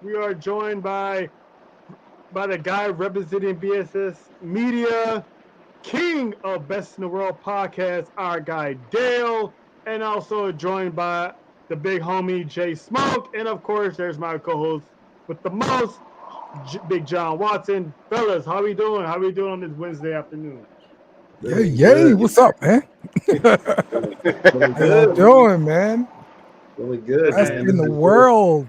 We are joined by the guy representing BSS Media, king of Best in the World podcast, our guy Dale, and also joined by the big homie Jay Smoke, and of course, there's my co-host with the most, Big John Watson. Fellas, how we doing? How we doing on this Wednesday afternoon? Yay, Doing yay, good. what's up, man? Doing How y'all good. doing, man? Really good, Best man. in the world,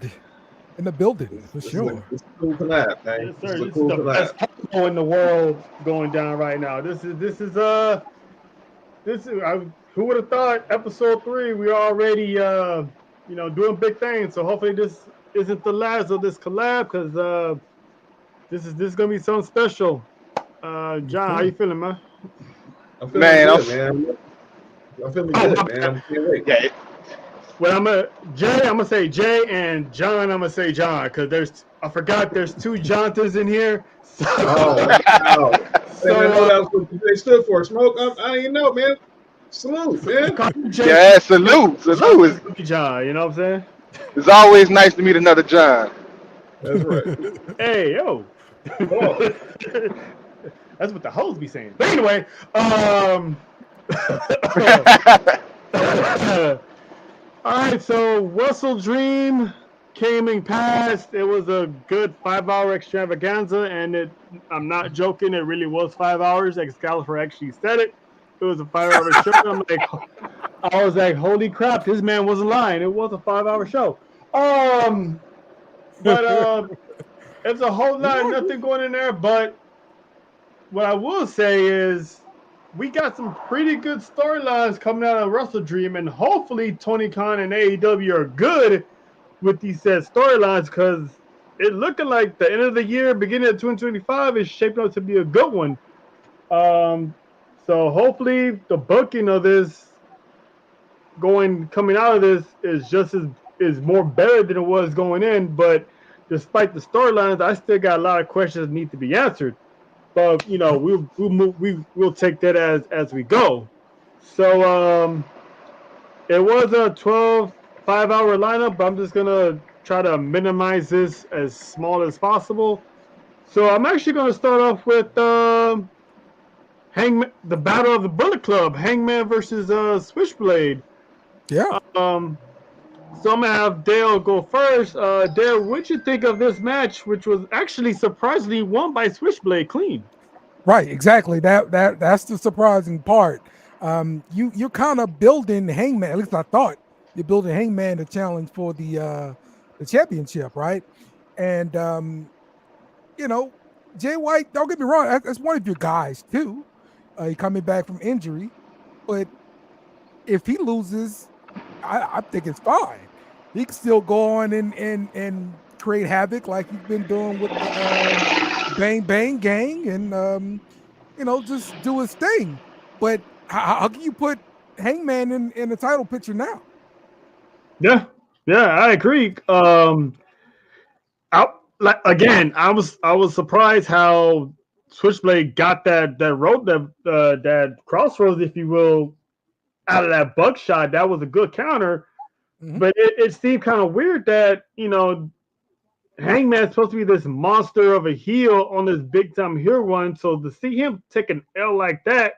in the building, for sure. This is a cool collab, man. Yes, This sir. is a This is cool the collab. best combo in the world going down right now. Who would have thought episode 3 we already doing big things. So hopefully this isn't the last of this collab because this is gonna be something special. John, how you feeling, man? I'm feeling Man, good, man. I'm feeling good, man. I can't wait. yeah, Well, I'm gonna say Jay, and John, I'm gonna say John because I forgot there's two Jonathans in here. So, Oh, wow. so Man, I know that was what they stood for. Smoke? I didn't know, man. Salute, man. Jay, yeah, salute. Salute. John, you know what I'm saying? It's always nice to meet another John. That's right. Hey, yo. Oh. That's what the hoes be saying. But anyway, all right, so Wrestle Dream came and passed. It was a good 5-hour extravaganza, and I'm not joking, it really was 5 hours. Excalibur actually said it. It was a 5-hour show. I was like, holy crap, this man wasn't lying. It was a 5-hour show. But it's a whole lot of nothing going in there. But what I will say is we got some pretty good storylines coming out of Wrestle Dream, and hopefully Tony Khan and AEW are good with these said storylines because it looking like the end of the year, beginning of 2025, is shaping up to be a good one. So hopefully the booking of this coming out of this is just as is more better than it was going in. But despite the storylines, I still got a lot of questions that need to be answered. But we'll take that as we go. So it was a 5-hour lineup, but I'm just gonna try to minimize this as small as possible. So I'm actually gonna start off with Hangman, the Battle of the Bullet Club, Hangman versus Switchblade. Yeah, So I'm gonna have Dale go first. Dale, what'd you think of this match, which was actually surprisingly won by Switchblade clean? right, exactly. That's the surprising part. You're kind of building Hangman. At least I thought you're building Hangman to challenge for the championship, right? And Jay White. Don't get me wrong. That's one of your guys too. He coming back from injury, but if he loses, I think it's fine. He can still go on and create havoc like he's been doing with the Bang Bang Gang and just do his thing. But how can you put Hangman in the title picture now? Yeah, I agree. I was surprised how Switchblade got that rope that crossroads, if you will, out of that buckshot. That was a good counter, but it seemed kind of weird that Hangman's supposed to be this monster of a heel on this big time heel run. So to see him take an L like that,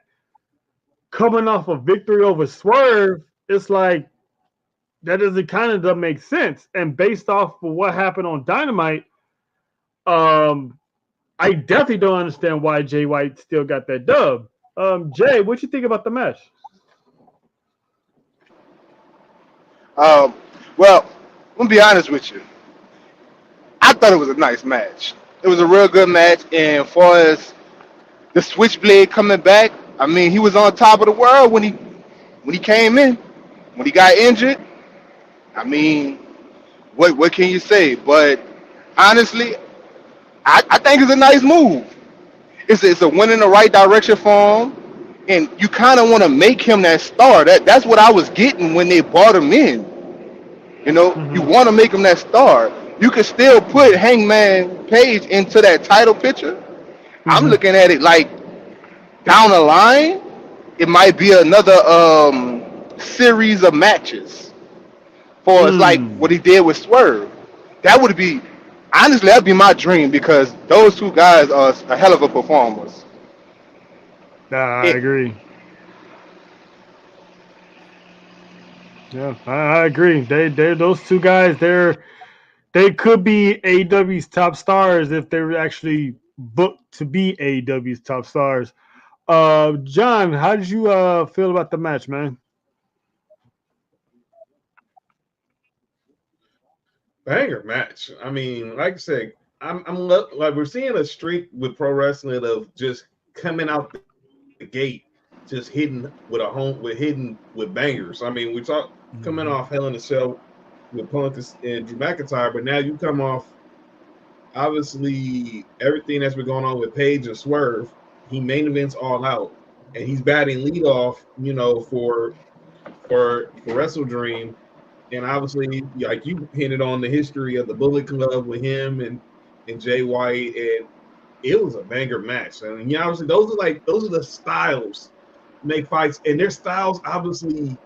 coming off a victory over Swerve, it's like that doesn't make sense. And based off of what happened on Dynamite, I definitely don't understand why Jay White still got that dub. Jay, what you think about the match? Well, I'm gonna be honest with you. I thought it was a nice match. It was a real good match, and as far as the Switchblade coming back, I mean, he was on top of the world when he came in. When he got injured, I mean, what can you say? But honestly, I think it's a nice move. It's a win in the right direction for him, and you kind of want to make him that star. That's what I was getting when they brought him in. You want to make him that star. You can still put Hangman Page into that title picture. I'm looking at it like down the line, it might be another series of matches for us, like what he did with Swerve. That would be, honestly, that'd be my dream because those two guys are a hell of a performers. Nah, I It, agree. Yeah, I agree. They those two guys. They could be AEW's top stars if they were actually booked to be AEW's top stars. John, how did you feel about the match, man? Banger match. I mean, like I said, like we're seeing a streak with pro wrestling of just coming out the gate, just hitting with a home with hitting with bangers. I mean, we talk coming off Hell in a Cell with Punk and Drew McIntyre, but now you come off obviously everything that's been going on with Page and Swerve. He main events All Out, and he's batting leadoff, for Wrestle Dream. And obviously, like you hinted on the history of the Bullet Club with him and Jay White, and it was a banger match. I mean, obviously those are the styles make fights, and their styles obviously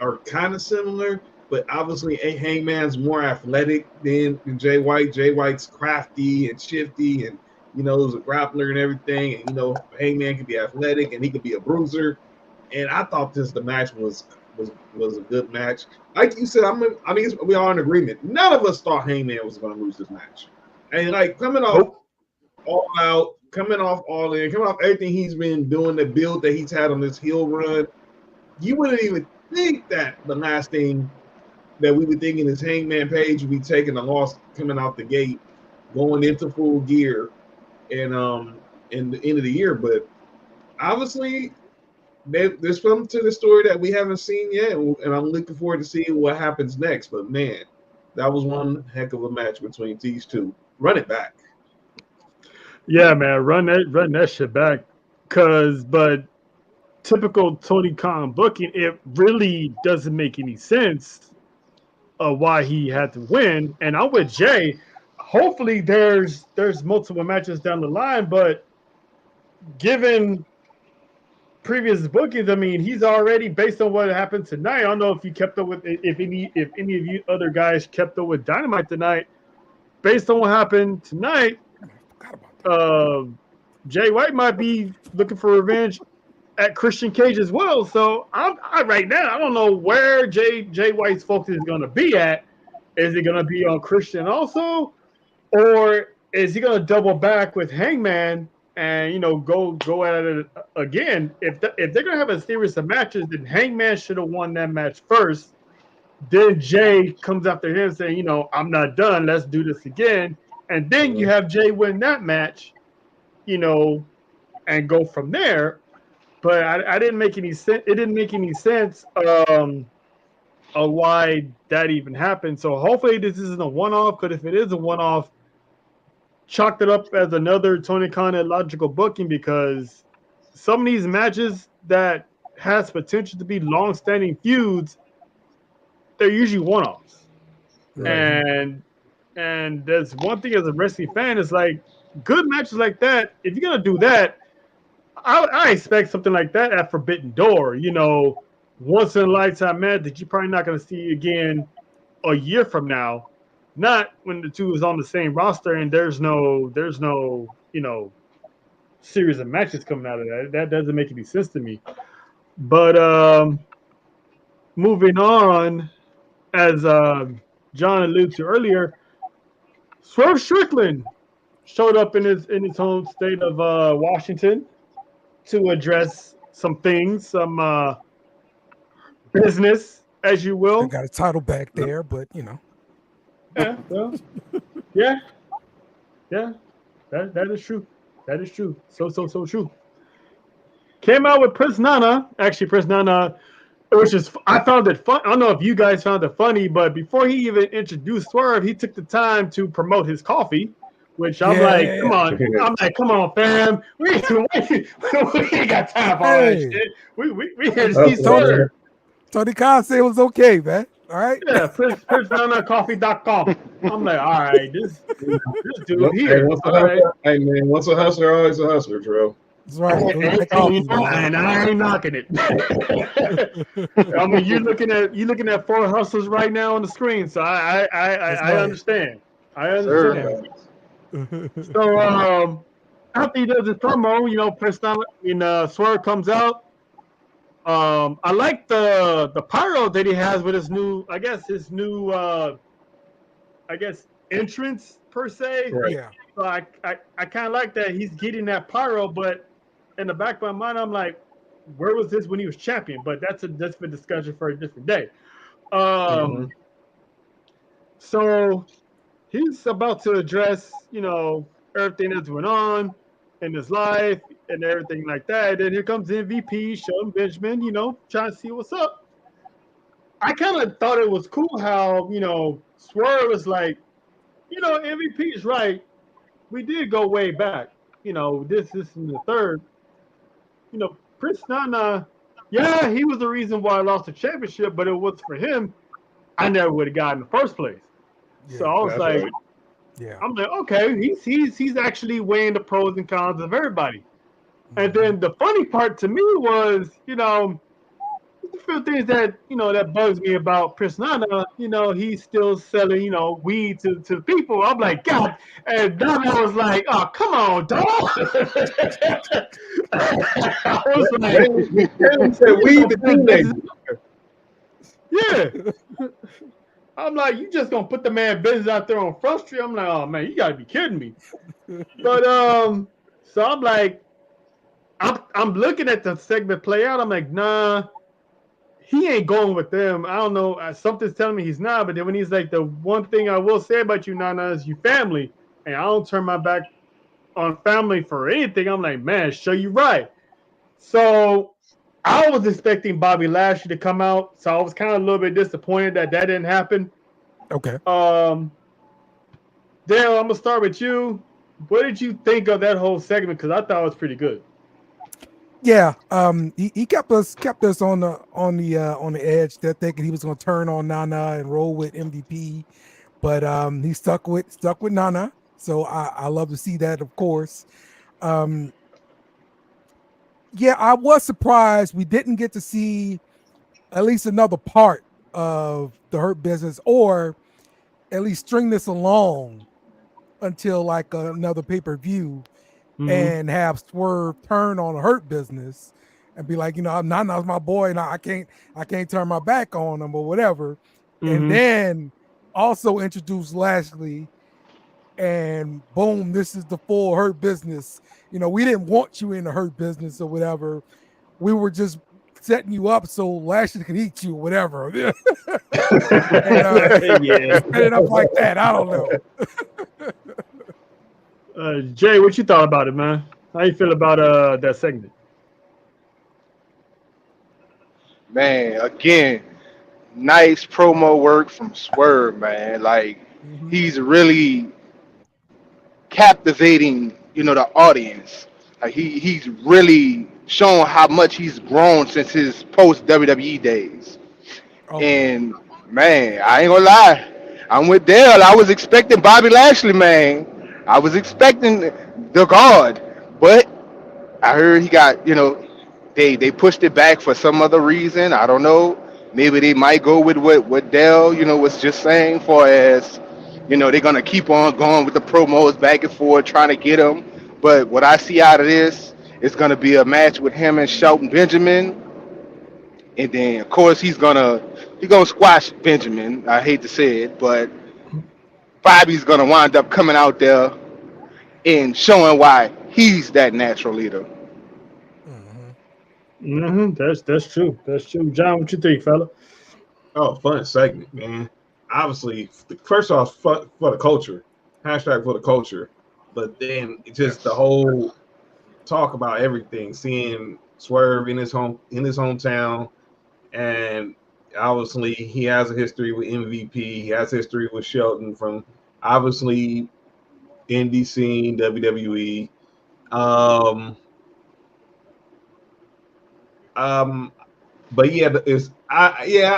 are kind of similar, but obviously a Hangman's more athletic than Jay White. Jay White's crafty and shifty, and was a grappler and everything. And Hangman can be athletic and he could be a bruiser. And I thought the match was a good match. Like you said, I mean, we are in agreement. None of us thought Hangman was going to lose this match. And like coming off All Out, coming off All In, coming off everything he's been doing, the build that he's had on this heel run, you wouldn't even think that the last thing that we were thinking is Hangman Page would be taking a loss coming out the gate, going into full gear, and in the end of the year. But obviously, there's something to the story that we haven't seen yet, and I'm looking forward to seeing what happens next. But man, that was one heck of a match between these two. Run it back. Yeah, man, run that shit back. But typical Tony Khan booking, it really doesn't make any sense of why he had to win. And I'm with Jay. Hopefully, there's multiple matches down the line, but given previous bookings, I mean, he's already based on what happened tonight. I don't know if you kept up with if any of you other guys kept up with Dynamite tonight. Based on what happened tonight, Jay White might be looking for revenge at Christian Cage as well. So I right now I don't know where Jay White's focus is going to be at. Is it going to be on Christian also, or is he going to double back with Hangman and go at it again? If they're going to have a series of matches, then Hangman should have won that match first. Then Jay comes after him saying, I'm not done. Let's do this again. And then you have Jay win that match, and go from there. But I didn't make any sense. It didn't make any sense of why that even happened. So hopefully this isn't a one-off. But if it is a one-off, chalked it up as another Tony Khan logical booking, because some of these matches that has potential to be long-standing feuds, they're usually one-offs. Right. And there's one thing as a wrestling fan is like good matches like that. If you're gonna do that, I expect something like that at Forbidden Door. Once in a lifetime match that you're probably not gonna see again a year from now. Not when the two is on the same roster and there's no series of matches coming out of that. That doesn't make any sense to me. But moving on, as John alluded to earlier, Swerve Strickland showed up in his home state of Washington to address some things, some business, as you will. I got a title back there, but Yeah, well, yeah. That is true. That is true. So true. Came out with Prince Nana. Actually, Prince Nana, which is, I found it fun. I don't know if you guys found it funny, but before he even introduced Swerve, he took the time to promote his coffee, which I'm like, come on. I'm like, come on, fam. We ain't got time for all that shit. We here to see Swerve. Tony Khan said it was okay, man. All right. Yeah, PrinceNanaCoffee.com. I'm like, all right, this dude here. Hey, man, once a hustler, always a hustler, Drew. That's right. And I ain't knocking it. I mean, you're looking at 4 hustlers right now on the screen, so I understand. I Sir. understand. So after he does his promo, Swerve comes out. I like the pyro that he has with his new, entrance per se. Right. Yeah. So I kind of like that he's getting that pyro, but in the back of my mind, I'm like, where was this when he was champion? But that's a different discussion for a different day. Mhm. So he's about to address, everything that's going on in his life and everything like that. And here comes MVP, Shelton Benjamin, trying to see what's up. I kind of thought it was cool how, Swerve was like, MVP is right. We did go way back. This is in the third. Prince Nana, yeah, he was the reason why I lost the championship, but it was for him. I never would have gotten in the first place. So Yeah. I was That's like, right. Yeah. I'm like, okay, he's actually weighing the pros and cons of everybody. And Mhm. then the funny part to me was, a few things that bugs me about Prince Nana. He's still selling, weed to people. I'm like, God, and Nana was like, oh, come on, dog. I was like, He said we the teenagers. yeah. I'm like, you just gonna put the man business out there on Front Street? I'm like, oh man, you gotta be kidding me. But so I'm like, I'm looking at the segment play out. I'm like, nah, he ain't going with them. I don't know. Something's telling me he's not. But then when he's like, the one thing I will say about you, Nana, is you family, and I don't turn my back on family for anything. I'm like, man, show you right. So I was expecting Bobby Lashley to come out, so I was kind of a little bit disappointed that didn't happen. Okay. Dale, I'm gonna start with you. What did you think of that whole segment? Because I thought it was pretty good. Yeah. He kept us on the edge. They're thinking he was going to turn on Nana and roll with MVP, but he stuck with Nana. So I love to see that, of course. Um, yeah, I was surprised we didn't get to see at least another part of the Hurt Business, or at least string this along until like another pay-per-view, Mm-hmm. and have Swerve turn on the Hurt Business and be like, Nana's my boy, and I can't turn my back on him or whatever. And Mm-hmm. then also introduce Lashley, and boom, this is the full Hurt Business. We didn't want you in the Hurt Business or whatever. We were just setting you up so Lashley could eat you or whatever. And Yeah. set it up like that. I don't know. Jay, what you thought about it, man? How you feel about that segment? Man, again, nice promo work from Swerve, man. Like Mhm. he's really captivating, the audience. Like he's really showing how much he's grown since his post WWE days. Oh yeah. And man, I ain't gonna lie, I'm with Dale. I was expecting Bobby Lashley, man. I was expecting the God, but I heard he got, they pushed it back for some other reason. I don't know. Maybe they might go with what Dell, was just saying, for as, they're gonna keep on going with the promos back and forth, trying to get him. But what I see out of this is gonna be a match with him and Shelton Benjamin, and then of course he's gonna squash Benjamin. I hate to say it, but Bobby's gonna wind up coming out there and showing why he's that natural leader. Mhm. Mm-hmm. That's true. That's true. John, what you think, fella? Oh, fun segment, man. Obviously, first off, for the culture, hashtag for the culture. But then just the Yes. whole talk about everything, seeing Swerve in his hometown, and obviously he has a history with MVP. He has history with Shelton from obviously indie scene, WWE. Um, um, but yeah,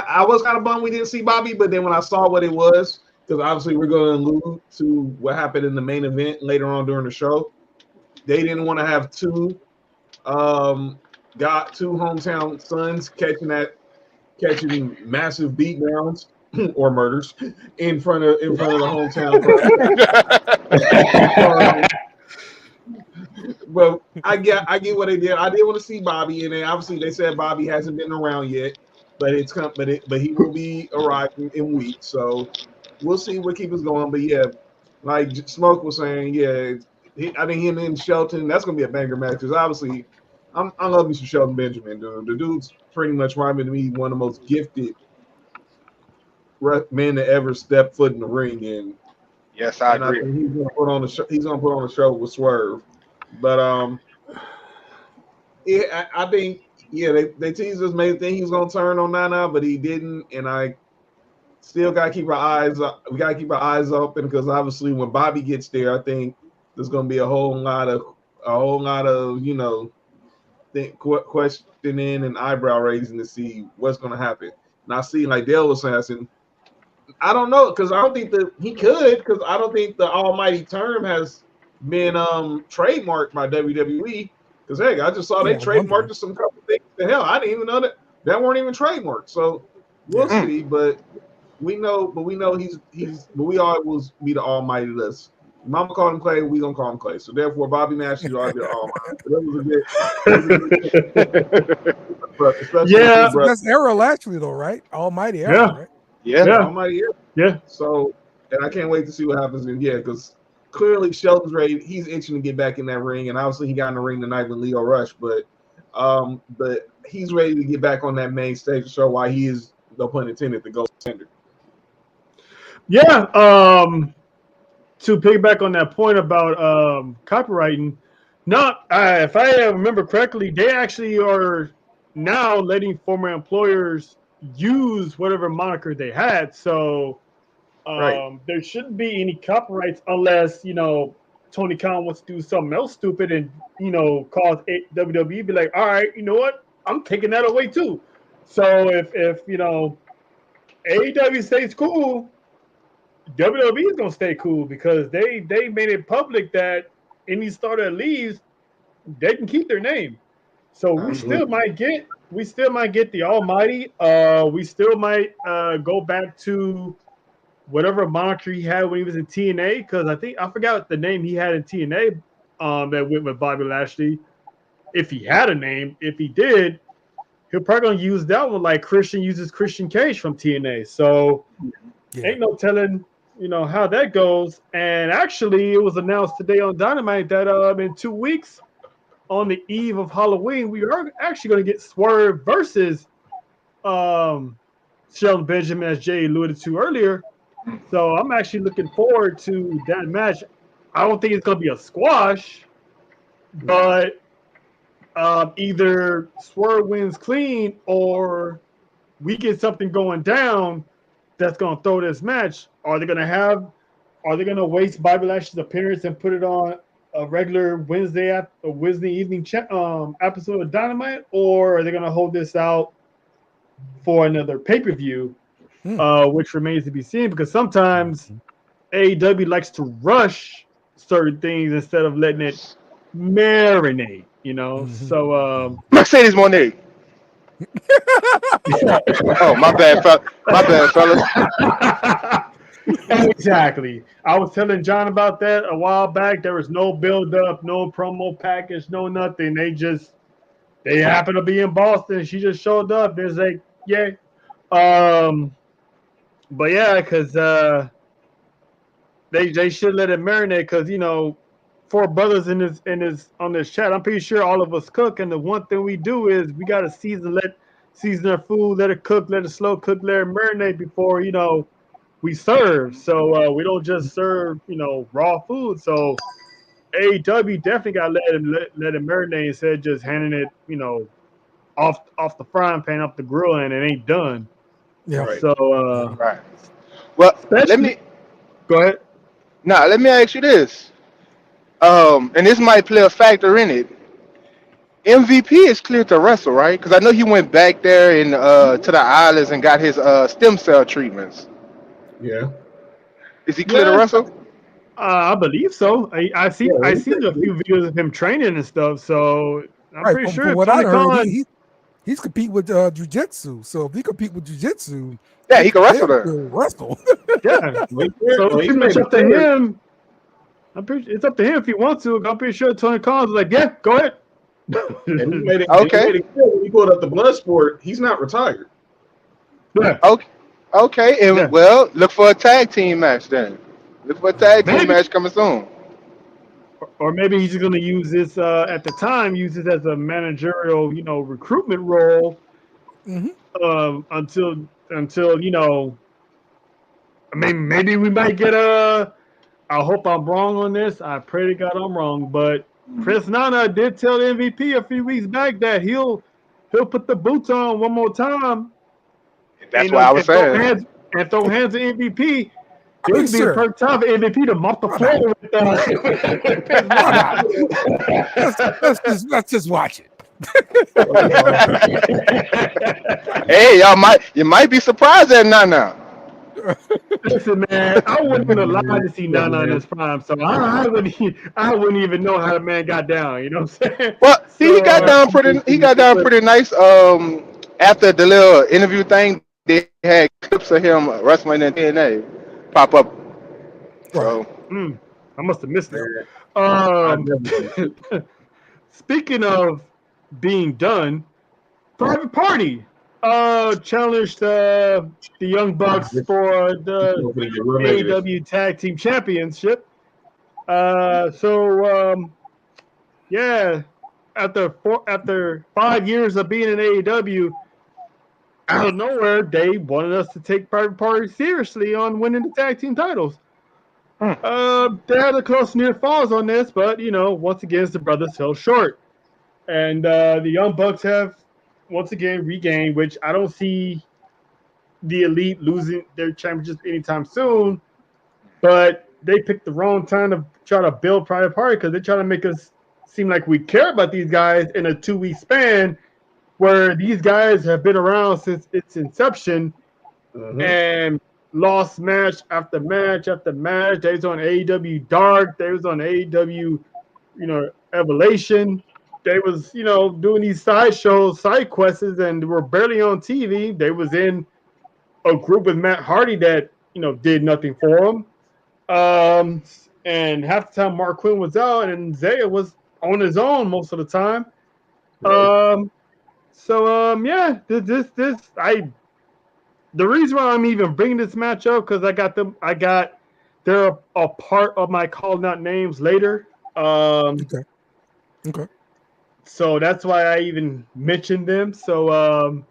I was kind of bummed we didn't see Bobby, but then when I saw what it was, because obviously we're going to allude to what happened in the main event later on during the show. They didn't want to have got two hometown sons catching massive beatdowns or murders in front of the hometown crowd. Well, I get what they did. I did want to see Bobby, and then obviously they said Bobby hasn't been around yet, but he will be arriving in weeks. So we'll see what keeps us going. But yeah, like Smoke was saying, yeah, I think him and Shelton, that's gonna be a banger match. Because obviously, I love me some Shelton Benjamin. Dude. The dude's pretty much reminded me one of the most gifted men to ever step foot in the ring, and yes, I I agree. think he's gonna put on the show. He's gonna put on the show with Swerve. But yeah, I think they teased us, made think he was gonna turn on Nana, but he didn't, and I still gotta keep our eyes up. We gotta keep our eyes open because obviously when Bobby gets there, I think there's gonna be a whole lot of questioning and eyebrow raising to see what's gonna happen. And I see, like Dale was saying, I don't know because I don't think that he could because I don't think the almighty term has been trademarked by WWE. Because hey, I just saw they trademarked some couple things. The hell, I didn't even know that weren't even trademarked. So we'll see. But we know we always be the almighty list. Mama called him Clay, we gonna call him Clay. So therefore, Bobby Lashley are the almighty. That's Errol Lashley though, right? Almighty Errol, right? Yeah. Almighty Errol. Yeah. So, and I can't wait to see what happens in because clearly Shelton's ready. He's itching to get back in that ring, and obviously he got in the ring tonight with Leo Rush, but he's ready to get back on that main stage to show why he is, no pun intended, the gold standard. Yeah. To piggyback on that point about copywriting, if I remember correctly, they actually are now letting former employers use whatever moniker they had. So there shouldn't be any copyrights unless, Tony Khan wants to do something else stupid and, cause WWE be like, all right, you know what? I'm taking that away too. So if AEW stays cool, WWE is gonna stay cool because they made it public that any star that leaves, they can keep their name. So we still might get the Almighty. We still might go back to whatever moniker he had when he was in TNA, because I forgot the name he had in TNA that went with Bobby Lashley. If he had a name, if he did, he'll probably gonna use that one like Christian uses Christian Cage from TNA. So ain't no telling, how that goes. And actually, it was announced today on Dynamite that in 2 weeks, on the eve of Halloween, we are actually going to get Swerve versus Shelton Benjamin, as Jay alluded to earlier. So I'm actually looking forward to that match. I don't think it's going to be a squash, but either Swerve wins clean or we get something going down that's going to throw this match. Are they going to waste Bobby Lashley's appearance and put it on a regular Wednesday evening episode of Dynamite, or are they going to hold this out for another pay-per-view, which remains to be seen, because sometimes AEW likes to rush certain things instead of letting it marinate, So Mercedes Moné. Oh, my bad, fellas. Exactly. I was telling John about that a while back. There was no build-up, no promo package, no nothing. They happened to be in Boston. She just showed up. There's like, yeah. But yeah, because they should let it marinate, because four brothers in this on this chat. I'm pretty sure all of us cook, and the one thing we do is we gotta season our food, let it cook, let it slow cook, let it marinate before we serve. So we don't just serve raw food. So AEW definitely got to let it marinate instead of just handing it off the frying pan, off the grill, and it ain't done. Yeah. Right. So Right. Well, let me go ahead. let me ask you this. And this might play a factor in it. MVP is cleared to wrestle, right? Because I know he went back there to the islands and got his stem cell treatments. Yeah. Is he clear to wrestle? I believe so. I seen a few videos of him training and stuff. So I'm pretty sure. From what I heard, he he's competing with jiu-jitsu. So if he compete with jiu-jitsu, Yeah, he can wrestle there. Wrestle. Yeah. So it's pretty much up to him. It's up to him if he wants to. I'm pretty sure Tony Khan's like, yeah, go ahead. And he made it, Okay. he made it clear when he pulled up the blood sport, he's not retired. Yeah. Okay, and Yeah. well, look for a tag team match then. Look for a tag team match coming soon. Or maybe he's going to use this at the time, use this as a managerial, recruitment role until maybe we might get a. I hope I'm wrong on this. I pray to God I'm wrong, but Chris Nana did tell the MVP a few weeks back that he'll put the boots on one more time. That's what I was saying. And throw hands at MVP. I mean, It would be a perfect time for MVP to mop the floor with let's just watch it. Hey, you might be surprised at Nana. Listen, man, I wouldn't have lied to see Nana in his prime, so I wouldn't even know how the man got down. You know what I'm saying? Well, he got down pretty nice. After the little interview thing, they had clips of him wrestling in TNA pop up. So I must have missed it. Speaking of being done, Private Party challenged the Young Bucks for the AEW Tag Team Championship. After 5 years of being in AEW, out of nowhere, they wanted us to take Private Party seriously on winning the tag team titles. They had a close near falls on this, but once again, the brothers fell short, and the Young Bucks have once again regained, which I don't see the Elite losing their championship anytime soon. But they picked the wrong time to try to build Private Party because they're trying to make us seem like we care about these guys in a 2-week span, where these guys have been around since its inception and lost match after match after match. They was on AEW Dark. They was on AEW, Evolution. They was, doing these side shows, side quests, and were barely on TV. They was in a group with Matt Hardy that, did nothing for them. And half the time Mark Quinn was out and Zaya was on his own most of the time. Right. The reason why I'm even bringing this match up because they're a part of my calling out names later. Okay. So that's why I even mentioned them. So,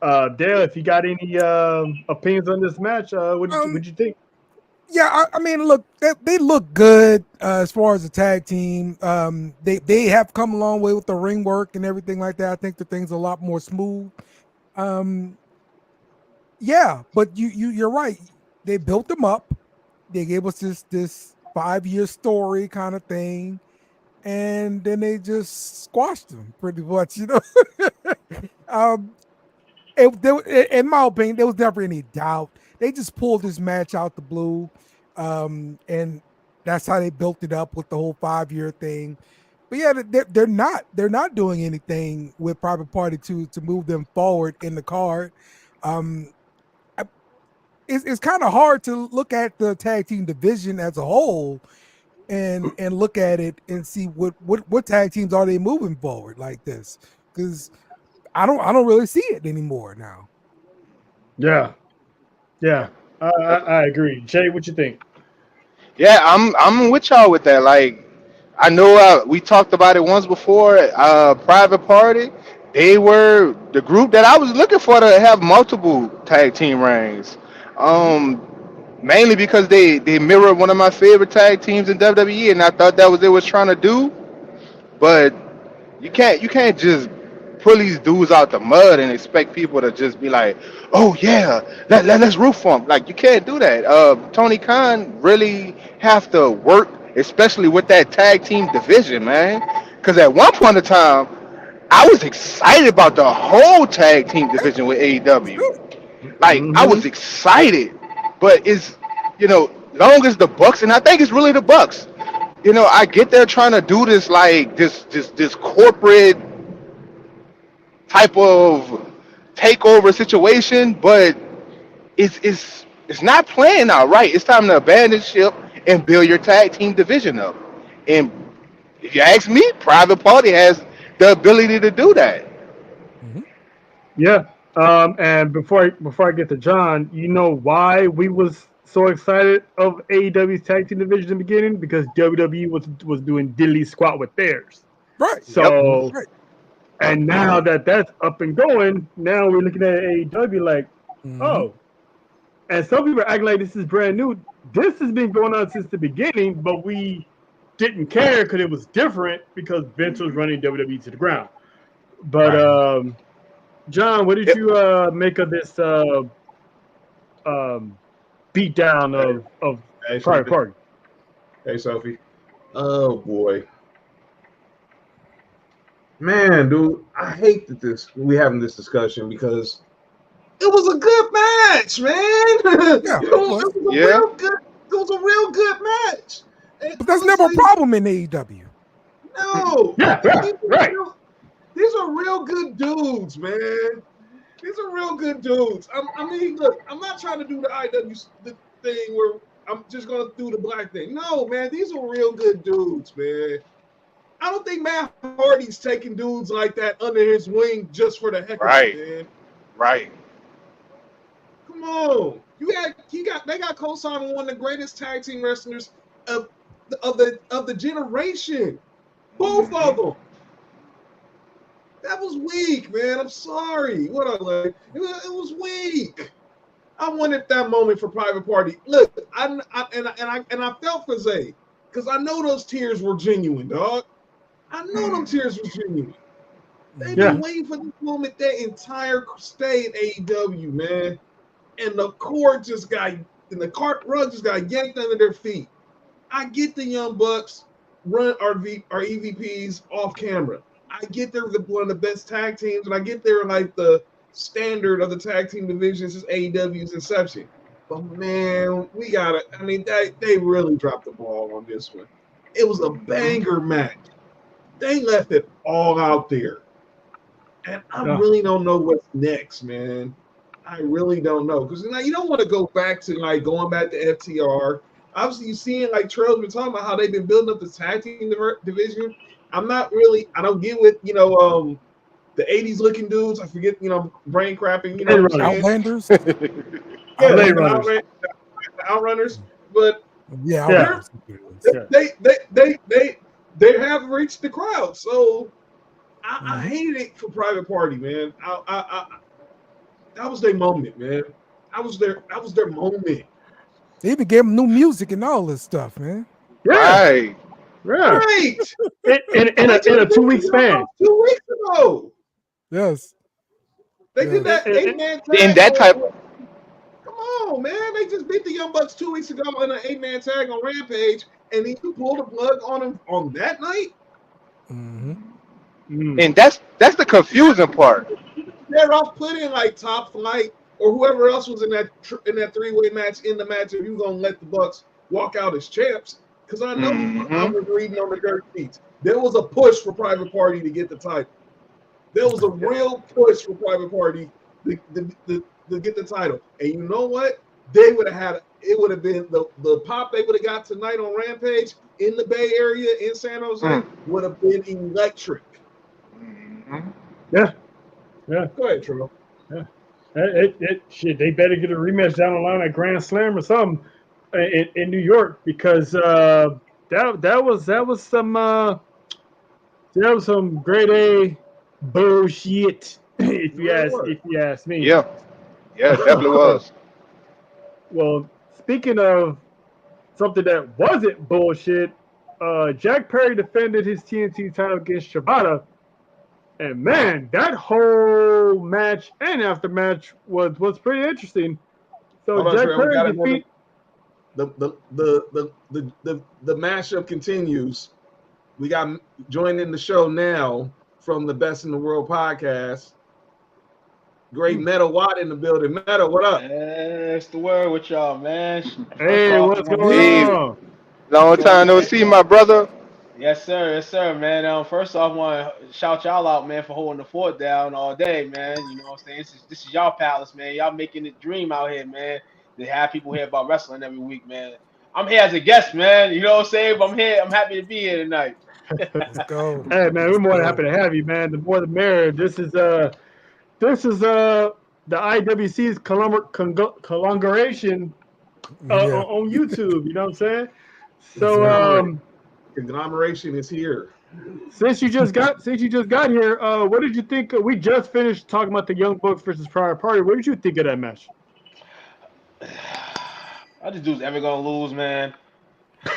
Dale, if you got any opinions on this match, what'd you think? Yeah, I mean, look, they look good as far as the tag team. They have come a long way with the ring work and everything like that. I think the thing's a lot more smooth. Yeah, but you're right. They built them up. They gave us this 5-year story kind of thing, and then they just squashed them pretty much. In my opinion, there was never any doubt. They just pulled this match out the blue, and that's how they built it up with the whole 5-year thing. But yeah, they're not doing anything with Private Party to move them forward in the card. It's kind of hard to look at the tag team division as a whole and look at it and see what tag teams are they moving forward like this, because I don't really see it anymore now. Yeah, I agree. Jay, what you think? Yeah, I'm with y'all with that. Like, I know we talked about it once before. Private Party, they were the group that I was looking for to have multiple tag team reigns. Mainly because they mirror one of my favorite tag teams in WWE, and I thought that was what they was trying to do. But you can't just pull these dudes out the mud and expect people to just be like, oh yeah, let's root for them. Like, you can't do that. Tony Khan really have to work, especially with that tag team division, man. Because at one point in time, I was excited about the whole tag team division with AEW. Like, I was excited, but it's, long as the Bucks, and I think it's really the Bucks. I get they're trying to do this like this corporate type of takeover situation, but it's not playing out right. It's time to abandon ship and build your tag team division up. And if you ask me, Private Party has the ability to do that. Mhm. Yeah. And before I get to John, you know why we was so excited of AEW's tag team division in the beginning? Because WWE was doing diddly squat with theirs. Right. Yep. So Right. and now that that's up and going, now we're looking at AEW like, Mhm. oh, and some people are acting like this is brand new. This has been going on since the beginning, but we didn't care because it was different because Vince was running WWE to the ground. But Right. John, what did Yep. you make of this um, beat down Hey, of hey, Private Sophie. Party? Hey, Sophie. Oh boy, man, dude, I hate that we having this discussion because it was a good match, man. Yeah, it, it was, was. it was a Yeah. real good. It was a real good match. And But that's never a honestly, problem in AEW. no, Yeah, these right. these are real good dudes, man. These are real good dudes. I mean, look, I'm not trying to do the IW thing where I'm just gonna do the black thing. No, man, these are real good dudes, man. I don't think Matt Hardy's taking dudes like that under his wing just for the heck of it, Right. man. Right. Come on, they got co-signed one of the greatest tag team wrestlers of the generation. Both of Mhm. them. That was weak, man. I'm sorry. What I like, it was weak. I wanted that moment for Private Party. Look, I felt for Zay because I know those tears were genuine, dog. I know them tears were genuine. They've Yeah. been waiting for this moment their entire stay in AEW, man. And the cord just got, and the cart rug just got yanked under their feet. I get the Young Bucks run our EVPs off camera. I get they're one of the best tag teams, and I get they're like the standard of the tag team division since AEW's inception. But man, we gotta. I mean, they really dropped the ball on this one. It was a banger match. They left it all out there. And I Yeah. really don't know what's next, man. I really don't know because you don't want to go back to like going back to FTR. Obviously, you seeing like Trail's been talking about how they've been building up the tag team division. I'm not really. I don't get with the '80s looking dudes. I forget brain crapping. You know Blade what I'm Runners. saying? Outlanders. Yeah, Blade Outlanders. Runners. the Outrunners. But Yeah, Yeah. Outlanders. Yeah. they have reached the crowd. So I Mhm. hated it for Private Party, man. I that was their moment, man. That was their moment. They even gave him new music and all this stuff, man. Yeah. Right. Yeah. Right. In They a just beat 2 week the Young span. Bucks 2 weeks ago. Yes. They Yeah. did that And- 8-man In tag. that type. Come on, man. They just beat the Young Bucks 2 weeks ago in an 8-man tag on Rampage, and then you pull the plug on them on that night. Mm-hmm. And that's the confusing part. They're off putting like Top Flight or whoever else was in that three-way match in the match. If you're gonna let the Bucks walk out as champs, because I know I Mhm. was reading on the dirt sheets. There was a push for Private Party to get the title. There was a real push for Private Party to get the title. And you know what? They would have had it would have been the pop they would have got tonight on Rampage in the Bay Area in San Jose would have been electric. Mhm. Yeah. Yeah. Go ahead, Trevor. Yeah. Shit, they better get a rematch down the line at Grand Slam or something in New York because that was some grade A bullshit It really was. if you ask me. Yeah. Yeah, it definitely was. Well, speaking of something that wasn't bullshit, Jack Perry defended his TNT title against Shibata. And man, that whole match and after match was pretty interesting. So Hold on, Jack Trevor. We Perry got another. defeat. The mashup continues. We got joining the show now from the Best in the World podcast. Great Meta Watt in the building. Meta, what up? That's the word with y'all, man. Hey, what's going Hey, on? long time no see, my brother. Yes, sir, man. First off, I want to shout y'all out, man, for holding the fort down all day, man. You know what I'm saying? This is y'all palace, man. Y'all making it dream out here, man. To have people here about wrestling every week, man. I'm here as a guest, man. You know what I'm saying? But I'm here. I'm happy to be here tonight. Let's go. Hey man, we're Let's more than go. happy to have you, man. The more the merrier. This is the IWC's conglomeration Yeah. on YouTube. You know what I'm saying? So Exactly. Conglomeration is here. since you just got here, what did you think? We just finished talking about the Young Bucks versus Private Party. What did you think of that match? I just dude's ever gonna lose, man.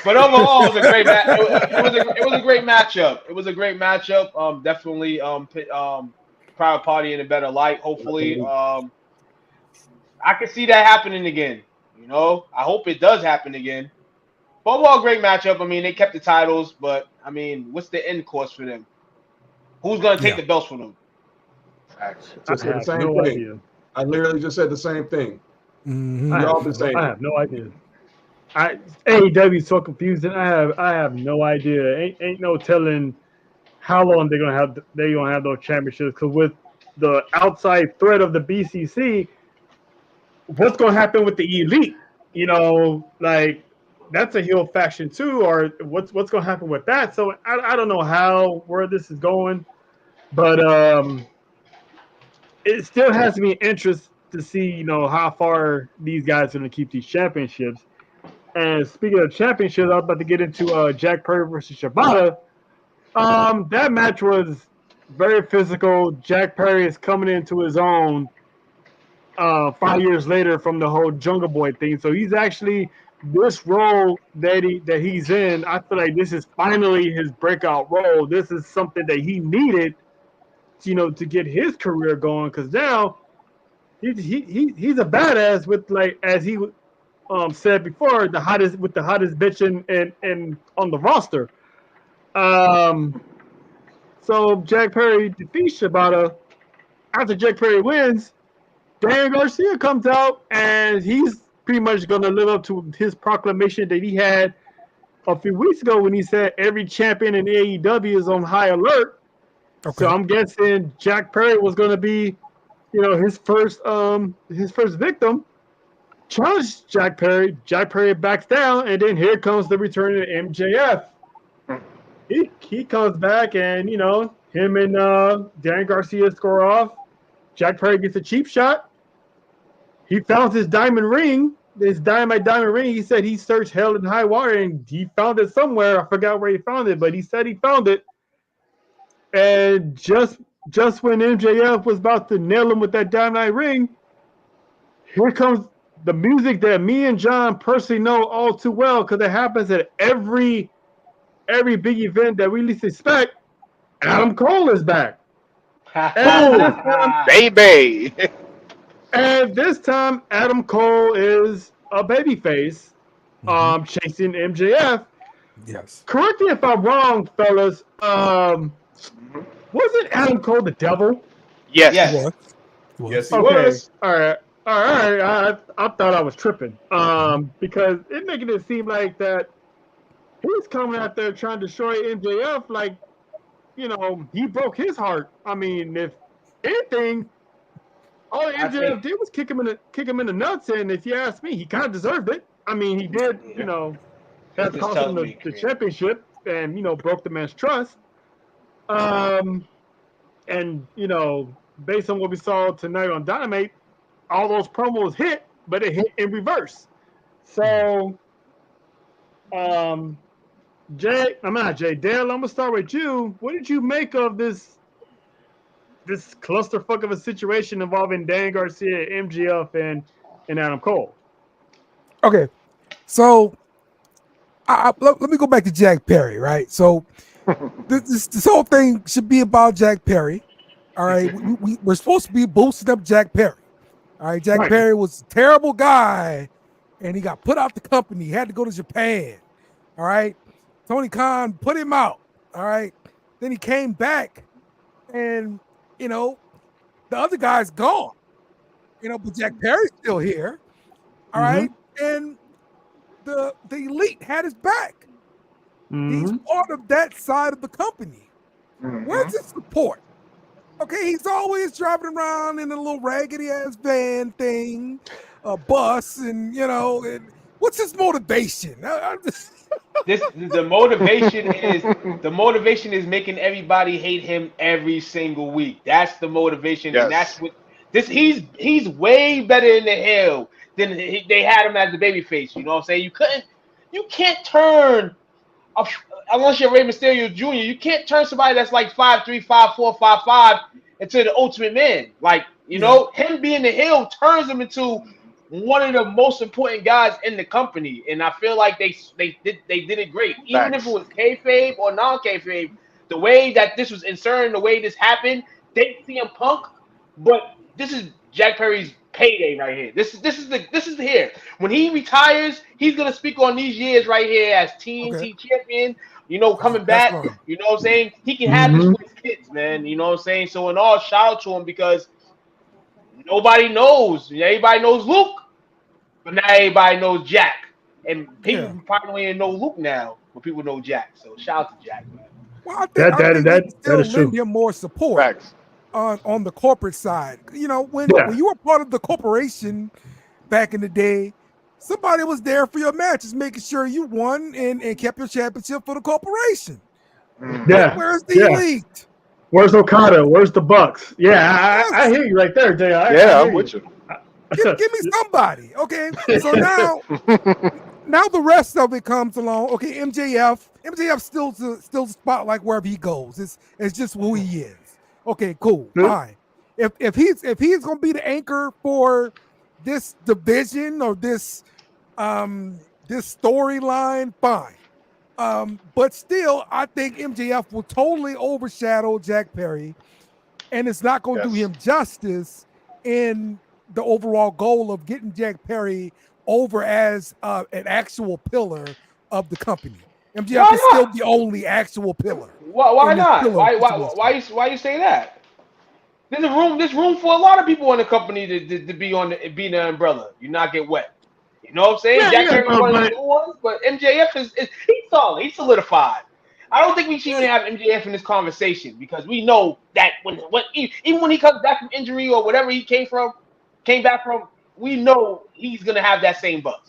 But overall, it was a great match. It was a great matchup. It was a great matchup. Definitely Private Party in a better light. Hopefully, I can see that happening again. You know, I hope it does happen again. But overall, great matchup. I mean, they kept the titles, but I mean, what's the end course for them? Who's gonna take Yeah. the belts from them? Facts. I Just said the have same no thing. idea. I literally just said the same thing. Mhm. I We have, all been saying I it. have no idea. AEW is so confusing. I have no idea. Ain't no telling how long they gonna have those championships. Because with the outside threat of the BCC, what's gonna happen with the Elite? You know, like that's a heel faction too, or what's gonna happen with that? So I don't know where this is going, but it still has to be an interest to see how far these guys are gonna keep these championships. And speaking of championships, I was about to get into Jack Perry versus Shibata. That match was very physical. Jack Perry is coming into his own 5 years later from the whole Jungle Boy thing. So he's actually this role that he's in. I feel like this is finally his breakout role. This is something that he needed, to get his career going. Because now he's a badass with, like, as he said before, the hottest bitch in on the roster. Um, so Jack Perry defeats Shibata. After Jack Perry wins, Dan Garcia comes out and he's pretty much going to live up to his proclamation that he had a few weeks ago when he said every champion in AEW is on high alert. So Okay. I'm guessing Jack Perry was going to be, his first victim. Challenged Jack Perry. Jack Perry backs down, and then here comes the return of MJF. He comes back, and him and Dan Garcia score off. Jack Perry gets a cheap shot. He found his diamond ring, his diamond ring. He said he searched hell and high water, and he found it somewhere. I forgot where he found it, but he said he found it. And just when MJF was about to nail him with that diamond ring, here comes the music that me and John personally know all too well, because it happens at every big event that we least expect. Adam Cole is back. And this Boom, time, baby. Adam Cole is a babyface, Mhm. chasing MJF. Yes. Correct me if I'm wrong, fellas. Wasn't Adam Cole the devil? Yes. It Yes. was. It Yes, was. he Okay, was. all right, all right. I thought I was tripping. Because it making it seem like that he's coming out there trying to destroy MJF, like, he broke his heart. I mean, if anything, all I MJF think did was kick him in the nuts, and if you ask me, he kind of deserved it. I mean, he did, Yeah. have this cost him tells me, the Kareem. championship, and broke the man's trust. And based on what we saw tonight on Dynamite, all those promos hit, but it hit in reverse. Mm. So, um, I'm not Jay. Dale, I'm gonna start with you. What did you make of this clusterfuck of a situation involving Dan Garcia, MGF, and Adam Cole? Okay. So let me go back to Jack Perry, right? So this whole thing should be about Jack Perry. All right. We're supposed to be boosting up Jack Perry. All right. Jack Right. Perry was a terrible guy and he got put out the company. He had to go to Japan. All right. Tony Khan put him out. All right. Then he came back and, the other guy's gone, but Jack Perry's still here. All Mm-hmm. right. And the elite had his back. He's part of that side of the company. Where's his support? Okay, he's always driving around in a little raggedy ass van thing, a bus, and what's his motivation? The motivation is making everybody hate him every single week. That's the motivation, and that's what this. He's way better in the heel than they had him as the babyface. You know what I'm saying? You can't turn. Unless you're Rey Mysterio Jr., you can't turn somebody that's like 5'3", 5'4", 5'5" into the Ultimate Man. Like, him being the heel turns him into one of the most important guys in the company. And I feel like they did it great. Even if it was kayfabe or non-kayfabe, the way that this was inserted, the way this happened, they see him Punk, but this is Jack Perry's payday right here. This is here. When he retires, he's gonna speak on these years right here as TNT champion. Coming back. You know what I'm saying? He can have this for his kids, man. You know what I'm saying? So in all, shout out to him because nobody knows. Everybody knows Luke, but not everybody knows Jack. And people finally know Luke now, but people know Jack. So shout out to Jack, man. Well, I think that is true. Lend him more support. Facts. On the corporate side. When you were part of the corporation back in the day, somebody was there for your matches, making sure you won and kept your championship for the corporation. Yeah. Where's the elite? Where's Okada? Where's the Bucks? Yeah, I hear you right there, Jay. I'm with you. Give me somebody. Okay. So now the rest of it comes along. Okay, MJF still spotlight wherever he goes. It's just who he is. Okay, cool, fine. If he's gonna be the anchor for this division or this storyline, fine. But still, I think MJF will totally overshadow Jack Perry, and it's not gonna do him justice in the overall goal of getting Jack Perry over as an actual pillar of the company. MJF is still the only actual pillar. Why not? Why you say that? There's room for a lot of people in the company to be be the umbrella. You not get wet. You know what I'm saying? Jack Perry is one of the new ones, but MJF is he's solid. He's solidified. I don't think we should even have MJF in this conversation because we know that even when he comes back from injury or whatever he came back from, we know he's gonna have that same buzz.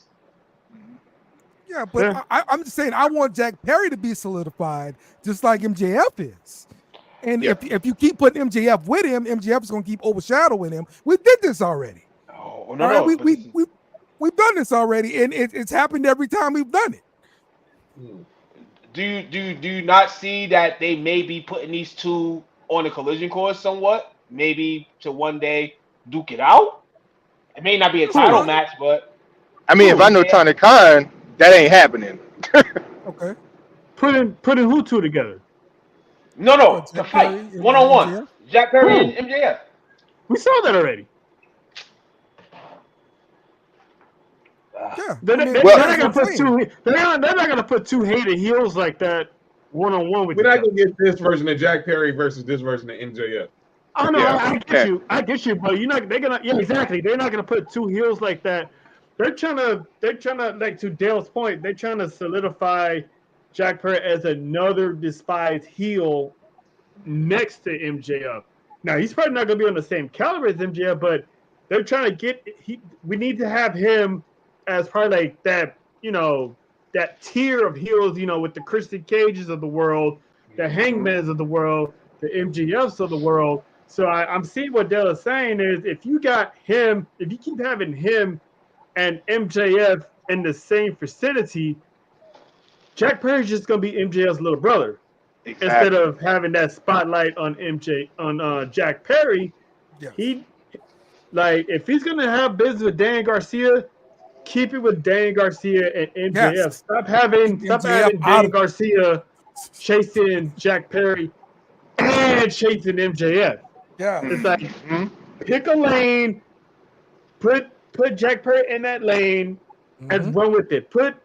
Yeah, but I'm just saying I want Jack Perry to be solidified just like MJF is. And if you keep putting MJF with him, MJF is going to keep overshadowing him. We did this already. Oh, no. Right? We've done this already, and it's happened every time we've done it. Do you not see that they may be putting these two on a collision course somewhat? Maybe to one day duke it out? It may not be a title match, but... I mean, if I know Tony Khan, that ain't happening. Okay. Putting who two together? No, the fight. One-on-one. Jack Perry and MJF. We saw that already. Yeah. They're not gonna put two hated heels like that one-on-one with. We're not gonna get this version of Jack Perry versus this version of MJF. Oh no, I get you, but exactly. They're not gonna put two heels like that. They're trying to like to Dale's point, they're trying to solidify Jack Perry as another despised heel next to MJF. Now he's probably not gonna be on the same caliber as MJF, but they're trying to we need to have him as part of like that, that tier of heels, with the Christian Cages of the world, the Hangmans of the world, the MJFs of the world. So I'm seeing what Dale is saying is if you keep having him and MJF in the same vicinity, Jack Perry's just gonna be MJF's little brother. Exactly. Instead of having that spotlight on Jack Perry, if he's gonna have business with Dan Garcia, keep it with Dan Garcia and MJF. Yes. Stop having Dan Garcia chasing Jack Perry and chasing MJF. Yeah, it's like pick a lane, put Jack Perry in that lane, and run with it. Put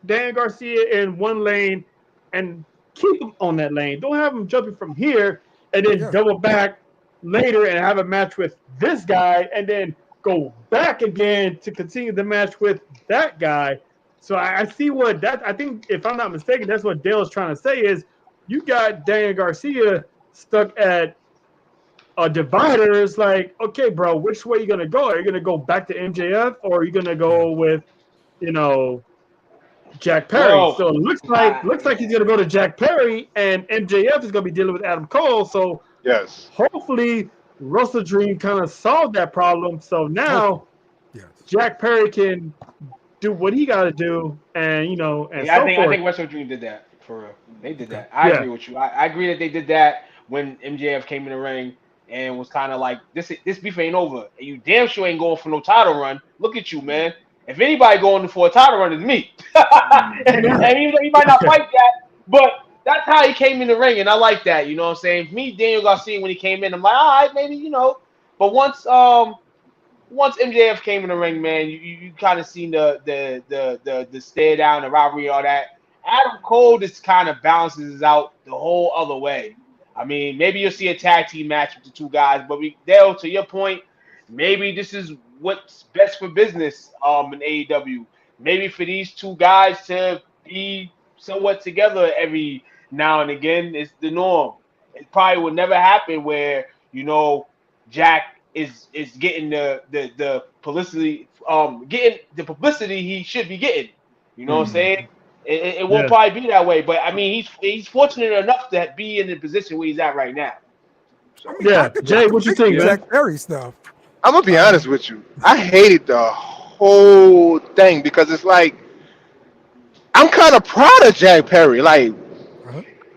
Dan Garcia in one lane and keep him on that lane. Don't have him jumping from here and then double back later and have a match with this guy and then go back again to continue the match with that guy. So I see what that. I think if I'm not mistaken, that's what Dale's trying to say is you got Daniel Garcia stuck at a divider. It's like, okay, bro, which way are you gonna go? Are you gonna go back to MJF or are you gonna go with, Jack Perry? Bro, So it looks like he's gonna go to Jack Perry, and MJF is gonna be dealing with Adam Cole. So Yes. hopefully, Wrestle Dream kind of solved that problem. So now Yes. Jack Perry can do what he got to do, and and yeah, so I forth. think Wrestle Dream did that for real. They did that. I Yeah. agree with you. I agree that they did that when MJF came in the ring and was kind of like, this beef ain't over, and you damn sure ain't going for no title run. Look at you, man. If anybody going for a title run, it's me. and even though he might not fight that, but that's how he came in the ring, and I like that. You know what I'm saying? Me, Daniel Garcia, when he came in, I'm like, all right, maybe. But once MJF came in the ring, man, you kind of seen the stare down, the rivalry, all that. Adam Cole just kind of balances out the whole other way. I mean, maybe you'll see a tag team match with the two guys, but Dale, to your point, maybe this is what's best for business in AEW. Maybe for these two guys to be somewhat together every now and again is the norm. It probably would never happen where Jack is getting the publicity getting the publicity he should be getting. You know what I'm saying? It won't probably be that way, but I mean he's fortunate enough to be in the position where he's at right now. So. Jay, what you think, man? Jack Perry stuff. I'm gonna be honest with you. I hated the whole thing because it's like I'm kind of proud of Jack Perry. Like,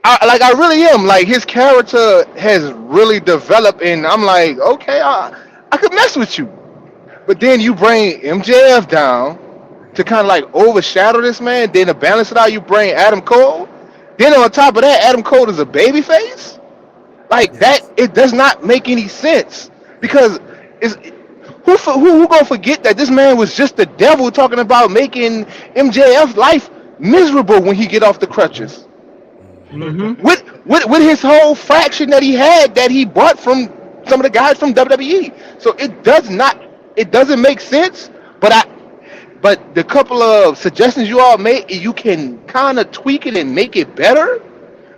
I really am. Like his character has really developed, and I'm like, okay, I could mess with you. But then you bring MJF down to kind of like overshadow this man. Then to balance it out, you bring Adam Cole. Then on top of that, Adam Cole is a babyface. Like that, it does not make any sense because it's who gonna forget that this man was just the devil talking about making MJF's life miserable when he get off the crutches. Mm-hmm. With his whole fraction that he had that he bought from some of the guys from WWE. So it doesn't make sense. But the couple of suggestions you all made, you can kind of tweak it and make it better.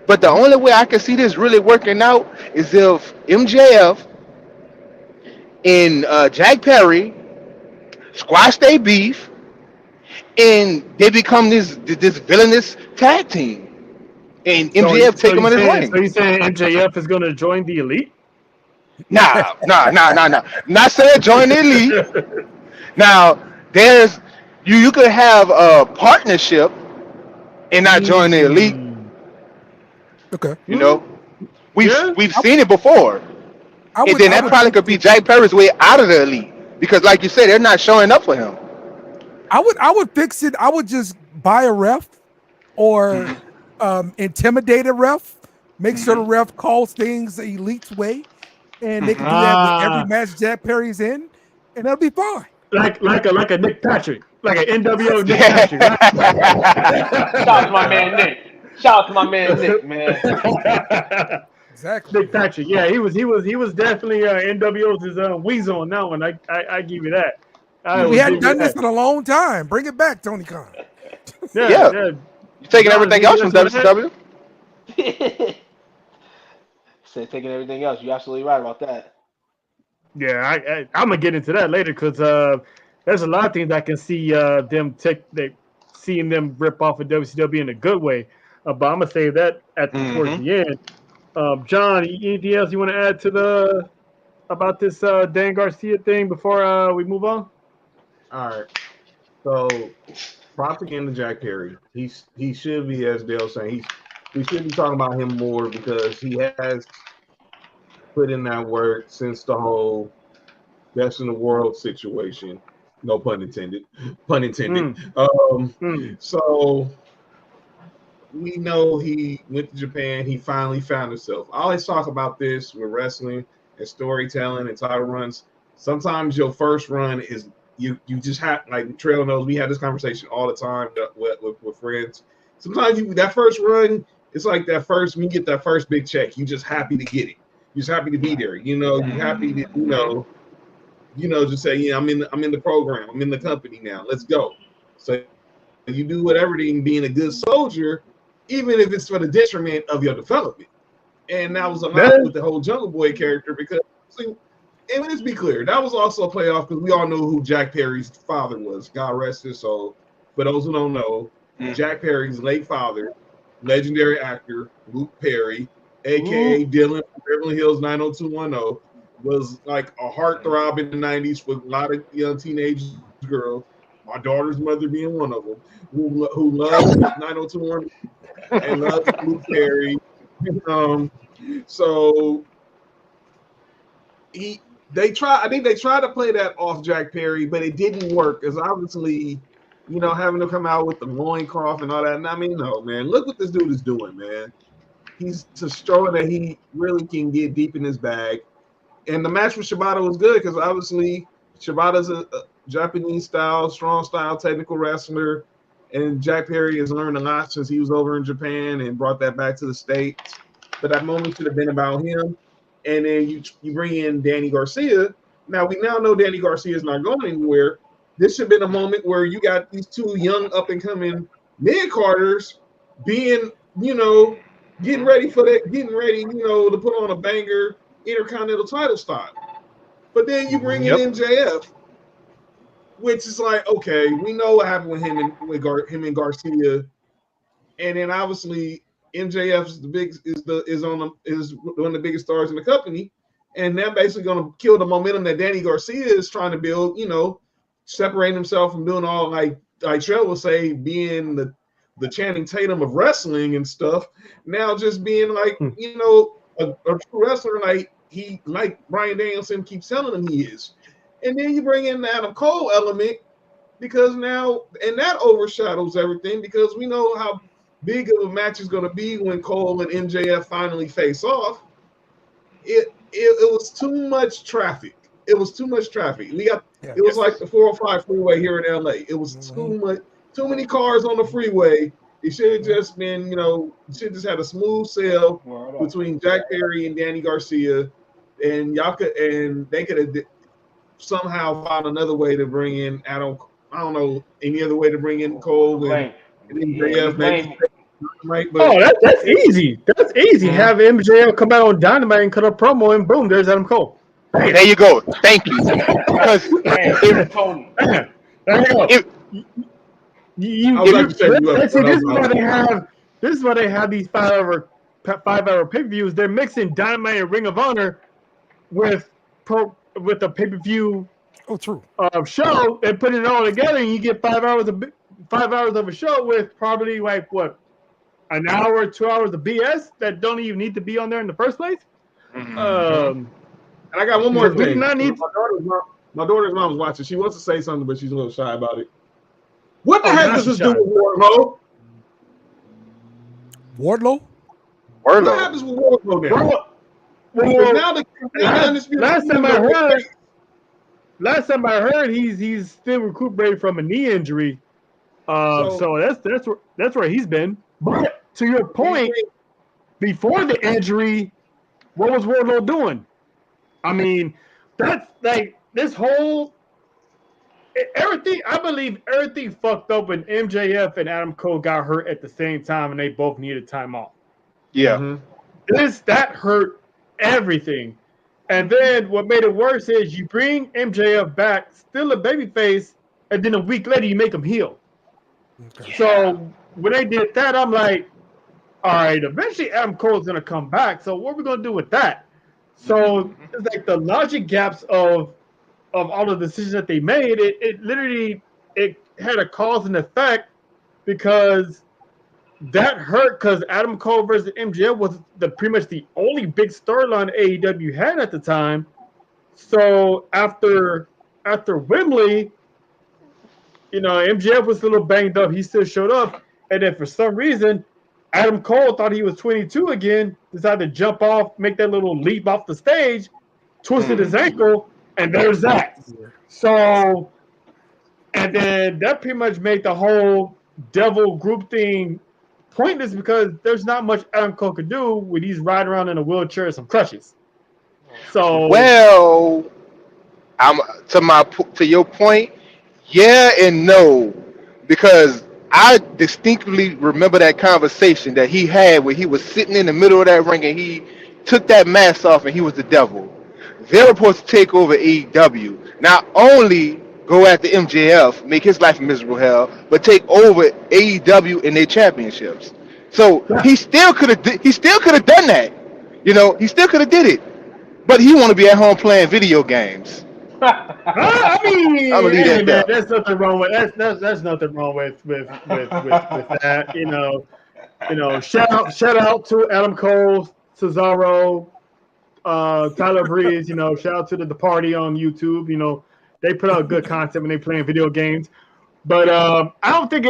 But the only way I can see this really working out is if MJF and Jack Perry squash their beef and they become this villainous tag team. And MJF take him on his ring. So you saying MJF is going to join the Elite? Nah. Not saying join the Elite. Now, there's you could have a partnership and not join the Elite. Okay. You know, we've seen it before. And then that probably could be Jack Perry's way out of the Elite because, like you said, they're not showing up for him. I would fix it. I would just buy a ref or intimidate a ref. Make sure the ref calls things the Elite's way, and they can do that with every match Jack Perry's in, and that'll be fine. Like a Nick Patrick, like an NWO Nick Patrick. Shout out to my man Nick. Shout out to my man Nick, man. Exactly. Nick Patrick, yeah, he was definitely NWO's weasel on that one. I give you that. We hadn't done this in a long time. Bring it back, Tony Khan. Yeah. You taking everything else from WCW? Said taking everything else. You're absolutely right about that. Yeah, I'm gonna get into that later because there's a lot of things I can see seeing them rip off of WCW in a good way. But I'm gonna say that towards the end. John, anything else you want to add about this Dan Garcia thing before we move on? All right. So, props again to Jack Perry. He should be, as Dale's saying, we should be talking about him more because he has put in that work since the whole best in the world situation. No pun intended. Pun intended. So we know he went to Japan. He finally found himself. I always talk about this with wrestling and storytelling and title runs. Sometimes your first run is you just have, like Trail knows, we had this conversation all the time with friends. Sometimes that first run, it's like that first, when you get that first big check, you just happy to get it. You're just happy to be there. You're happy to, just say, I'm in the program. I'm in the company now. Let's go. So You do whatever being a good soldier, even if it's for the detriment of your development. And that was a lot with the whole Jungle Boy character because, and let's be clear, that was also a playoff because we all know who Jack Perry's father was. God rest his soul. For those who don't know, Jack Perry's late father, legendary actor Luke Perry, aka Dylan from Beverly Hills 90210, was like a heartthrob in the 90s with a lot of young teenage girls. My daughter's mother being one of them, who loved 90210 and loved Luke Perry. So they tried to play that off Jack Perry, but it didn't work because obviously, having to come out with the loincloth and all that. And I mean, no, man, look what this dude is doing, man. He's just showing that he really can get deep in his bag. And the match with Shibata was good because obviously Shibata's a Japanese style, strong style, technical wrestler. And Jack Perry has learned a lot since he was over in Japan and brought that back to the States. But that moment should have been about him. And then you bring in Danny Garcia. Now, we now know Danny Garcia is not going anywhere. This should have been a moment where you got these two young up-and-coming mid-carders being, getting ready, to put on a banger Intercontinental title style. But then you bring in MJF, which is like, okay, we know what happened with him and Garcia. And then obviously MJF is one of the biggest stars in the company, and they're basically going to kill the momentum that Danny Garcia is trying to build. Separating himself from doing all like Trell will say, being the Channing Tatum of wrestling and stuff. Now just being like a true wrestler like Bryan Danielson keeps telling him he is. And then you bring in the Adam Cole element because now, and that overshadows everything because we know how big of a match is going to be when Cole and MJF finally face off. It was too much traffic. It was too much traffic. It was like the 405 freeway here in LA. It was too many cars on the freeway. It should have just been, should have just had a smooth sail between Jack Perry and Danny Garcia, and they could have somehow found another way to bring in Adam. I don't know any other way to bring in Cole and MJF. That's easy. That's easy. Have MJF come out on Dynamite and cut a promo, and boom, there's Adam Cole. Hey, there you go. Thank you. Because Tony. There you go. This is why they have these 5 hour pay-per-views. They're mixing Dynamite and Ring of Honor with a pay-per-view show and putting it all together, and you get 5 hours of a show with probably like what, an hour, 2 hours of BS that don't even need to be on there in the first place. And I got one more thing. My daughter's mom was watching. She wants to say something, but she's a little shy about it. What the heck does this do with Wardlow? Wardlow? What happens with Wardlow now? Last time I heard, he's still recuperating from a knee injury. So that's where he's been. But to your point, before the injury, what was Wardlow doing? I mean, that's like this whole everything. I believe everything fucked up when MJF and Adam Cole got hurt at the same time, and they both needed time off. Yeah, that hurt everything. And then what made it worse is you bring MJF back, still a babyface, and then a week later you make him heel. Okay. So when they did that, I'm like, all right, eventually Adam Cole's gonna come back. So what are we gonna do with that? So it's like the logic gaps of all the decisions that they made. It literally had a cause and effect because that hurt because Adam Cole versus MJF was pretty much the only big storyline AEW had at the time. So after Wembley, MJF was a little banged up. He still showed up, and then for some reason, Adam Cole thought he was 22 again, decided to jump off, make that little leap off the stage, twisted his ankle, and there's that. So, and then that pretty much made the whole devil group thing pointless because there's not much Adam Cole could do when he's riding around in a wheelchair and some crutches. So, well, to your point, yeah and no, because I distinctly remember that conversation that he had where he was sitting in the middle of that ring and he took that mask off and he was the devil. They're supposed to take over AEW. Not only go after MJF, make his life a miserable hell, but take over AEW and their championships. So he still could have done that. You know, he still could have did it. But he want to be at home playing video games. I mean, I'm gonna leave hey, that man, there. there's nothing wrong with that's nothing wrong with that. You know, shout out to Adam Cole, Cesaro, Tyler Breeze. You know, shout out to the party on YouTube. You know, they put out good content when they playing video games. But I don't think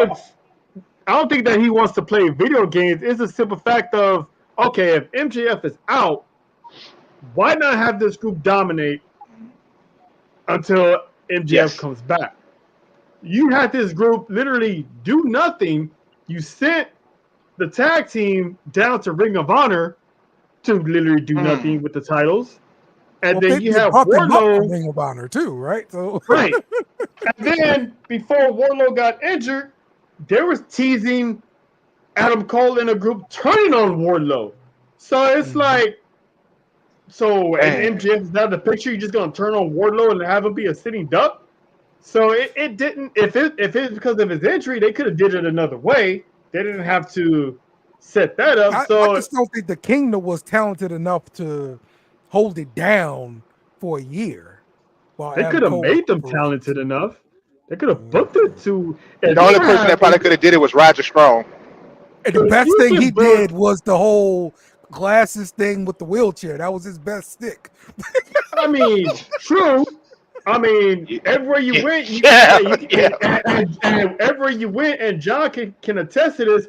that he wants to play video games. It's a simple fact of, okay, if MJF is out, why not have this group dominate until MJF comes back? You had this group literally do nothing. You sent the tag team down to Ring of Honor to literally do nothing with the titles. And then you have Wardlow. Ring of Honor too, right? So right. And then before Wardlow got injured, they was teasing Adam Cole in a group turning on Wardlow. So it's like, so and MJF is out of the picture. You're just gonna turn on Wardlow and have him be a sitting duck. So it didn't. If it's because of his injury, they could have did it another way. They didn't have to set that up. I just don't think the Kingdom was talented enough to hold it down for a year. They could have made them talented enough. They could have booked it to. The only person that probably could have did it was Roger Strong. And the best thing he did was the whole glasses thing with the wheelchair. That was his best stick. I mean, true. I mean, everywhere you went, and everywhere you went, and John can attest to this.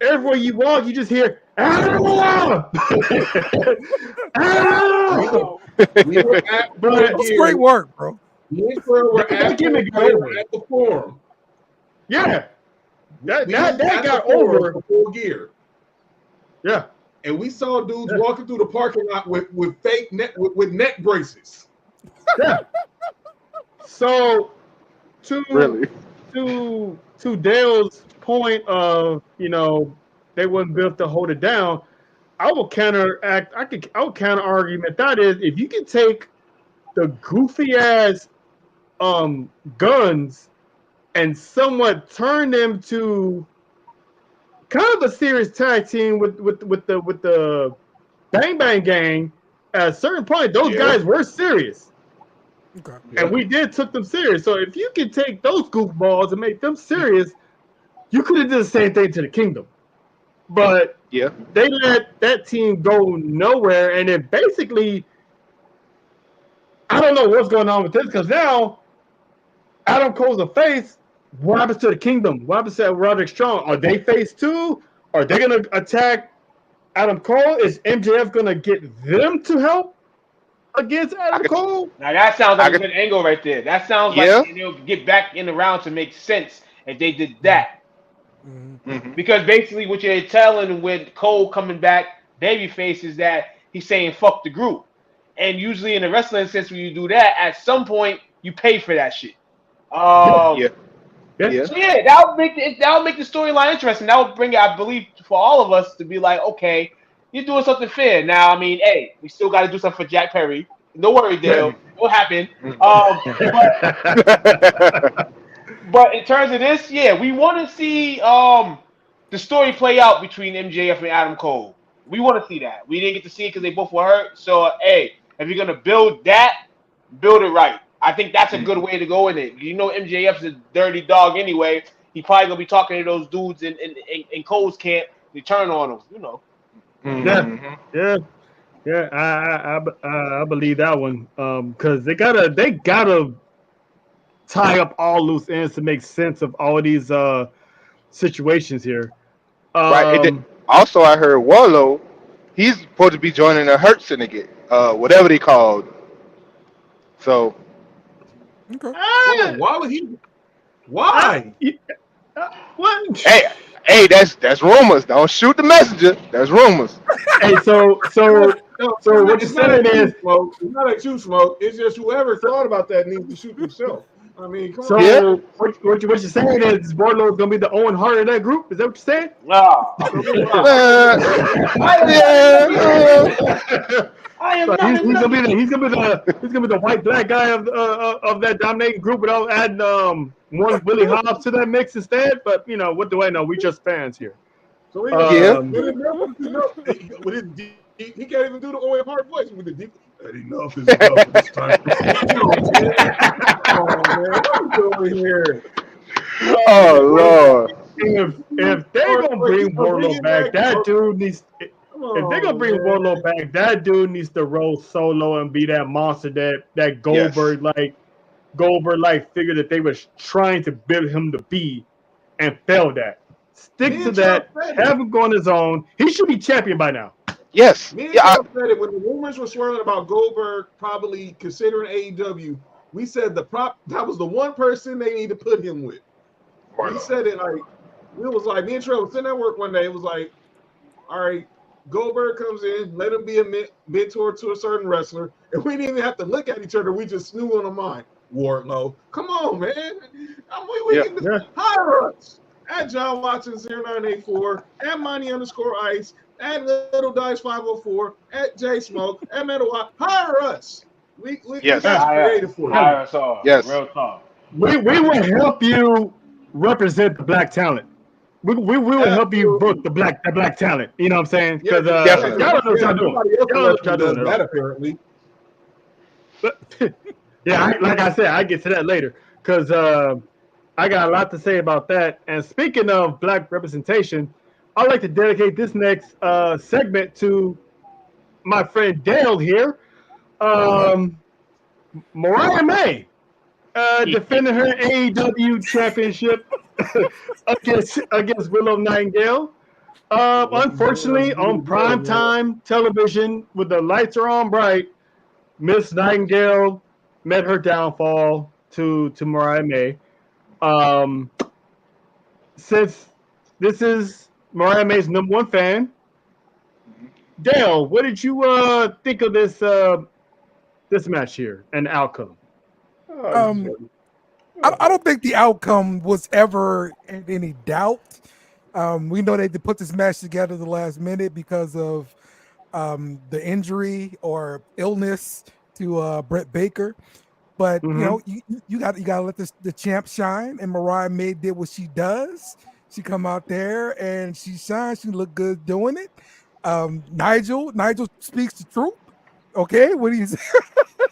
Everywhere you walk, you just hear, "Ah!" It's great work, bro. We're at the forum. Yeah, that got over full gear. Yeah, and we saw dudes walking through the parking lot with fake with neck braces. Yeah. So, to Dale's point of, you know, they wasn't built to hold it down, I will counter argument that is, if you can take the goofy ass guns and somewhat turn them to kind of a serious tag team with the Bang Bang Gang, at a certain point those guys were serious. Okay. And we took them serious. So if you can take those goofballs and make them serious, you could have done the same thing to the Kingdom. But they let that team go nowhere, and it basically, I don't know what's going on with this, because now Adam Cole's a face. What happens to the Kingdom? What happens to Roderick Strong? Are they face too? Are they going to attack Adam Cole? Is MJF going to get them to help against Adam Cole? Now that sounds like a good angle right there. That sounds like they'll get back in the round to make sense if they did that. Mm-hmm. Because basically what you're telling with Cole coming back, babyface, is that he's saying fuck the group. And usually in the wrestling sense, when you do that, at some point you pay for that shit. So that'll make the storyline interesting. That would bring it, I believe, for all of us to be like, okay, you're doing something fair. Now, I mean, hey, we still got to do something for Jack Perry. No worry, Dale. It'll happen. But in terms of this, we want to see the story play out between MJF and Adam Cole. We want to see that. We didn't get to see it because they both were hurt. So, hey, if you're going to build that, build it right. I think that's a good way to go in it. You know, MJF's a dirty dog anyway. He probably going to be talking to those dudes in Cole's camp. They turn on them, you know. I believe that one, because they gotta tie up all loose ends to make sense of all of these situations here. Right. Also, I heard Warlow, he's supposed to be joining the Hurt Syndicate, whatever they called. So, why would he? Why? What? Hey, that's rumors. Don't shoot the messenger. That's rumors. Hey, so what you're saying is, it's not a shoot, Smoke. It's just whoever thought about that needs to shoot themselves. I mean, come So on. Yeah. what you're saying is Wardlow's gonna be the Owen Hart of that group? Is that what you're saying? Ah, So we rock. Uh, I am not in yeah. I am So not in he's gonna be the white black guy of that dominating group without adding one Willie Hobbs to that mix instead. But what do I know? We just fans here. So we gonna Yeah. Um, with enough is enough. With his deep, he can't even do the Owen Hart voice with the deep. That enough is enough. It's time. Come on, man. Come on, man. What are you doing here? Oh Lord. if they're gonna bring Bring Wardlow it back, back. that dude needs. Come If they're gonna on, bring man. Wardlow back, that dude needs to roll solo and be that monster that Yes. Goldberg figure that they was trying to build him to be and failed at. Stick Me to and Trump that. said it. Have him go on his own. He should be champion by now. Yes. Me and Yeah. Trump said it when the rumors were swirling about Goldberg probably considering AEW. We said that was the one person they need to put him with. We said it like it was like me and Trey was sitting at work one day. It was like, all right, Goldberg comes in, let him be a mentor to a certain wrestler, and we didn't even have to look at each other. We just knew on the mind. Wardlow, come on, man. We Yeah. can hire us at John Watson 0984, at Money_Ice, at Little Dice 504, at J Smoke, at Metal Watt. Hire us. We Yes. got creative for you. hire us all. Yes. Real talk. We will help you represent the black talent. We will help you book the black talent. You know what I'm saying? Yeah, Because Definitely. y'all don't know what y'all doing. Nobody else Y'all don't know what y'all does doing at that all. apparently. But yeah, like I said, I get to that later because I got a lot to say about that. And speaking of black representation, I'd like to dedicate this next segment to my friend Dale here. Mariah May defending her AEW championship against Willow Nightingale. Unfortunately, on primetime television, with the lights are on bright, Miss Nightingale met her downfall to Mariah May. Since this is Mariah May's #1 fan, Dale, what did you think of this match here and the outcome? I don't think the outcome was ever in any doubt. We know they put this match together at the last minute because of the injury or illness to Britt Baker. But you got to let the champ shine, and Mariah May did what she does. She come out there and she shines. She looked good doing it. Nigel speaks the truth. Okay, when he's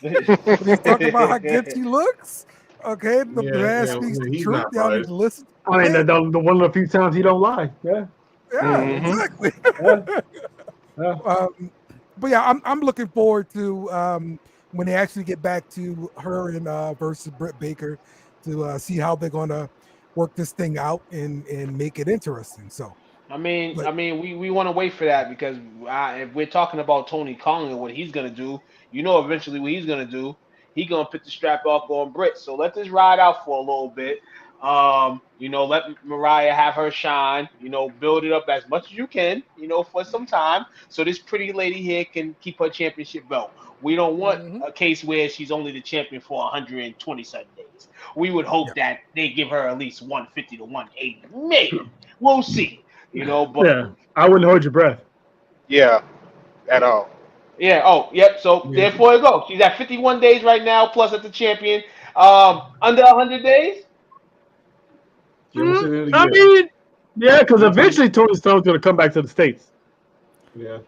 talking about how good she looks. Okay, the man speaks the truth. Y'all need to listen. I mean, the one of the few times he don't lie. Yeah, exactly. Yeah. But yeah, I'm looking forward to when they actually get back to her and versus Britt Baker to see how they're gonna work this thing out and make it interesting. So I mean, we want to wait for that because if we're talking about Tony Khan and what he's gonna do, eventually what he's gonna do. He's gonna put the strap up on Britt. So let this ride out for a little bit. Let Mariah have her shine. Build it up as much as you can. For some time, so this pretty lady here can keep her championship belt. We don't want a case where she's only the champion for 127 days. We would hope that they give her at least 150 to 180. Maybe we'll see. But yeah, I wouldn't hold your breath. Yeah. At all. yeah. Oh, yep. So therefore it goes. She's at 51 days right now, plus at the champion. Under 100 days. I mean, yeah, because eventually Tony Storm's going to come back to the States. Yeah.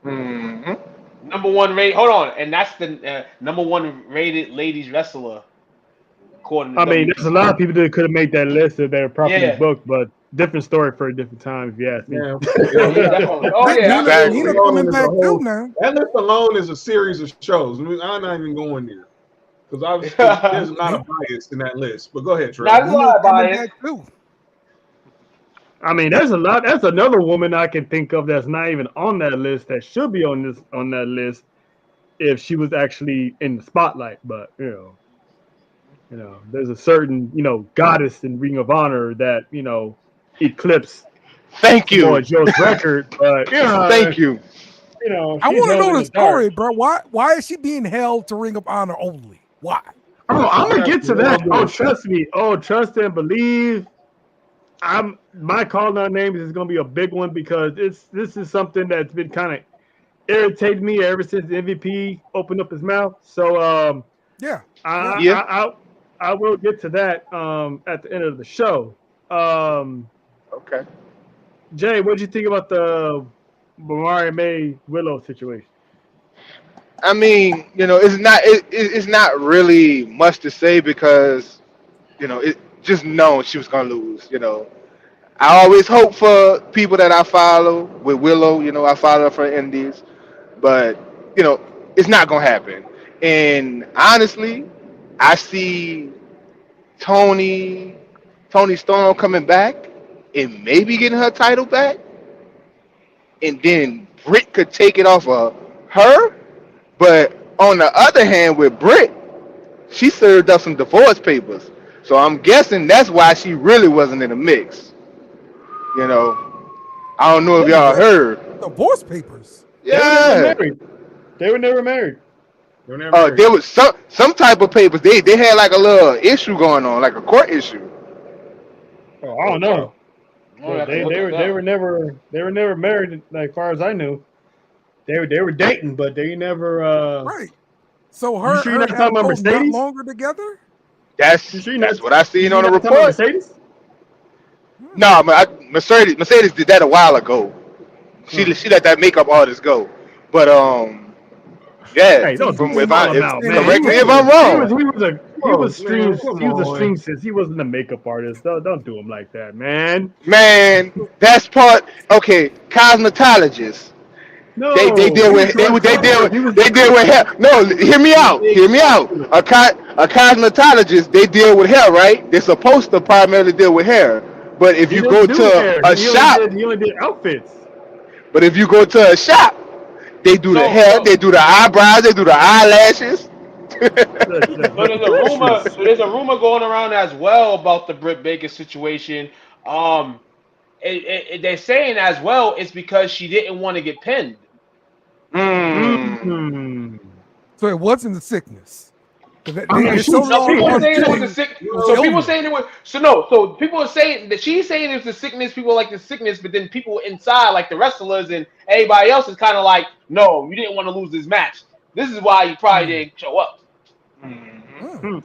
Number one rate. Hold on, and that's the number one rated ladies wrestler. According to There's a lot of people that could have made that list if they were properly booked, but different story for a different time, if you ask me. Definitely. Oh yeah, Nina coming back too now. That list alone is a series of shows. I'm not even going there because obviously there's not a bias in that list. But go ahead, Trey. Not a lot of bias. There's a lot. That's another woman I can think of that's not even on that list that should be on that list if she was actually in the spotlight. But there's a certain goddess in Ring of Honor that eclipsed. Thank you. Boy Joe's record, but thank you. I want to know the story, bro. Why is she being held to Ring of Honor only? Why? Oh, I'm gonna get to that. Well, Oh, trust me. Oh, trust and believe. My call out names is gonna be a big one because this is something that's been kind of irritated me ever since the MVP opened up his mouth. So Yeah. I Yeah. I, I I will get to that at the end of the show. Um, Okay. Jay, what did you think about the Mariah May Willow situation? I mean, it's not really much to say because it just known she was gonna lose. I always hope for people that I follow with Willow. I follow her for Indies, but you know it's not gonna happen. And honestly, I see Tony Tony Storm coming back and maybe getting her title back, and then Britt could take it off of her. But on the other hand, with Britt, she served up some divorce papers, so I'm guessing that's why she really wasn't in the mix. You know, I don't know if y'all What? heard. Divorce papers. They were never Yeah. married. They were never married. They're never married. There was some type of papers. They had like a little issue going on, like a court issue. Oh, I don't know. Oh, But they were never married. Like far as I knew, they were dating, but they never. Right. So her, sure you're her not talking about and Cole not Mercedes? longer together? That's You sure you're not- that's what I seen you on the not talking about report. Mercedes? No, Mercedes did that a while ago. She let that makeup artist go. But yeah. Hey, don't See, If call him out, man. correct me if I'm He wrong. was Come a on. streamsist. He wasn't a makeup artist. Don't do him like that, man. Man, that's part. Okay, cosmetologist. No, They deal with they deal with hair. No, hear me out. Hear me out. A cosmetologist, they deal with hair, right? They're supposed to primarily deal with hair. But if He you doesn't go do hair. to a shop, He only did outfits. but if you go to a shop, they do the hair, they do the eyebrows, they do the eyelashes. So there's a rumor. So there's a rumor going around as well about the Britt Baker situation. Um, they're saying as well it's because she didn't want to get pinned. Mm. So it wasn't the sickness. I mean, It's so No, long people are on saying it was TV, a sick. it's So people illness. saying it was. So no. So people are saying that she's saying it's the sickness. People like the sickness, but then people inside, like the wrestlers and everybody else, is kind of like, no, you didn't want to lose this match. This is why you probably didn't show up.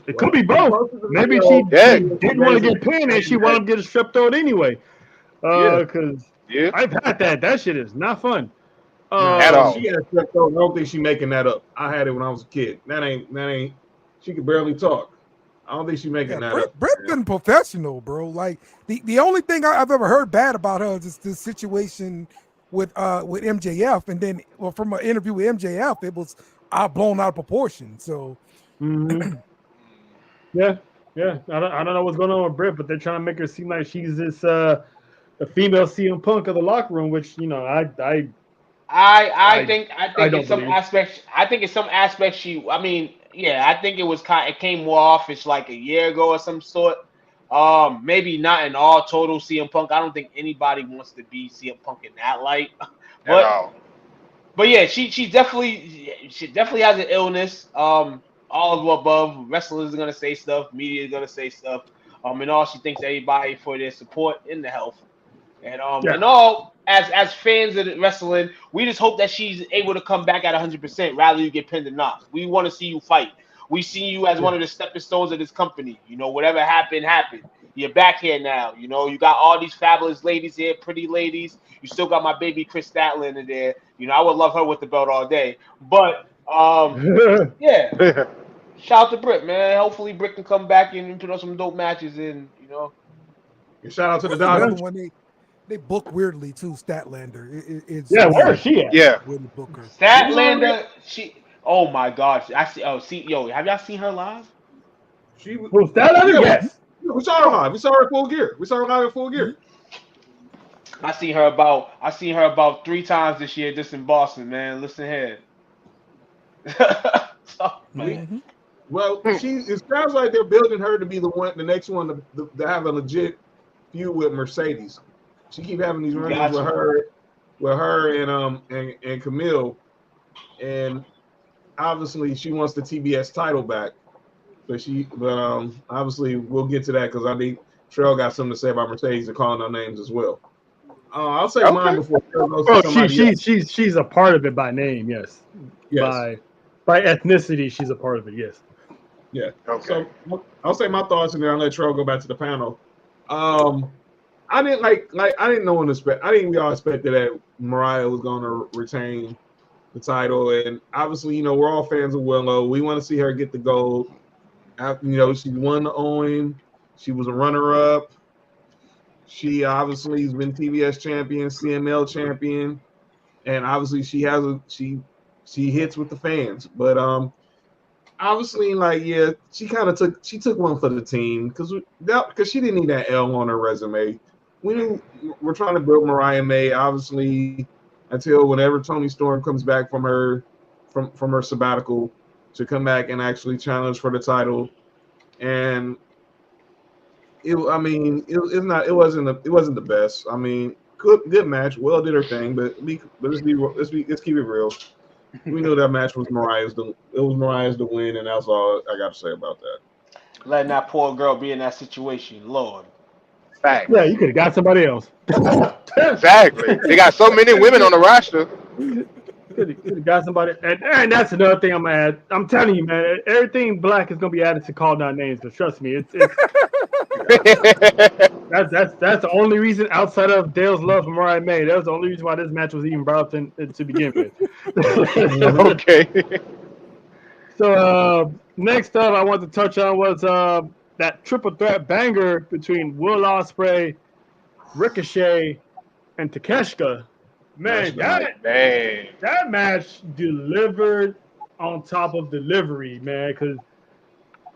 It could be both. Maybe she Yeah. didn't want to get pinned and she wanted to get a strep throat anyway. Because Yeah. I've had that. That shit is not fun. At all. She had strep throat. I don't think she's making that up. I had it when I was a kid. That ain't. She could barely talk. I don't think she's making that up. Britt's been professional, bro. Like the only thing I've ever heard bad about her is this situation with MJF, and then from an interview with MJF, it was blown out of proportion. So Mhm. Yeah. I don't know what's going on with Britt, but they're trying to make her seem like she's this the female CM Punk of the locker room, which I think I don't in some believe. aspects. I think in some aspects she. I mean, yeah, I think it came more off. It's like a year ago or some sort. Maybe not in all total CM Punk. I don't think anybody wants to be CM Punk in that light. At all. But yeah, she definitely has an illness. All of the above. Wrestlers are gonna say stuff. Media is gonna say stuff. And all she thanks everybody for their support in the health. And and all as fans of the wrestling, we just hope that she's able to come back at 100%, rather you get pinned or not. We want to see you fight. We see you as one of the stepping stones of this company. Whatever happened. You're back here now. You got all these fabulous ladies here, pretty ladies. You still got my baby Chris Statlander there. I would love her with the belt all day. But yeah. Shout out to Britt, man. Hopefully Britt can come back and put on some dope matches and And shout out to the another Dodgers. one they book weirdly too. Statlander. It's where is she at? Yeah. When the booker. Statlander, oh my gosh. Yo, have y'all seen her live? She was. Was that other? Yes. We saw her live. We saw her in full gear. I seen her about 3 times this year just in Boston, man. Listen here. Mhm. Well, it sounds like they're building her to be the next one to have a legit feud with Mercedes. She keep having these run-ins with her and Camille, and obviously she wants the TBS title back. But obviously we'll get to that because I think Trell got something to say about Mercedes and calling out names as well. I'll say mine before Trell goes to somebody else. She's a part of it by name, yes. Yes. By ethnicity, she's a part of it, yes. Yeah. Okay. So I'll say my thoughts and then I'll let Trell go back to the panel. I didn't I didn't know when to expect. I think we all expected that Mariah was going to retain the title, and obviously, we're all fans of Willow. We want to see her get the gold. After, she won the Owen. She was a runner-up. She obviously has been TBS champion, CML champion, and obviously she hits with the fans. But obviously, she kind of took one for the team because she didn't need that L on her resume. We're trying to build Mariah May, obviously, until whenever Toni Storm comes back from her sabbatical to come back and actually challenge for the title. And it wasn't the best. I mean, good match. Well did her thing, but let's keep it real. We knew that match was Mariah's to win, and that's all I got to say about that. Letting that poor girl be in that situation, Lord. Facts. Yeah, you could have got somebody else. Exactly. They got so many women on the roster. Could have got somebody, and that's another thing I'm gonna add. I'm telling you, man, everything black is gonna be added to call down names. But trust me, it's that's the only reason outside of Dale's love for Mariah May. That was the only reason why this match was even brought up to begin with. Okay. So next up, I want to touch on was that triple threat banger between Will Ospreay, Ricochet, and Takeshita. Man, that match delivered on top of delivery, man. Because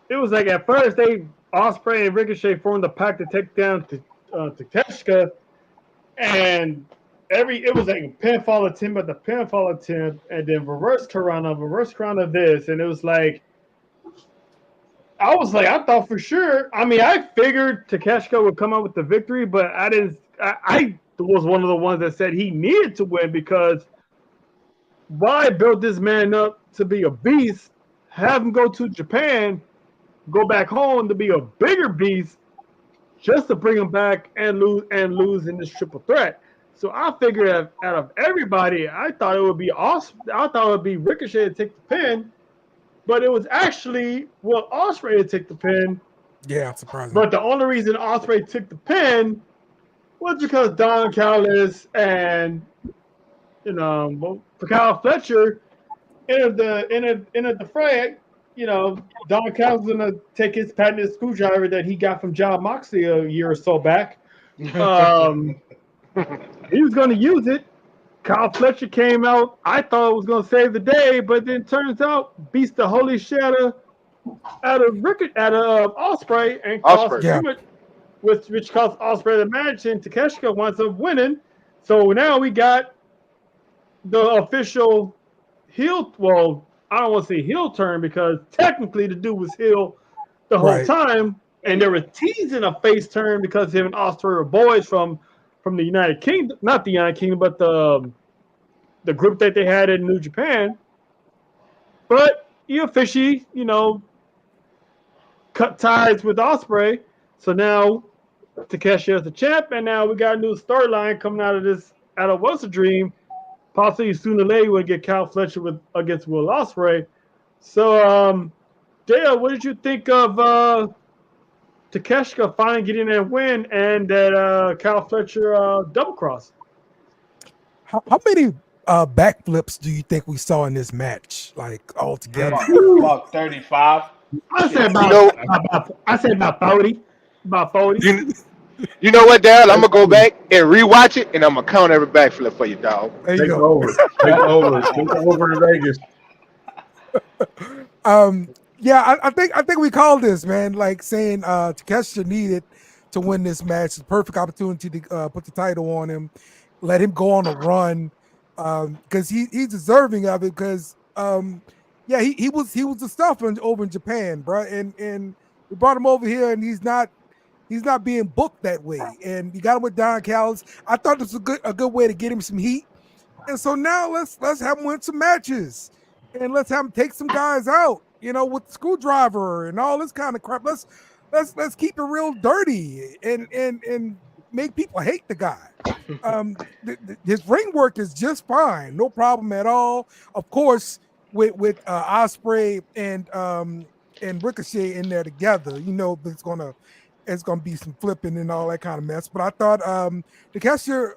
it was like at first Ospreay and Ricochet formed a pack to take down Takeshita, and it was like a pinfall attempt at the pinfall attempt, and then reverse Karana this, and it was like I thought for sure. I mean, I figured Takeshita would come out with the victory, but I didn't. I was one of the ones that said he needed to win because why build this man up to be a beast, have him go to Japan, go back home to be a bigger beast, just to bring him back and lose in this triple threat. So I figured out of everybody, I thought it would be awesome. I thought it would be Ricochet to take the pin, but it was actually Will Ospreay to take the pin. Yeah, surprising. But the only reason Ospreay took the pin was because Don Callis and Kyle Fletcher entered the fray. Don Callis was gonna take his patented screwdriver that he got from John Moxley a year or so back. He was gonna use it. Kyle Fletcher came out. I thought it was gonna save the day, but then turns out beats the holy shit out of Ospreay and cost which cost Ospreay the match, and Takeshita winds up winning. So now we got the official heel. Well, I don't want to say heel turn because technically the dude was heel the whole time, and they were teasing a face turn because him and Ospreay were boys from the United Kingdom, not the United Kingdom, but the group that they had in New Japan. But he officially, cut ties with Ospreay. So now Takeshi is the champ, and now we got a new storyline coming out of Wrestle Dream. Possibly sooner or later we'll get Kyle Fletcher against Will Ospreay. So, Dale, what did you think of Takeshita finally getting that win and that Kyle Fletcher double cross? How many backflips do you think we saw in this match, like all together? About 35. I said about 40. About 40. You know what, Dale? I'm gonna go back and rewatch it, and I'm gonna count every backflip for you, dog. There you Take go. over. Take over to Vegas. Yeah, I think we called this, man. Like saying Takeshita needed to win this match. The perfect opportunity to put the title on him, let him go on a run, because he's deserving of it. Because he was the stuff over in Japan, bro, and we brought him over here, and he's not being booked that way. And you got him with Don Callis. I thought this was a good way to get him some heat. And so now let's have him win some matches, and let's have him take some guys out. with the screwdriver and all this kind of crap. Let's keep it real dirty and make people hate the guy. His ring work is just fine, no problem at all. Of course, with Ospreay and Ricochet in there together, it's gonna be some flipping and all that kind of mess. But I thought the cashier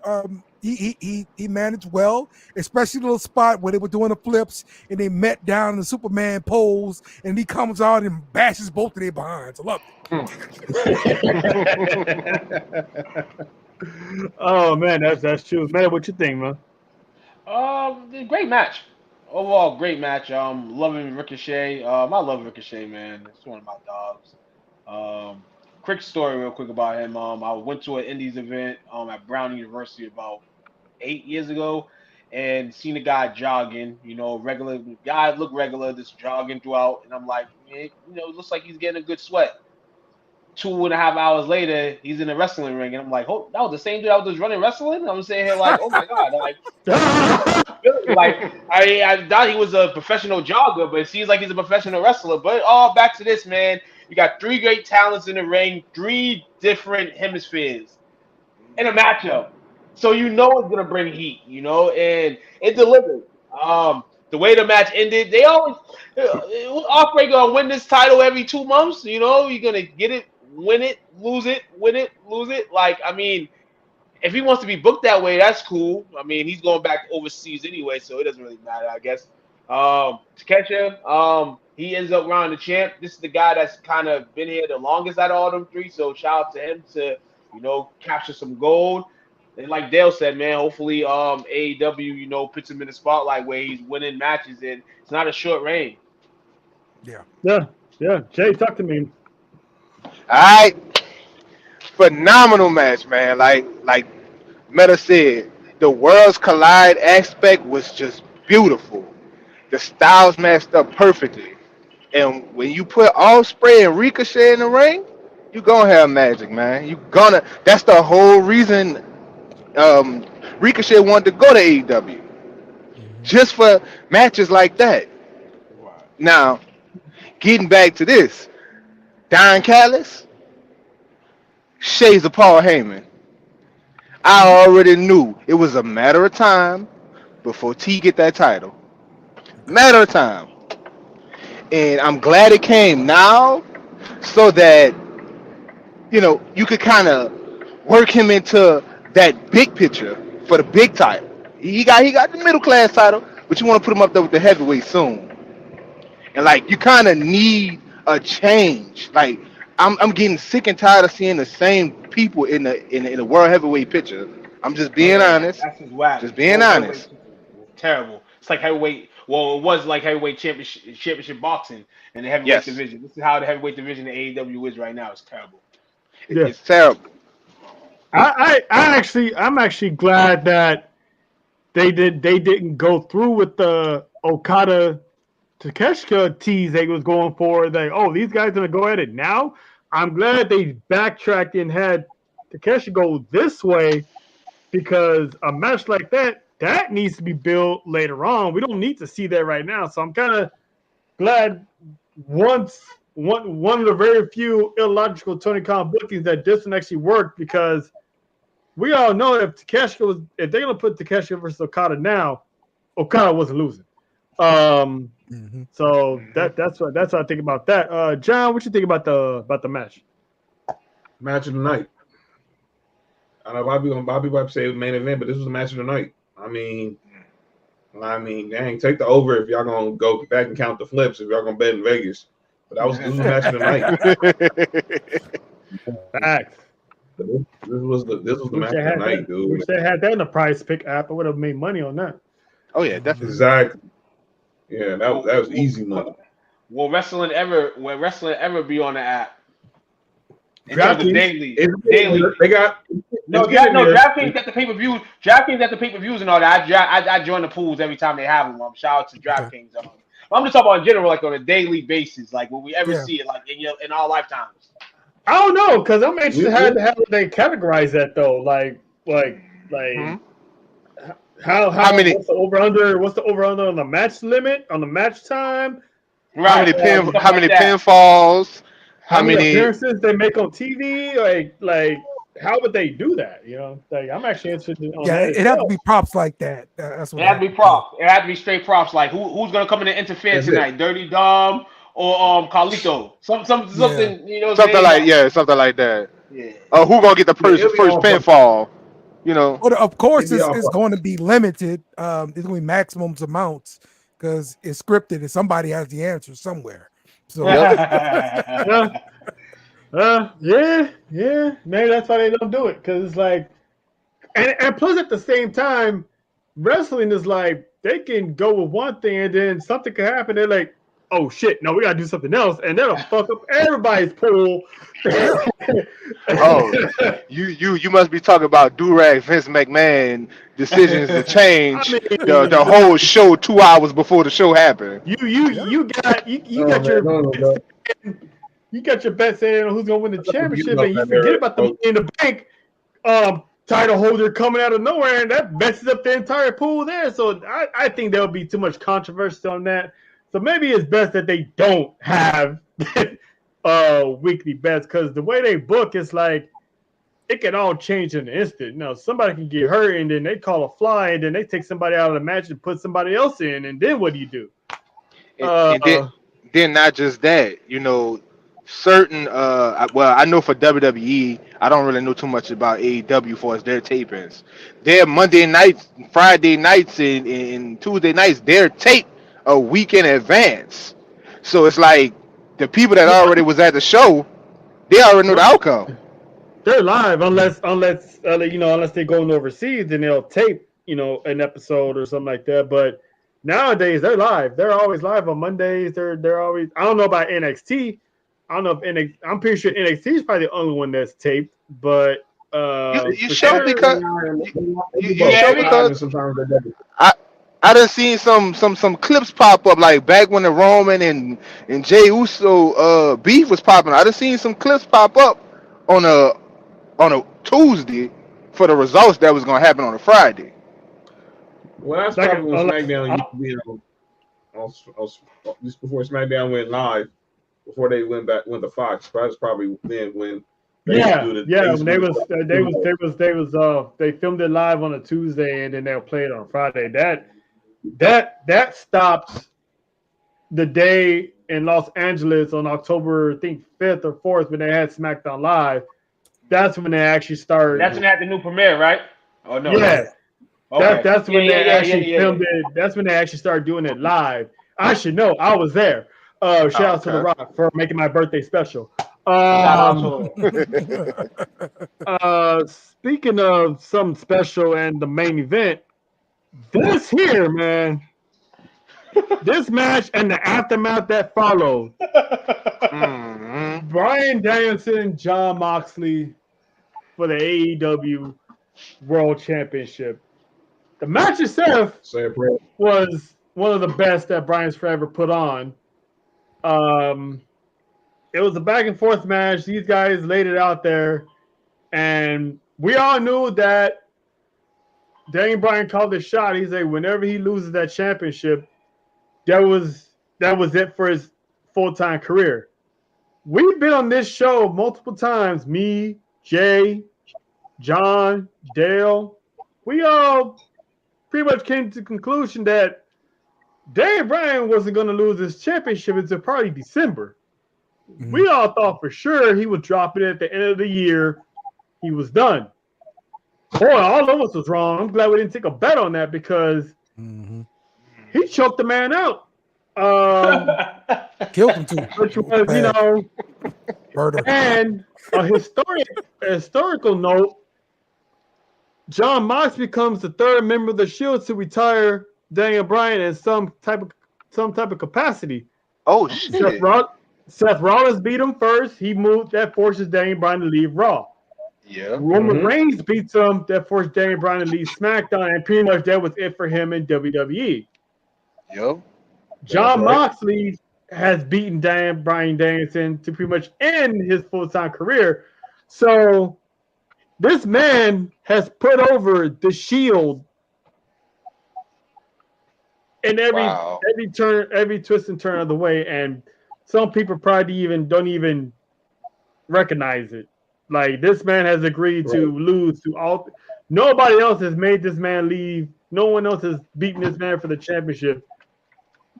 he managed well, especially the little spot where they were doing the flips and they met down in the Superman pose, and he comes out and bashes both of their behinds. I love it. Oh man, that's true. Man, what you think, man? Great match. Overall, great match. Loving Ricochet. I love Ricochet, man. It's one of my dogs. Quick story, real quick about him. I went to an Indies event at Brown University about 8 years ago, and seen a guy jogging. Regular guy, look regular, just jogging throughout, and I'm like, man, it looks like he's getting a good sweat. 2.5 hours later, he's in the wrestling ring, and I'm like, oh, that was the same dude I was just running wrestling. I'm saying here like, oh my god, I thought he was a professional jogger, but it seems like he's a professional wrestler. But back to this, man. You got 3 great talents in the ring, 3 different hemispheres in a matchup, so it's gonna bring heat, and it delivered. The way the match ended, they always Ospreay gonna win this title every 2 months. You're gonna get it, win it, lose it, win it, lose it. If he wants to be booked that way, that's cool. He's going back overseas anyway, so it doesn't really matter, I guess. Takeshita, he ends up rounding the champ. This is the guy that's kind of been here the longest out of all them 3, so shout out to him to, capture some gold. And like Dale said, man, hopefully AEW, puts him in the spotlight where he's winning matches, and it's not a short reign. Yeah. Jay, talk to me. All right. Phenomenal match, man. Like Meta said, the worlds collide aspect was just beautiful. The styles matched up perfectly. And when you put Ospreay and Ricochet in the ring, you gonna have magic, man. That's the whole reason Ricochet wanted to go to AEW. Just for matches like that. Now, getting back to this, Don Callis, shades of Paul Heyman. I already knew it was a matter of time before T get that title. Matter of time. And I'm glad it came now so that, you could kind of work him into that big picture for the big title. He got the middle class title, but you want to put him up there with the heavyweight soon. And you kind of need a change. I'm getting sick and tired of seeing the same people in the world heavyweight picture. I'm just being honest. That's just whack. Just being honest. Terrible. It's like heavyweight. Well, it was like heavyweight championship boxing in the heavyweight division. This is how the heavyweight division in AEW is right now. It's terrible. It's terrible. I'm actually glad that they didn't go through with the Okada Takeshita tease they was going for. These guys gonna go at it now. I'm glad they backtracked and had Takeshita go this way, because a match like that needs to be built later on. We don't need to see that right now. So I'm kind of glad one of the very few illogical Tony Khan bookings that doesn't actually work, because we all know if they're gonna put Takeshita versus Okada now, Okada wasn't losing. So that's what I think about that. John, what you think about the match? Match of the night. I know Bobby might say it was main event, but this was a match of the night. Dang, take the over if y'all gonna go back and count the flips if y'all gonna bet in Vegas. But this was a match of the night. Facts. This was the match of the night, dude. Wish they had that in the Prize Pick app. I would have made money on that. Oh yeah, definitely. Exactly. Yeah, that was easy money. Will wrestling ever be on the app? In terms of daily. They got DraftKings got the pay-per-view. DraftKings got the pay-per-views and all that. I join the pools every time they have them. Shout out to DraftKings. I'm just talking about in general, like on a daily basis, like will we ever see it, like in our lifetimes? I don't know, because I'm anxious to have they categorize that though. How many? What's the over under on the match limit, on the match time? Right. Stuff how like many that. pinfalls, How how many many appearances they make on TV? Like how would they do that? You know, like I'm actually interested on Yeah, that as it have to well. be props like that. That's what It it had to have be to be. props. It had to be straight props. Like who's gonna come in and interfere That's it. tonight? Dirty Dom or Carlito? Yeah. Something. You know what I'm saying? something like that. Yeah. Who gonna get the Yeah, first it'll be first all fun. pinfall? You know. Well, of It'll course, be all it's fun. going to be limited. It's going to be maximum amounts because it's scripted and somebody has the answer somewhere. So, Yep. Yeah, yeah. Maybe that's why they don't do it because it's like, and plus at the same time, wrestling is like they can go with one thing and then something can happen. They're like, oh shit, no, we gotta do something else, and that'll fuck up everybody's pool. yeah. Oh, you must be talking about Durag Vince McMahon decisions to I change the mean, whole show 2 hours before the show happened. Yeah. you Oh got man, your no. you got your bet saying on who's gonna win the I'm not forgetting championship, about and you that forget era. about the money in the bank title holder coming out of nowhere, and that messes up the entire pool there. So I think there will be too much controversy on that. So maybe it's best that they don't have weekly bets because the way they book is like it can all change in an instant. You know, somebody can get hurt and then they call a fly and then they take somebody out of the match and put somebody else in, and then what do you do? And then not just that, certain well, I know for WWE, I don't really know too much about AEW for as their tapings. Their Monday nights, Friday nights, and Tuesday nights, they're taped a week in advance. So it's like the people that already was at the show, they already know the outcome. They're live unless they're going overseas and they'll tape an episode or something like that. But nowadays they're live. They're always live on Mondays. They're always. I don't know about NXT. I don't know if NXT. I'm pretty sure NXT is probably the only one that's taped. But You for sure sure, because They do you both. sure Yeah, Sometimes because and sometimes they don't. I I done seen some clips pop up like back when the Roman and Jey Uso beef was popping. I done seen some clips pop up on a Tuesday for the results that was gonna happen on a Friday. Well, that's like probably when SmackDown used to be just before SmackDown went live, before they went to Fox. That's probably then when they used to do the they used when to they do was they filmed it live on a Tuesday and then they'll play it on Friday. That stops the day in Los Angeles on October, I think 5th or 4th when they had SmackDown Live. That's when they actually started. that's when they had the new premiere, right? Oh no. Yeah, Okay. that's when they actually Yeah. filmed it. That's when they actually started doing it live. I should know. I was there. Shout Oh, out to The okay. Rock for making my birthday special. Shout out Um, to him. Speaking of something special and the main event, this here, man, this match and the aftermath that followed. hmm Bryan Danielson, John Moxley for the AEW World Championship. The match itself say a prayer. was one of the best that Bryan's forever put on. It was a back and forth match. These guys laid it out there, and we all knew that Daniel Bryan called the shot. He said whenever he loses that championship, that was it for his full-time career. We've been on this show multiple times. Me, Jay, John, Dale. We all pretty much came to the conclusion that Daniel Bryan wasn't going to lose his championship until probably December. We all thought for sure he would drop it at the end of the year. He was done. Boy, all of us was wrong. I'm glad we didn't take a bet on that because he choked the man out. Killed him too. Which was, Bad. Murder. and a historical note, John Mox becomes the third member of the Shield to retire Daniel Bryan in some type of capacity. Oh shit! Seth Rollins beat him first. He moved. That forces Daniel Bryan to leave Raw. Yeah. Roman Reigns beats him. That forced Daniel Bryan to leave SmackDown, and pretty much that was it for him in WWE. Yo. John right. Moxley has beaten Bryan Danielson to pretty much end his full-time career. So this man has put over the Shield in Wow. every turn, every twist and turn of the way, and some people probably don't even recognize it. Like this man has agreed to lose to all. Nobody else has made this man leave. No one else has beaten this man for the championship.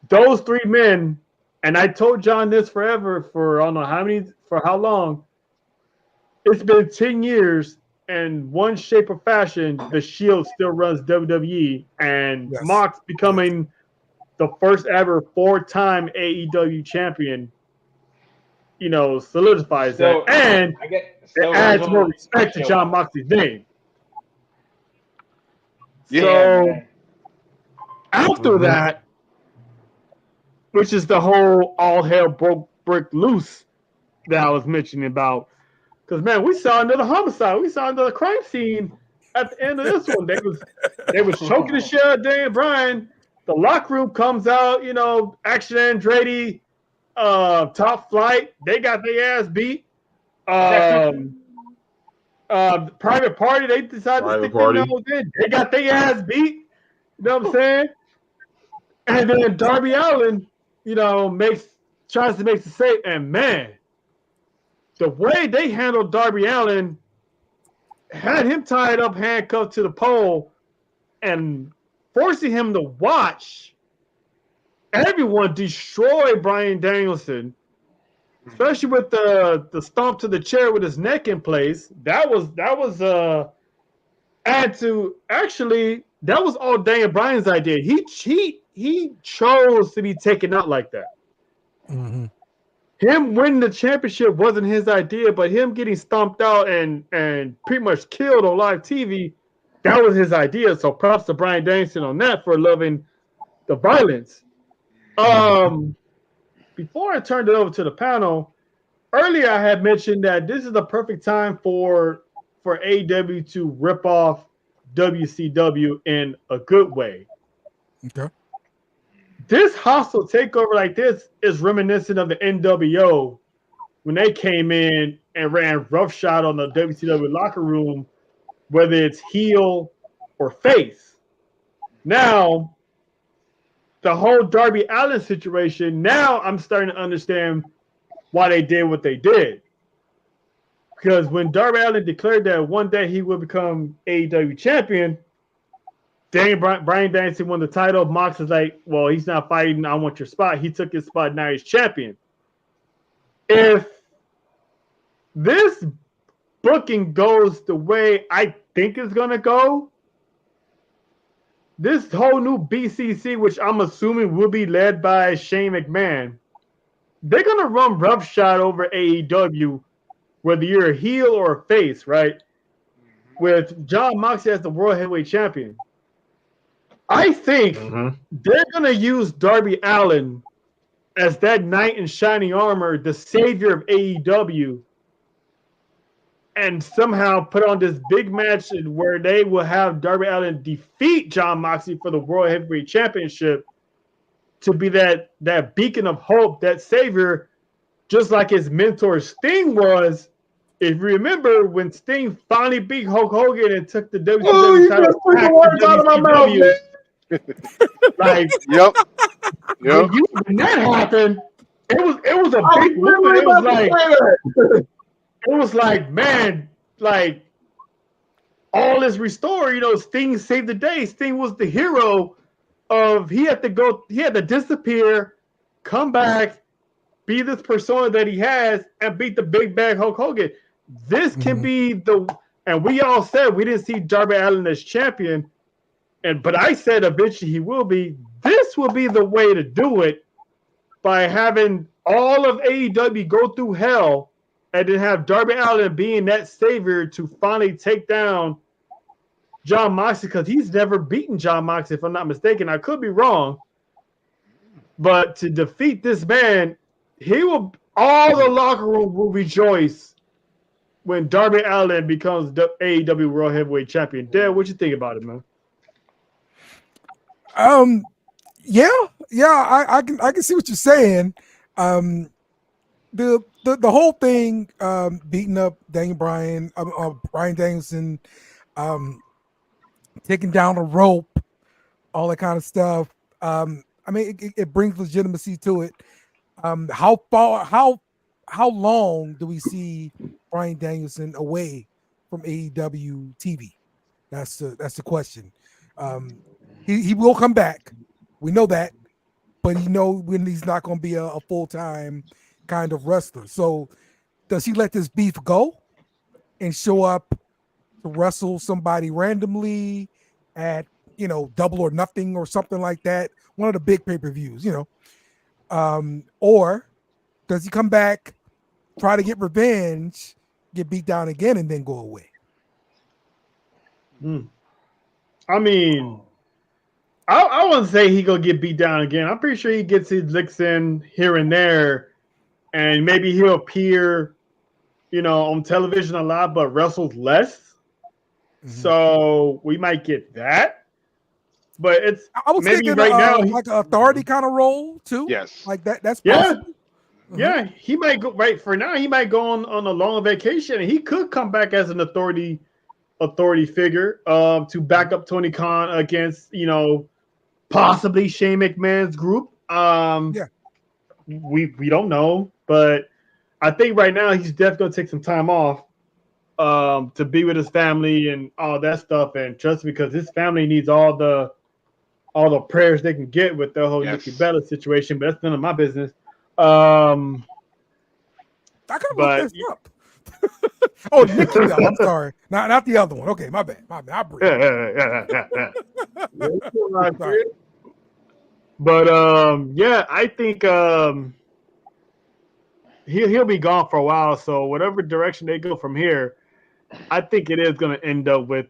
Those three men, and I told John this forever for I don't know how long. It's been 10 years, and one shape or fashion, the Shield still runs WWE, and Yes. Mox becoming the first ever 4-time AEW champion, solidifies Still, that, and still it runs adds more on respect to show. John Moxley's name. Yeah, So man. after that, which is the whole all hell broke brick loose that I was mentioning about. Because man, we saw another homicide. We saw another crime scene at the end of this one. They was choking the shit out of Dan Bryan. The locker room comes out, Action Andretti, Top Flight. They got their ass beat. Private Party, they decided to stick their nose in. They got their ass beat. You know what I'm saying? And then Darby Allin, tries to make the save. And man, the way they handled Darby Allin had him tied up, handcuffed to the pole, and forcing him to watch everyone destroy Bryan Danielson, especially with the stomp to the chair with his neck in place. That was and to actually that was all Daniel Bryan's idea. He chose to be taken out like that. Mm-hmm. Him winning the championship wasn't his idea, but him getting stomped out and pretty much killed on live TV, that was his idea. So props to Bryan Danielson on that for loving the violence. Before I turned it over to the panel, earlier I had mentioned that this is the perfect time for AEW to rip off WCW in a good way. Okay. This hostile takeover like this is reminiscent of the NWO when they came in and ran roughshod on the WCW locker room, whether it's heel or face. Now, the whole Darby Allin situation, now I'm starting to understand why they did what they did. Because when Darby Allin declared that one day he would become AEW champion, Bryan Danielson won the title. Mox is like, well, he's not fighting. I want your spot. He took his spot. Now he's champion. If this booking goes the way I think it's going to go, this whole new BCC, which I'm assuming will be led by Shane McMahon, they're going to run roughshod over AEW, whether you're a heel or a face, right? With John Moxley as the World Heavyweight Champion. I think they're going to use Darby Allin as that knight in shining armor, the savior of AEW, and somehow put on this big match where they will have Darby Allin defeat John Moxley for the World Heavyweight Championship to be that beacon of hope, that savior, just like his mentor Sting was. If you remember, when Sting finally beat Hulk Hogan and took the WCW title back to WCW, like, Yep. when that happened, it was a big movement. It was like, man, like all is restored. Sting saved the day. Sting was the hero of he had to disappear, come back, be this persona that he has, and beat the big bad Hulk Hogan. This can be and we all said we didn't see Darby Allin as champion, but I said eventually he will be. This will be the way to do it by having all of AEW go through hell and then have Darby Allin being that savior to finally take down John Moxley, because he's never beaten John Moxley, if I'm not mistaken. I could be wrong. But to defeat this man, all the locker room will rejoice when Darby Allin becomes the AEW World Heavyweight Champion. Dad, what you think about it, man? I can see what you're saying. The whole thing, beating up Daniel Bryan, Bryan Danielson, taking down a rope, all that kind of stuff. I mean, it brings legitimacy to it. How long do we see Bryan Danielson away from AEW TV? That's the question. He will come back. We know that, but when he's not going to be a full-time kind of wrestler. So does he let this beef go and show up to wrestle somebody randomly at Double or Nothing or something like that, one of the big pay-per-views, or does he come back, try to get revenge, get beat down again, and then go away? I mean, I wouldn't say he gonna get beat down again. I'm pretty sure he gets his licks in here and there, and maybe he'll appear, on television a lot, but wrestles less. Mm-hmm. So we might get that. But I was thinking right now like an authority kind of role too. Yes, like that. That's possible. Yeah, he might go right for now. He might go on a long vacation, and he could come back as an authority figure to back up Tony Khan against possibly Shane McMahon's group. We don't know, but I think right now he's definitely gonna take some time off to be with his family and all that stuff, and just because his family needs all the prayers they can get with the whole Nikki Bella situation, but that's none of my business. I could have looked this up. Oh, Nikki Bella. I'm sorry, not the other one. Okay, my bad. I breathe. But I think he'll be gone for a while. So whatever direction they go from here, I think it is going to end up with.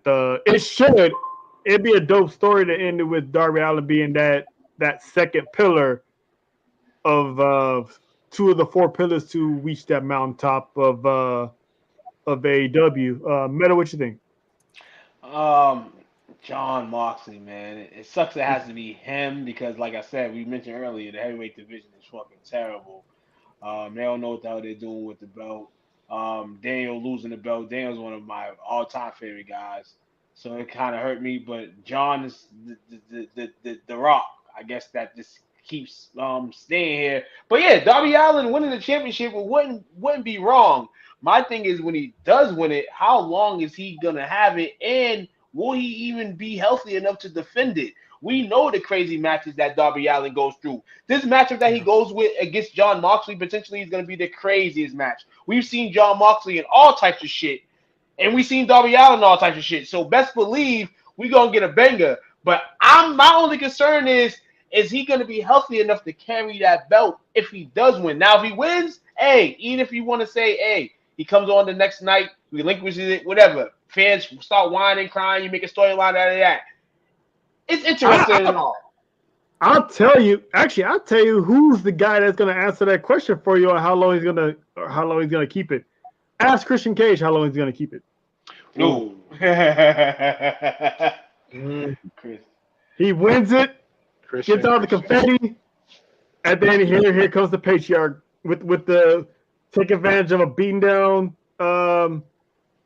It'd be a dope story to end it with Darby Allin being that second pillar of two of the four pillars to reach that mountaintop of AEW. Meta, what you think? John Moxley, man. It sucks it has to be him because, like I said, we mentioned earlier, the heavyweight division is fucking terrible. They don't know what the hell they're doing with the belt. Daniel losing the belt. Daniel's one of my all-time favorite guys. So it kind of hurt me, but John is the Rock. I guess that just keeps staying here. But yeah, Darby Allin winning the championship wouldn't be wrong. My thing is when he does win it, how long is he gonna have it, and will he even be healthy enough to defend it? We know the crazy matches that Darby Allin goes through. This matchup that he goes with against John Moxley potentially is going to be the craziest match. We've seen John Moxley in all types of shit, and we've seen Darby Allin in all types of shit. So best believe we're going to get a banger. But my only concern is he going to be healthy enough to carry that belt if he does win? Now, if he wins, hey, even if you want to say, hey, he comes on the next night, relinquishes it, whatever. Fans start whining, crying, you make a storyline out of that. It's interesting and all. I'll tell you who's the guy that's going to answer that question for you on how long he's going to keep it. Ask Christian Cage how long he's going to keep it. No. He wins it, gets all the confetti, and then here comes the patriarch with the take advantage of a beating down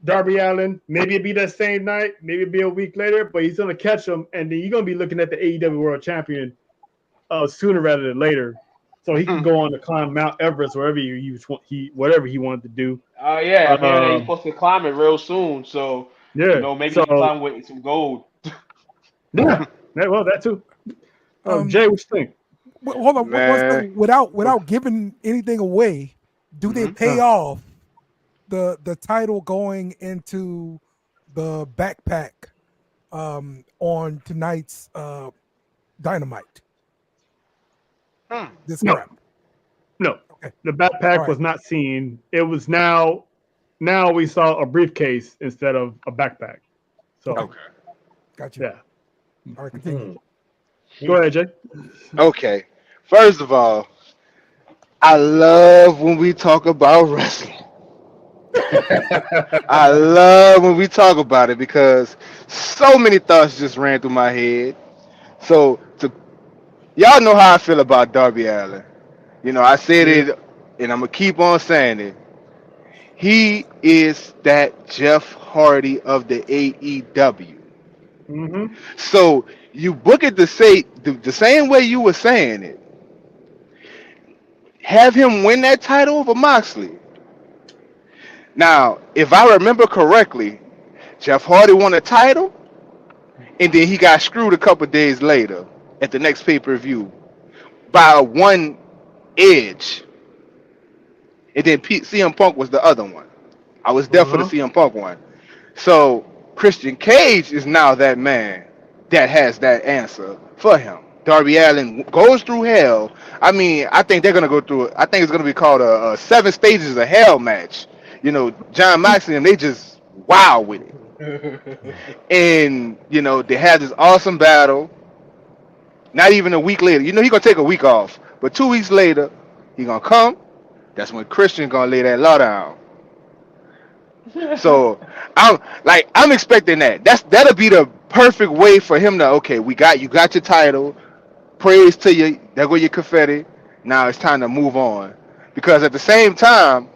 Darby Allin. Maybe it'll be that same night, maybe it'll be a week later, but he's going to catch him, and then you're going to be looking at the AEW World Champion sooner rather than later. So he can go on to climb Mount Everest, whatever he wanted to do. He's supposed to climb it real soon. So maybe he can climb with some gold. Yeah, well, that too. Jay, what you think? Hold on, without giving anything away, do they pay off the title going into the backpack on tonight's Dynamite? This crap. No. Okay. The backpack was not seen. It was now we saw a briefcase instead of a backpack. So Gotcha. Yeah. All right, continue. Go ahead, Jay. Okay. First of all, I love when we talk about wrestling. I love when we talk about it because so many thoughts just ran through my head. So y'all know how I feel about Darby Allin. I said it, and I'm gonna keep on saying it. He is that Jeff Hardy of the AEW. Mm-hmm. So you book it to say the same way you were saying it. Have him win that title over Moxley. Now, if I remember correctly, Jeff Hardy won a title, and then he got screwed a couple days later at the next pay-per-view by one Edge, and then CM Punk was the other one. I was there for the CM Punk one. So Christian Cage is now that man that has that answer for him. Darby Allin goes through hell. I mean, I think they're gonna go through it. I think it's gonna be called a 7 stages of hell match. You know, John Moxley and they just wow with it. And you know, they had this awesome battle. Not even a week later. You know, he's gonna take a week off, but 2 weeks later, he gonna come. That's when Christian gonna lay that law down. So I'm expecting that. That'll be the perfect way for him to, okay, you got your title. Praise to you. There go your confetti. Now it's time to move on. Because at the same time,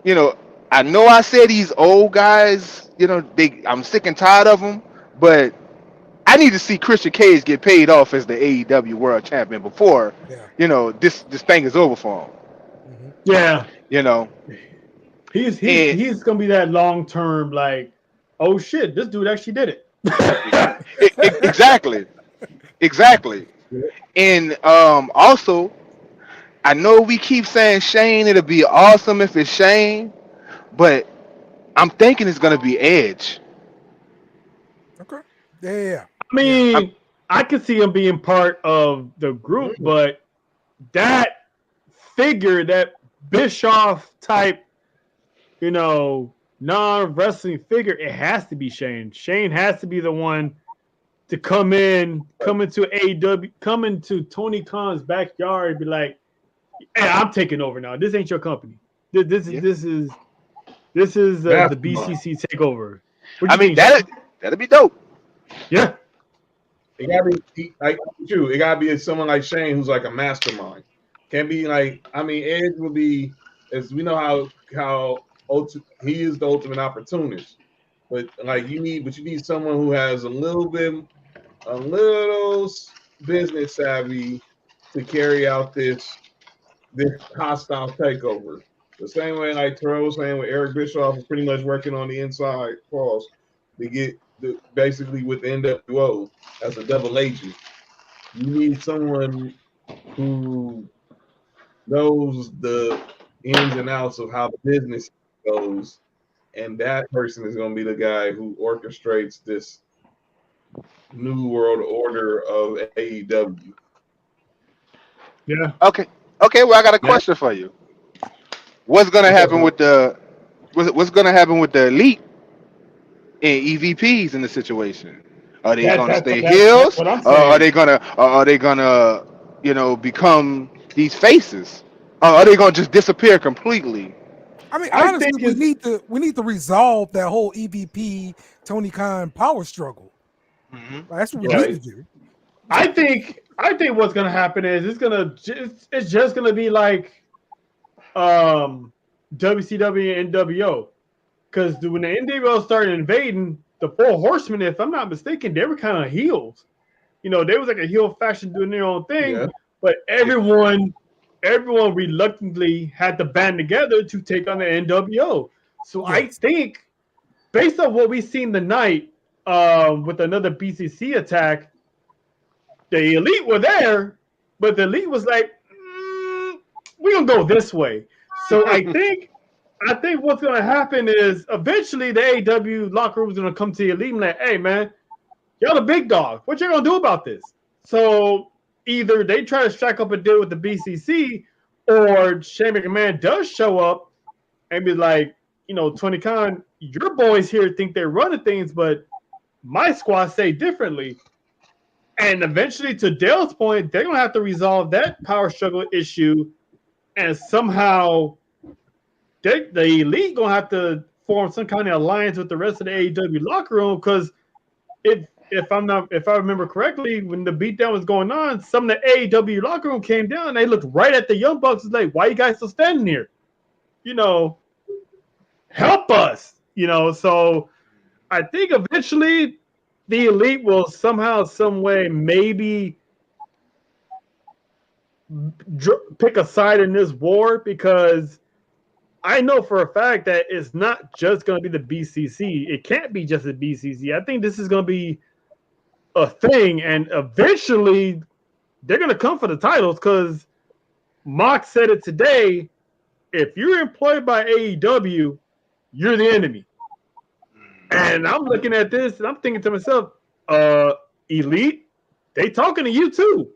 you know I say these old guys, you know, I'm sick and tired of them, but I need to see Christian Cage get paid off as the AEW World Champion before, you know, this thing is over for him. Mm-hmm. Yeah. You know. He's gonna be that long term, like, oh shit, this dude actually did it. Exactly. And also, I know we keep saying Shane, it'll be awesome if it's Shane, but I'm thinking it's gonna be Edge. Okay. Yeah. I mean, I could see him being part of the group, but that figure, that Bischoff type, you know, non-wrestling figure, it has to be Shane. Shane has to be the one to come into AEW, come into Tony Khan's backyard and be like, hey, I'm taking over now. This ain't your company. This is the BCC takeover. I mean, that'd be dope. Yeah. It gotta be like true. It gotta be someone like Shane who's like a mastermind. Can't be like, I mean, Edge will be, as we know how he is the ultimate opportunist. But like you need someone who has a little business savvy to carry out this hostile takeover. The same way like Terrell was saying with Eric Bischoff is pretty much working on the inside pause to get basically with the NWO as a double agent. You need someone who knows the ins and outs of how the business goes, and that person is going to be the guy who orchestrates this new world order of AEW. Yeah. Okay. Well, I got a question for you. What's gonna happen with the Elite and EVPs in the situation? Are they gonna stay heels? Or are they gonna you know, become these faces? Or are they gonna just disappear completely? I mean, honestly, we need to resolve that whole EVP Tony Khan power struggle. Mm-hmm. That's what we need to do. I think what's gonna happen is it's just gonna be like WCW and NWO, because when the NWO started invading, the Four Horsemen, if I'm not mistaken, they were kind of heels. You know, they was like a heel faction doing their own thing, but everyone reluctantly had to band together to take on the NWO. So I think, based on what we've seen tonight, with another BCC attack, the Elite were there, but the Elite was like, we're gonna go this way. So I think what's gonna happen is eventually the AEW locker room is gonna come to the Elite and like, hey man, y'all the big dog. What you gonna do about this? So either they try to strike up a deal with the BCC, or Shane McMahon does show up and be like, you know, Tony Khan, your boys here think they're running things, but my squad say differently. And eventually, to Dale's point, they're going to have to resolve that power struggle issue, and somehow the Elite going to have to form some kind of alliance with the rest of the AEW locker room, because if I remember correctly, when the beatdown was going on, some of the AEW locker room came down and they looked right at the Young Bucks and was like, why you guys still standing here? You know, help us. You know, so I think eventually the Elite will somehow, some way, maybe pick a side in this war, because I know for a fact that it's not just going to be the BCC. It can't be just the BCC. I think this is going to be a thing, and eventually they're going to come for the titles, because Mox said it today. If you're employed by AEW, you're the enemy. And I'm looking at this and I'm thinking to myself, Elite, they talking to you too.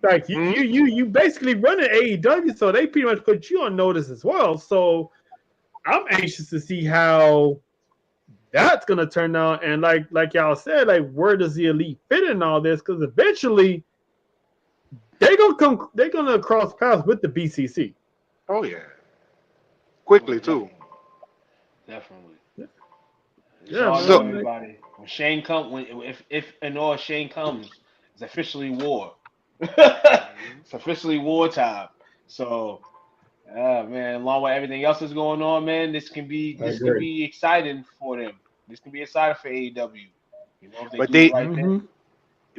Like you basically running AEW, so they pretty much put you on notice as well. So I'm anxious to see how that's gonna turn out. And like y'all said, like, where does the Elite fit in all this? Because eventually they're gonna cross paths with the BCC. Oh yeah, quickly too. Definitely. It's Yeah, all So- know everybody. When Shane if and or Shane comes, it's officially war. It's officially wartime. So, man, along with everything else that's going on, man, this can be exciting for them. This can be exciting for AEW. You know, if they But do they- the right thing.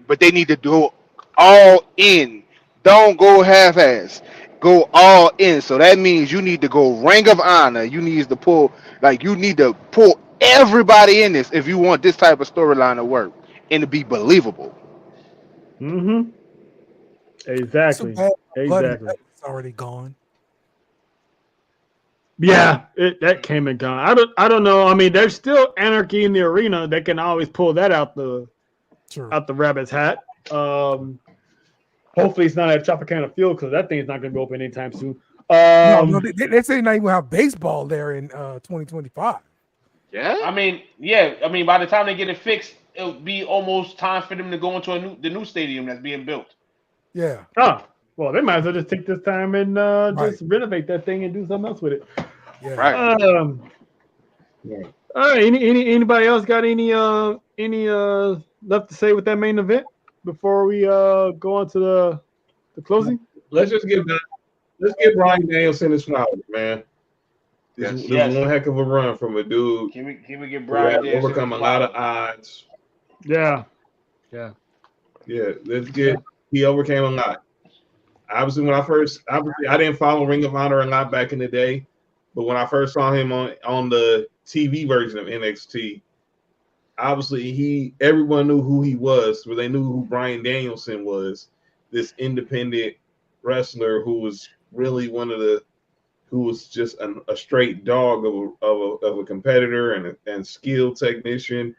But they need to do all in. Don't go half-ass. Go all in. So that means you need to go Ring of Honor. You need to pull everybody in this if you want this type of storyline to work and to be believable. Mm-hmm. So Exactly. bad, Bloody Exactly. is already gone. Yeah, that came and gone. I don't know. I mean, there's still anarchy in the arena. They can always pull that out the Sure. rabbit's hat. Hopefully it's not at Tropicana Field, because that thing is not going to be open anytime soon. No, they say not even have baseball there in 2025. Yeah. I mean, by the time they get it fixed, it'll be almost time for them to go into the new stadium that's being built. Yeah. Well, they might as well just take this time and just renovate that thing and do something else with it. Yeah. Right. Yeah. All right. Anybody else got any left to say with that main event before we go on to the closing? Let's give Brian Danielson his flowers, man. This is one heck of a run from a dude Can we get who Brian had Danielson overcome a lot of odds. Yeah. He overcame a lot. Obviously, I didn't follow Ring of Honor a lot back in the day, but when I first saw him on the TV version of NXT, obviously everyone knew who he was, but they knew who Brian Danielson was, this independent wrestler who was really who was just a straight dog of a competitor and skilled technician.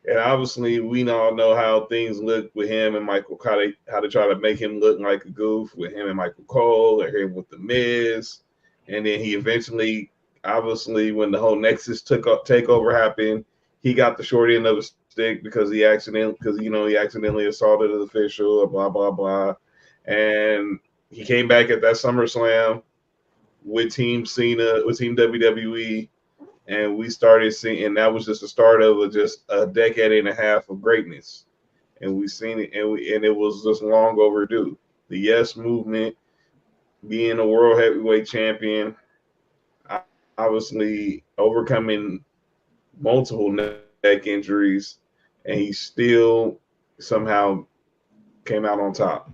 And obviously, we all know how things look with him and Michael, how to try to make him look like a goof with him and Michael Cole, or him with The Miz. And then he eventually, obviously, when the whole Nexus takeover happened, he got the short end of the stick because he accidentally assaulted an official, blah, blah, blah. And he came back at that SummerSlam with Team Cena, with Team WWE. And we started seeing, and that was just the start of just a decade and a half of greatness. And we seen it, and it was just long overdue. The Yes Movement, being a world heavyweight champion, obviously overcoming multiple neck injuries, and he still somehow came out on top.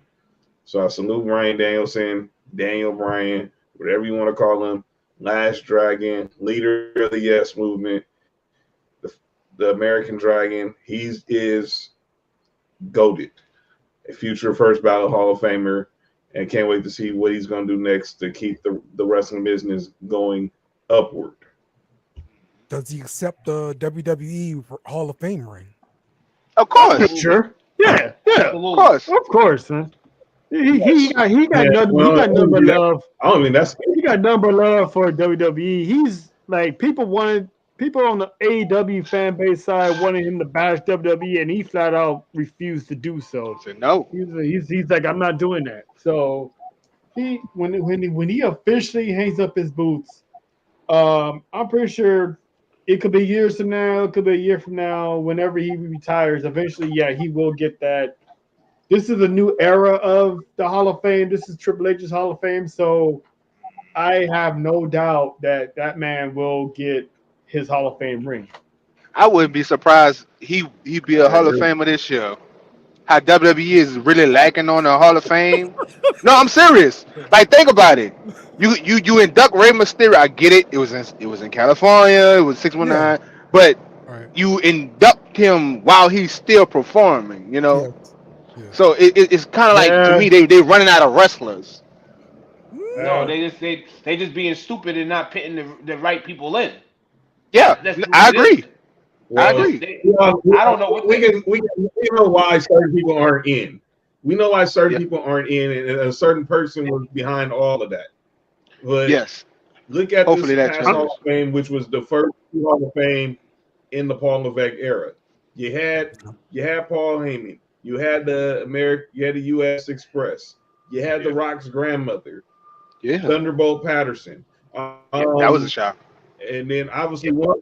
So I salute Brian Danielson, Daniel Bryan, whatever you want to call him. Last Dragon, leader of the Yes Movement, the American Dragon. He is goated, a future first ballot Hall of Famer, and can't wait to see what he's going to do next to keep the wrestling business going upward. Does he accept the WWE Hall of Fame ring? Of course. Sure. Yeah. Absolutely. Of course, man. He got nothing but love. I mean, He got number love for WWE. He's like, people on the AEW fan base side wanted him to bash WWE, and he flat out refused to do so. Said no. He's like, I'm not doing that. So when he officially hangs up his boots, I'm pretty sure it could be years from now, it could be a year from now, whenever he retires. Eventually, yeah, he will get that. This is a new era of the Hall of Fame. This is Triple H's Hall of Fame. So I have no doubt that man will get his Hall of Fame ring. I wouldn't be surprised he'd be a I Hall of agree. Famer this year. How WWE is really lacking on the Hall of Fame. No, I'm serious. Like, think about it. You induct Rey Mysterio. I get it. It was in California. It was Yeah. 619. But All right. you induct him while he's still performing. Yes. Yes. So it's kind of like, to Yeah, me, they running out of wrestlers. No, yeah, they just being stupid and not putting the right people in. Yeah, That's what I it is. agree. I Well, agree. I don't know what we know why certain people aren't in. We know why certain Yeah. people aren't in, and a certain person was behind all of that. But Yes. look at this Hopefully that past Hall changes. of Fame, which was the first Hall of Fame in the Paul Levesque era. You had Paul Heyman, you had you had the U.S. Express, you had the Rock's grandmother, Yeah. Thunderbolt Patterson. Yeah. That was a shock. And then obviously one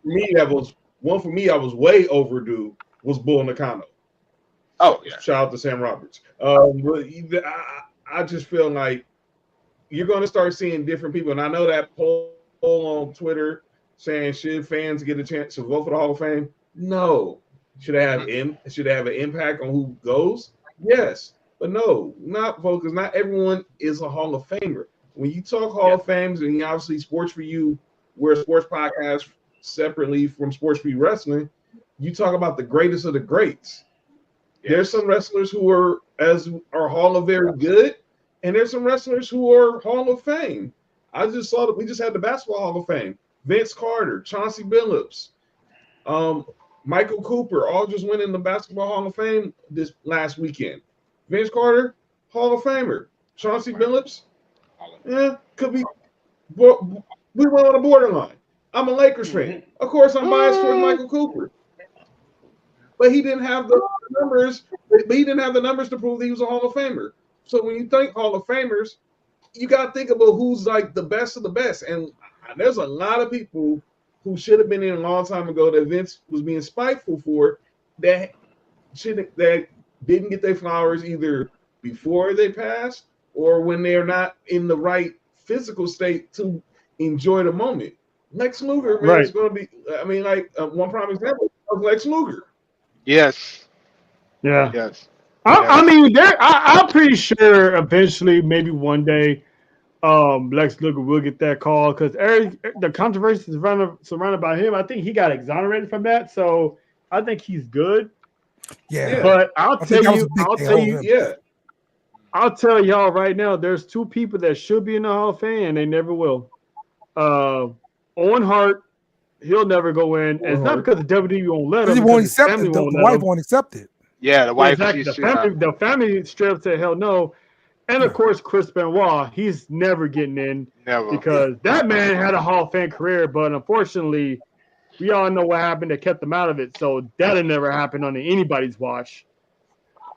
for me I was way overdue was Bull Nakano. Oh yeah. Shout out to Sam Roberts. But I just feel like you're going to start seeing different people, and I know that poll on Twitter saying should fans get a chance to vote for the Hall of Fame? No. Should it have an impact on who goes? Yes, but no, not vote because not everyone is a Hall of Famer. When you talk Hall of Fames, and obviously Sports4U, we're a sports podcast separately from Sports4U Wrestling, you talk about the greatest of the greats. There's some wrestlers who are Hall of Very good, and there's some wrestlers who are Hall of Fame. I just saw that we just had the Basketball Hall of Fame. Vince Carter, Chauncey Billups, Michael Cooper, all just went in the Basketball Hall of Fame this last weekend. Vince Carter, Hall of Famer. Chauncey Billups, could be. We were on the borderline. I'm a Lakers fan. Of course, I'm biased towards Michael Cooper. But he didn't have the numbers. But he didn't have the numbers to prove that he was a Hall of Famer. So when you think Hall of Famers, you got to think about who's like the best of the best. And there's a lot of people who should have been in a long time ago that Vince was being spiteful for that didn't get their flowers either before they passed or when they're not in the right physical state to enjoy the moment. Lex Luger, man, is going to be. I mean, like one prime example of Lex Luger. Yes. yeah. Yes. I mean, I'm pretty sure eventually, maybe one day, Lex Luger will get that call because the controversy surrounded by him. I think he got exonerated from that, so I think he's good. Yeah. But I'll tell y'all right now, there's two people that should be in the Hall of Fame and they never will. Owen Hart, he'll never go in. And it's not because the WWE won't let him. He won't accept family it. won't The let wife him. won't accept it. Yeah, the wife. Exactly. The family straight up said hell no. And of course, Chris Benoit, he's never getting in because that man had a Hall of Fame career, but unfortunately, we all know what happened that kept him out of it. So that'll never happen on anybody's watch.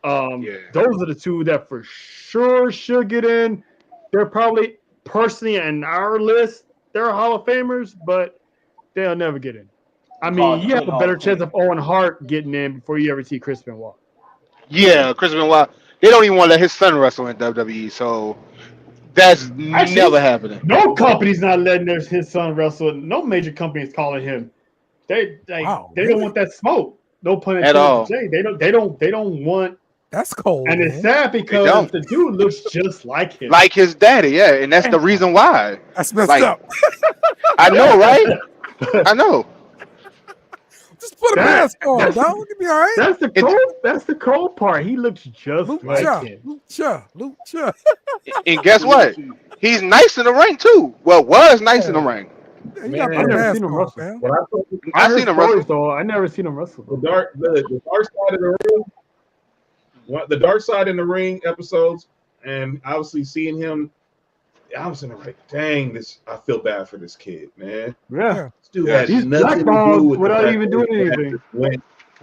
Those are the two that for sure should get in. They're probably personally in our list. They're Hall of Famers, but they'll never get in. I mean, you have a better chance of Owen Hart getting in before you ever see Chris Benoit. Yeah, Chris Benoit. They don't even want to let his son wrestle in WWE, so that's never happening. No company's not letting his son wrestle. No major company is calling him. They don't want that smoke. No pun intended. At all. They don't want. That's cold. And it's sad because the dude looks just like him, like his daddy. Yeah, and that's the reason why. That's messed up. I know, right? I know. Just put a mask on, dog. You'll be all right. That's the cold part. He looks just like him. Lucha. And guess what? He's nice in the ring too. Well, was nice in the ring. Yeah, I've never seen him wrestle. I've seen him wrestle. Though I never seen him wrestle. The dark side of the ring. The dark side in the ring episodes, and obviously seeing him, I was in like, dang, I feel bad for this kid, man. Yeah, this dude had nothing to do with without even doing anything.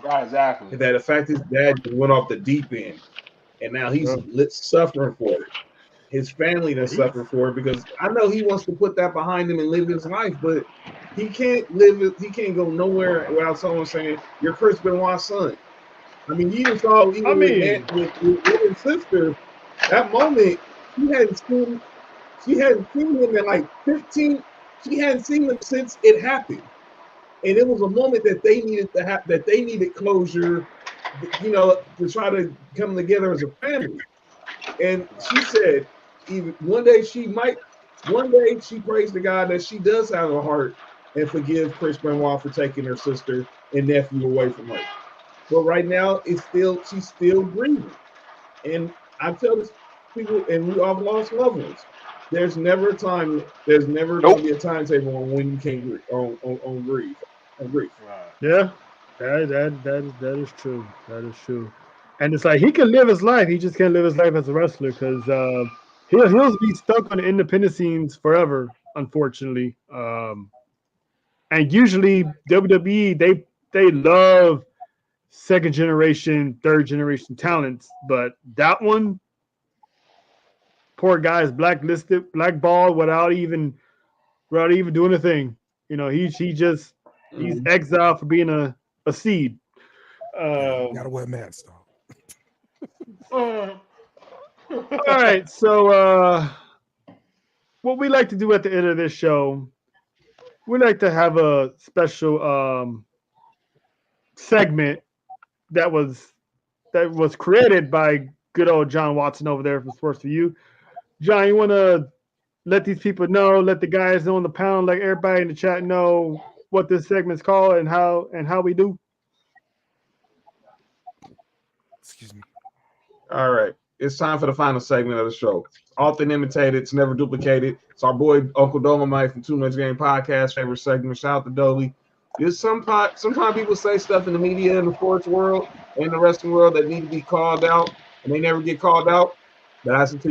Exactly. That the fact his dad just went off the deep end, and now he's suffering for it. His family done suffer for it because I know he wants to put that behind him and live his life, but he can't live it. He can't go nowhere without someone saying, "You're Chris Benoit's son." I mean, you even saw with his sister, that moment, she hadn't seen him in like 15, she hadn't seen him since it happened. And it was a moment that they needed to have, that they needed closure, to try to come together as a family. And she said, one day she prays to God that she does have a heart and forgive Chris Benoit for taking her sister and nephew away from her. But right now, she's still grieving. And I tell this people, and we all lost loved ones. There's never going to be a timetable on when you can on grief. Yeah, that is true. That is true. And it's like he can live his life. He just can't live his life as a wrestler because he'll be stuck on the independent scenes forever, unfortunately. And usually WWE they love second generation, third generation talents, but that one, poor guy is blacklisted, blackballed without even doing a thing. He's exiled for being a seed. Gotta wear a mask though. All right, so what we like to do at the end of this show, we like to have a special segment that was created by good old John Watson over there from Sports4U. John, you want to let these people know, let the guys know on the pound, like everybody in the chat know what this segment's called and how we do? Excuse me. All right. It's time for the final segment of the show. Often imitated, it's never duplicated. It's our boy Uncle Dolomite from Too Much Game Podcast, favorite segment. Shout out to Dolly. Sometimes people say stuff in the media, in the sports world, and the wrestling world that need to be called out, and they never get called out. That's until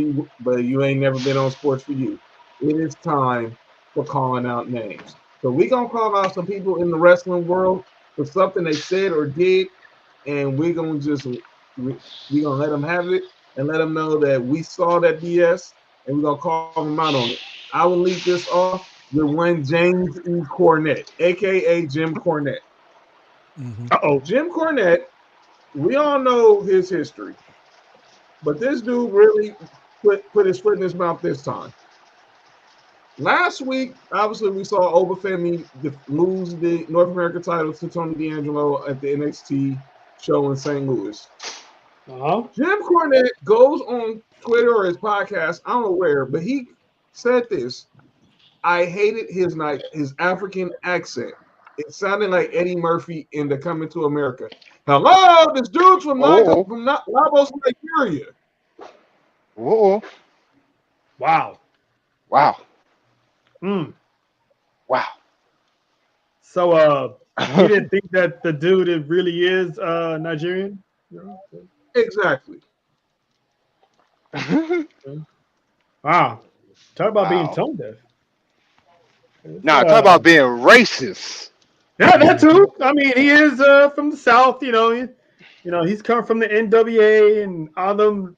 you ain't never been on Sports4U. It is time for calling out names. So we're gonna call out some people in the wrestling world for something they said or did, and we're gonna let them have it and let them know that we saw that BS, and we're gonna call them out on it. I will lead this off with one James E. Cornette, aka Jim Cornette. Mm-hmm. Jim Cornette, we all know his history, but this dude really put his foot in his mouth this time. Last week, obviously, we saw Overfemi lose the North American title to Tony D'Angelo at the NXT show in St. Louis. Jim Cornette goes on Twitter or his podcast, I don't know where, but he said this. I hated his African accent. It sounded like Eddie Murphy in the Coming to America. Hello, this dude's from Lagos, Nigeria. Whoa. Wow. Wow. Wow. So you didn't think that the dude it really is Nigerian? Exactly. Wow. Talk about being tone deaf. Now, talk about being racist. Yeah, that too. I mean, he is from the South, he's come from the NWA and all them,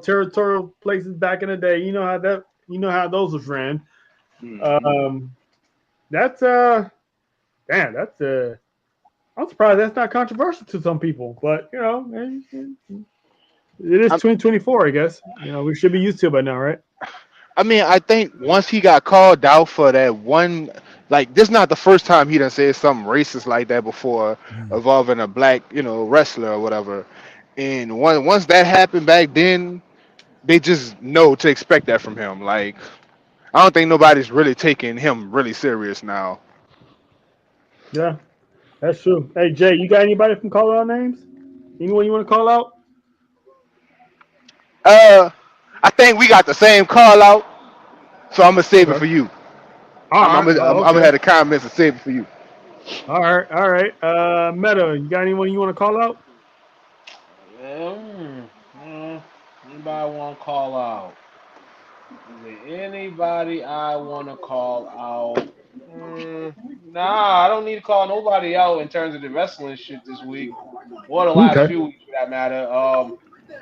territorial places back in the day. You know how those was ran. Mm-hmm. That's I'm surprised that's not controversial to some people, but it is 2024, I guess. We should be used to it by now, right? I mean, I think once he got called out for that one, like, this is not the first time he done said something racist like that before, involving a black, wrestler or whatever. And once that happened back then, they just know to expect that from him. Like, I don't think nobody's really taking him really serious now. Yeah, that's true. Hey, Jay, you got anybody from call out names? Anyone you want to call out? I think we got the same call out, so I'm gonna save it for you. I'm gonna have the comments and save it for you. All right. Meta, you got anyone you want to call out? Anybody want to call out? Is there anybody I want to call out? Nah, I don't need to call nobody out in terms of the wrestling shit this week, or the last few weeks for that matter.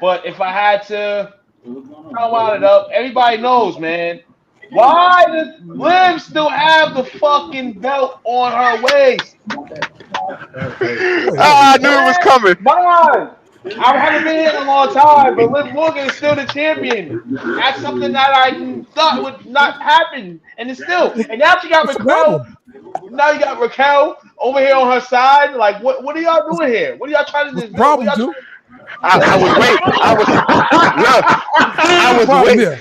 But if I had to round it up, everybody knows, man. Why does Liv still have the fucking belt on her waist? I knew it was coming. Mine. I haven't been here in a long time, but Liv Morgan is still the champion. That's something that I thought would not happen, and it's still. And now she got McCall. Now you got Raquel over here on her side. Like, what are y'all doing here? What are y'all trying to What's do? the problem, What are y'all Duke? I was waiting. I What's the was problem wait. here?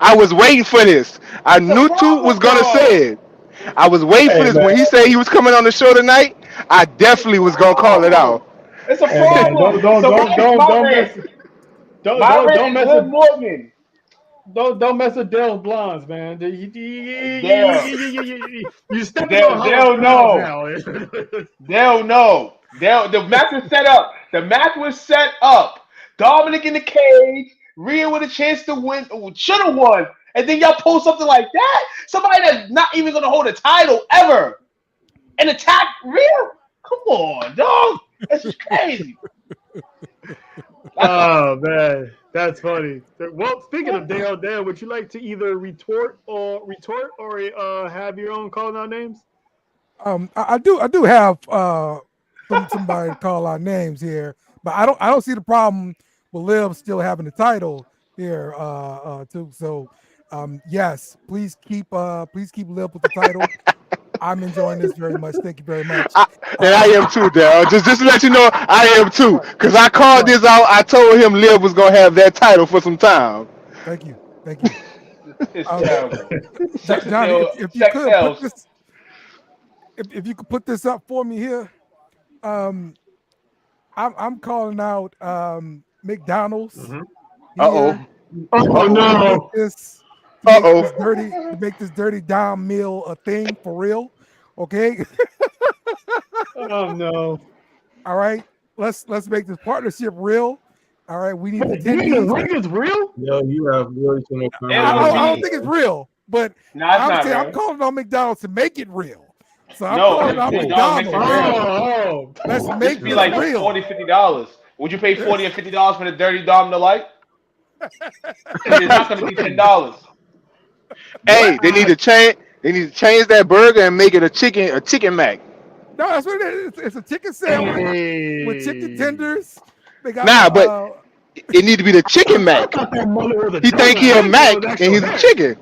I was waiting for this. I What's the knew Toot was problem, gonna though? say it. I was waiting for Hey this man, when he said he was coming on the show tonight. I It's a definitely was gonna call it problem. out. It's a hey man, problem. So don't mess, my rant don't is mess Liv with. Morgan. Don't mess with Dale's blondes, man. Dale, You stepping on Hollis Dale, grounds no. now. They'll know. The match was set up. The match was set up. Dominic in the cage, Rhea with a chance to win, should have won, and then y'all pull something like that. Somebody that's not even gonna hold a title ever and attack Rhea. Come on, dog. That's just crazy. That's all. Oh man, that's funny. Well, speaking of Dale, would you like to either retort or have your own calling out names? I do have somebody to call our names here, but I don't see the problem with Liv still having the title here too. So yes, please keep Liv with the title. I'm enjoying this very much. Thank you very much. And I am too, Daryl. Just to let you know, I am too. Right, Cause I called right. this out. I told him Liv was gonna have that title for some time. Thank you. Thank you. It's Um, terrible. Sex Johnny, appeal. if you Sex could put sells. this if you could put this up for me here. Um, I'm calling out McDonald's Mhm. Uh here oh. Uh Oh oh. to make no! this Uh oh. dirty Dom meal a thing for real. Okay. Oh no! All right. Let's make this partnership real. All right. We need Wait, you mean the attendees. ring is real? Yo, you have really too much It I, would I, I don't conversation. be. think it's real, but Nah, it's I'm not saying I'm real. calling on McDonald's to make it real. So I'm No, calling because out McDonald's makes it McDonald's. real. Oh, Let's This would make be this like real. $40, $50. Would you pay $40 or $50 for the dirty dom to like? It's not going to be $10. Hey, they need what? to change. They need to change that burger and make it a chicken mac. No, that's what it is. It's a chicken sandwich with chicken Hey, tenders. They got the Nah, but it need to be the chicken I mac. thought that mother was a He think donut. he I a didn't think it was mac and actual he's a hair. chicken.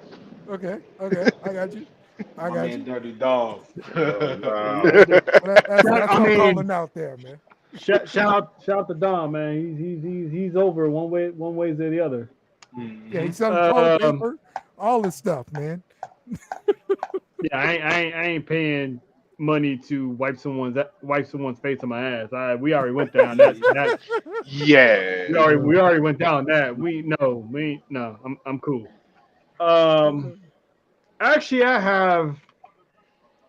okay. I got you. I My got man, you. dirty dom. Oh Yeah, wow. That's I what I'm mean, calling out there, man. shout out to Dom, man. He's over one way or the other. Yeah, Mhm. he's selling toilet Um, paper, all this stuff, man. yeah, I ain't paying money to wipe someone's face on my ass. We already went down that Yeah. we already went down that. No. I'm cool. Um, actually, I have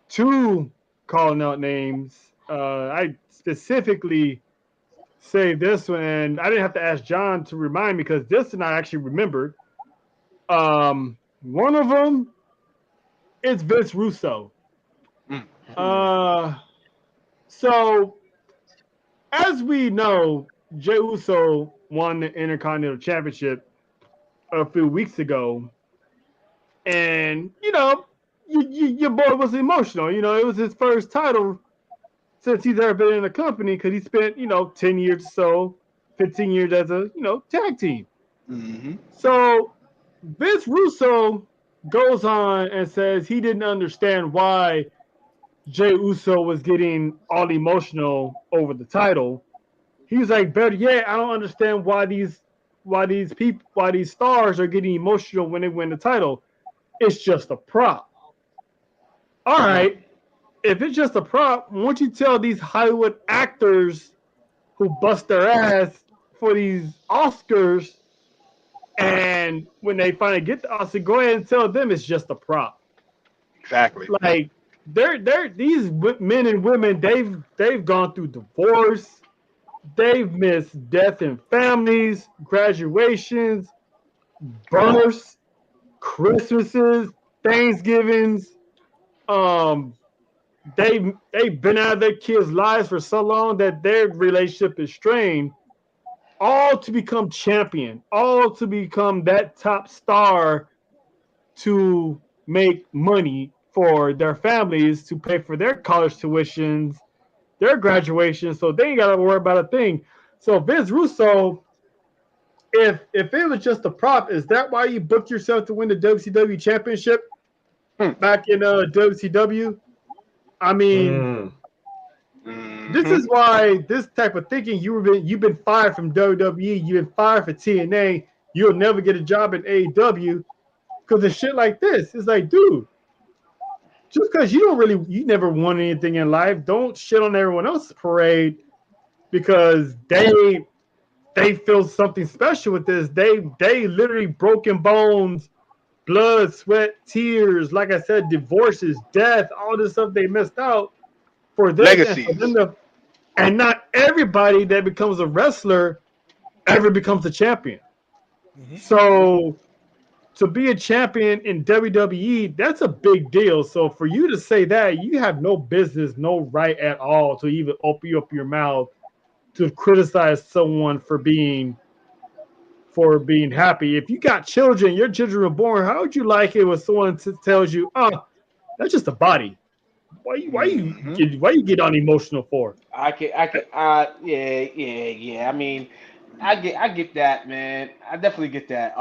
two calling out names. I specifically saved this one, and I didn't have to ask John to remind me because this one I actually remembered. One of them is Vince Russo. Mm. Uh, so as we know, Jey Uso won the Intercontinental Championship a few weeks ago, and your boy was emotional. It was his first title since he's ever been in the company because he spent 10 years or so, 15 years as a tag team. Mm-hmm. So Vince Russo goes on and says he didn't understand why Jey Uso was getting all emotional over the title. He's like, better yet, I don't understand why these stars are getting emotional when they win the title. It's just a prop. All right, if it's just a prop, won't you tell these Hollywood actors who bust their ass for these Oscars, and when they finally get the Oscar, go ahead and tell them it's just a prop. Exactly. Like they're these men and women, they've gone through divorce, they've missed death in families, graduations, births, Christmases, Thanksgivings. Um, they've been out of their kids' lives for so long that their relationship is strained. All to become champion, all to become that top star to make money for their families to pay for their college tuitions, their graduation, so they ain't got to worry about a thing. So Vince Russo, if it was just a prop, is that why you booked yourself to win the WCW championship Hmm. back in WCW? I mean, this is why this type of thinking you've been fired from WWE, you've been fired for TNA, you'll never get a job in AEW because of shit like this. It's like, dude, just because you never won anything in life, don't shit on everyone else's parade because they feel something special with this. They literally broken bones, blood, sweat, tears. Like I said, divorces, death, all this stuff they missed out for this Legacies. and for them to. And not everybody that becomes a wrestler ever becomes a champion. So to be a champion in WWE, that's a big deal. So for you to say that, you have no business, no right at all to even open up your mouth to criticize someone for being happy. If you got children, your children were born, how would you like it when someone tells you, "Oh, that's just a body"? Why you get unemotional for? Yeah. I mean, I get that, man. I definitely get that.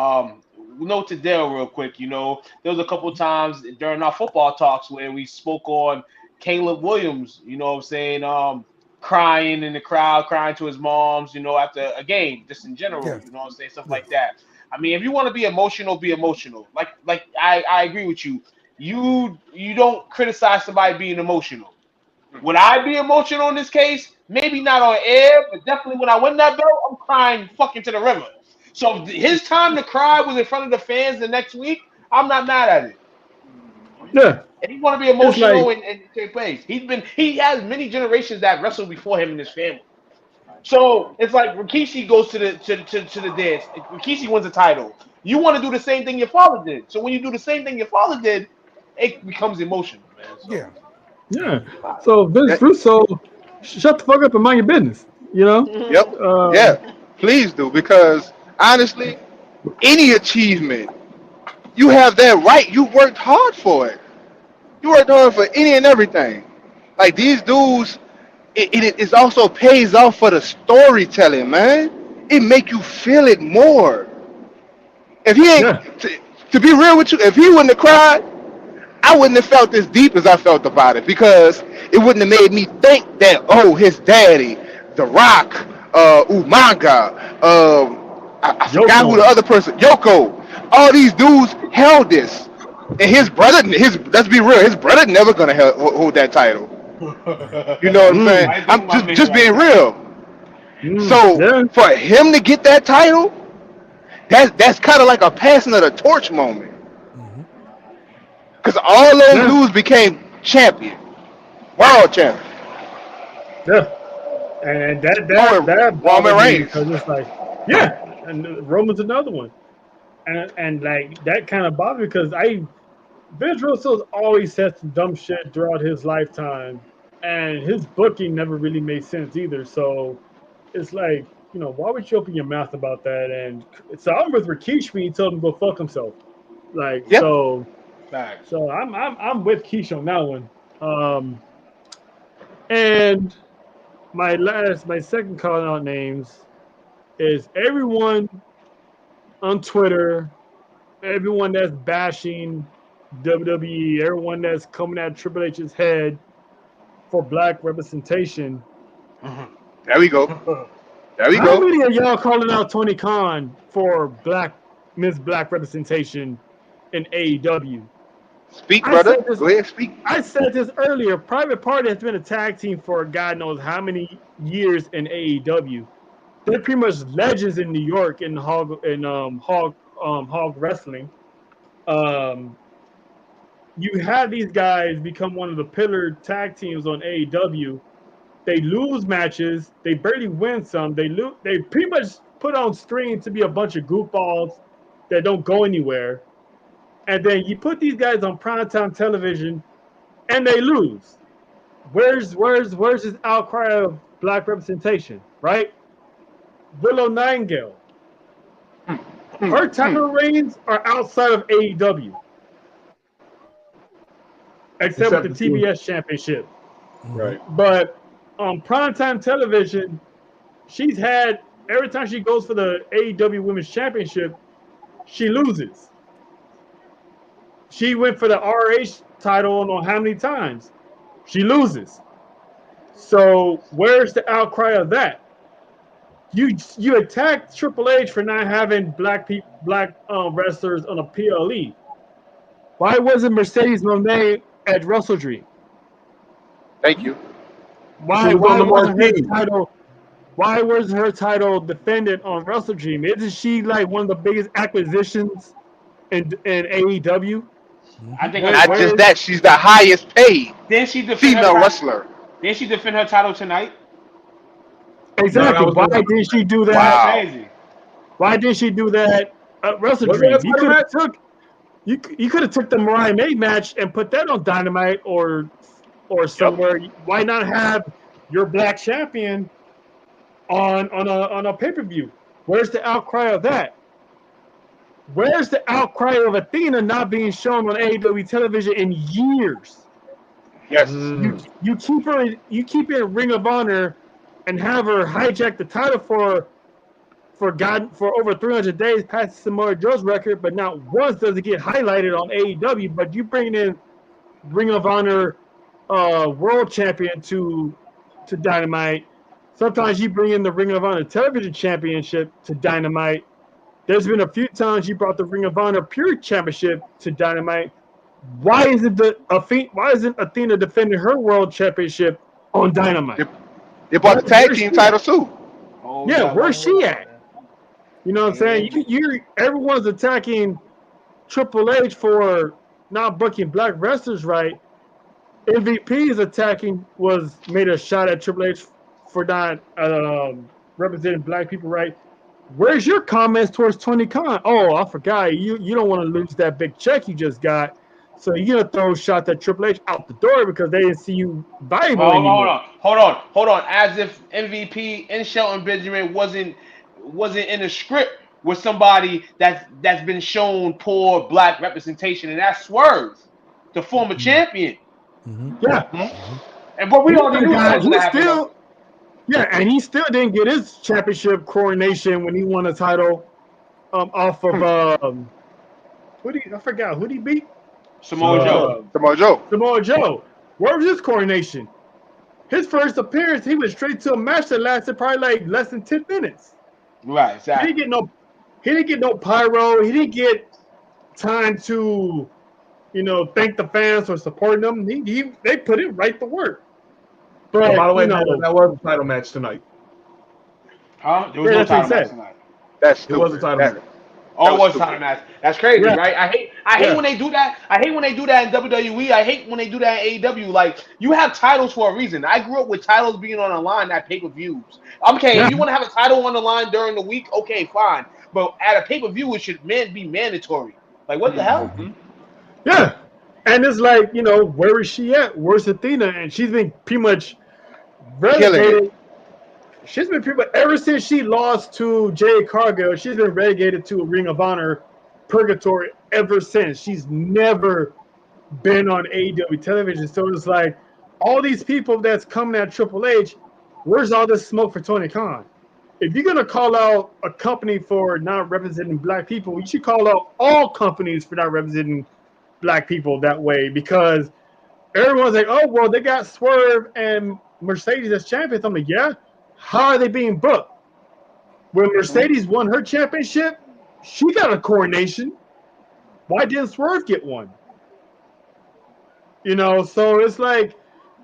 Note to Dale real quick. There was a couple of times during our football talks where we spoke on Caleb Williams. You know what I'm saying? Crying in the crowd, crying to his moms. After a game, just in general. Yes. You know what I'm saying? Stuff like that. I mean, if you want to be emotional, be emotional. Like I agree with you. You don't criticize somebody being emotional. Would I be emotional in this case? Maybe not on air, but definitely when I win that belt, I'm crying fucking to the river. So if his time to cry was in front of the fans the next week, I'm not mad at it. Yeah. And he want to be emotional and take place. He has many generations that wrestled before him in his family. So it's like Rikishi goes to the dance. Rikishi wins a title. You want to do the same thing your father did. So when you do the same thing your father did, it becomes emotional, man. So, Yeah. Yeah. So Vince Russo, shut the fuck up and mind your business. Yep. Yeah. Please do, because honestly, any achievement, you have that right. You worked hard for it. You worked hard for any and everything. Like these dudes, it also pays off for the storytelling, man. It make you feel it more. If he ain't, Yeah. to be real with you, if he wouldn't have cried, I wouldn't have felt as deep as I felt about it, because it wouldn't have made me think that, oh, his daddy, The Rock, Umaga, I forgot who the Yoko. other person, Yoko, all these dudes held this. And his brother, let's be real, his brother never gonna hold that title. You know what I'm saying? I think I'm about nigga just like being that. real. So Yeah. for him to get that title, that's kind of like a passing of the torch moment. Because all those Yeah. dudes became champion, world champion. Yeah. And that Roman bothered me Reigns. because it's like, yeah, and Roman's another one. And like that kind of bothered me because Vince Russo's always said some dumb shit throughout his lifetime, and his booking never really made sense either. So it's like, why would you open your mouth about that? And so I'm with Rikishi. He told him to go fuck himself. Like Yep. Facts. so I'm with Keish on that one. And my second call out names is everyone on Twitter, everyone that's bashing WWE, everyone that's coming at Triple H's head for black representation. There we go. There we How go. many of y'all calling out Tony Khan for Miss Black representation in AEW? Speak, I said brother. this. Go ahead, speak. I said this earlier. Private Party has been a tag team for God knows how many years in AEW. They're pretty much legends in New York in hog wrestling. Um, you have these guys become one of the pillar tag teams on AEW. They lose matches. They barely win some. They lose. They pretty much put on screen to be a bunch of goofballs that don't go anywhere. And then you put these guys on primetime television, and they lose. Where's this outcry of black representation? Right? Willow Nightingale. Her title reigns are outside of AEW, except with the TBS championship. Right. But on primetime television, she's had every time she goes for the AEW Women's Championship, she loses. She went for the RH title I don't know how many times. She loses. So where's the outcry of that? You attacked Triple H for not having black wrestlers on a PLE. Why wasn't Mercedes Moné at Wrestle Dream? Thank you. Why was on the wasn't her marquee. title? Why was her title defended on Wrestle Dream? Isn't she like one of the biggest acquisitions in AEW? I think Where, her, Not where just is that, she's the highest paid didn't she defend her female title? wrestler. Didn't she defend her title tonight? No, that exactly? was Why the did she do that? That's Wow. crazy. Why did she do that at Wrestle Was Dream? that a You title could have match? took you could have took the Mariah May match and put that on Dynamite or somewhere. Why not have your black champion on a pay-per-view? Where's the outcry of that? Where's the outcry of Athena not being shown on AEW television in years? Yes. You keep her in Ring of Honor and have her hijack the title for over 300 days past Samoa Joe's record, but not once does it get highlighted on AEW. But you bring in Ring of Honor world champion to Dynamite. Sometimes you bring in the Ring of Honor television championship to Dynamite. There's been a few times you brought the Ring of Honor Pure Championship to Dynamite. Why isn't Athena defending her world championship on Dynamite? They bought the tag team title too. Oh, Yeah, where's hold she on, at? man. You know what I'm saying? Everyone's attacking Triple H for not booking black wrestlers right. MVP made a shot at Triple H for not representing black people right. Where's your comments towards Tony Khan? Oh, I forgot. You don't want to lose that big check you just got. So you're gonna throw shots at Triple H out the door because they didn't see you valuable anymore. Hold on. As if MVP and Shelton Benjamin wasn't in the script with somebody that's been shown poor black representation, and that's Swerve, the former champion. Yeah. But we already knew that was gonna happen. And he still didn't get his championship coronation when he won a title off of I forgot who did he beat? Samoa Joe. Samoa Joe. Where was his coronation? His first appearance, he went straight to a match that lasted probably like less than 10 minutes. Right, exactly. He didn't get no pyro. He didn't get time to, thank the fans for supporting them. They put it right to work. But by the way, that was a title match tonight. Huh? There was no title match tonight. That's stupid. It was a title match. Oh, it was a title match. That's crazy, right? I hate when they do that. I hate when they do that in WWE. I hate when they do that in AEW. Like, you have titles for a reason. I grew up with titles being on the line at pay-per-views. Okay, if you want to have a title on the line during the week, okay, fine. But at a pay-per-view, it should be mandatory. Like, what the hell? Yeah. And it's like, where is she at? Where's Athena? And she's been pretty much relegated. She's been pretty much, ever since she lost to Jade Cargill, she's been relegated to a Ring of Honor purgatory ever since. She's never been on AEW television. So it's like, all these people that's coming at Triple H, where's all this smoke for Tony Khan? If you're going to call out a company for not representing black people, you should call out all companies for not representing black people that way, because everyone's like, oh, well, they got Swerve and Mercedes as champions. I'm like, yeah. How are they being booked? When Mercedes won her championship, she got a coronation. Why didn't Swerve get one? So it's like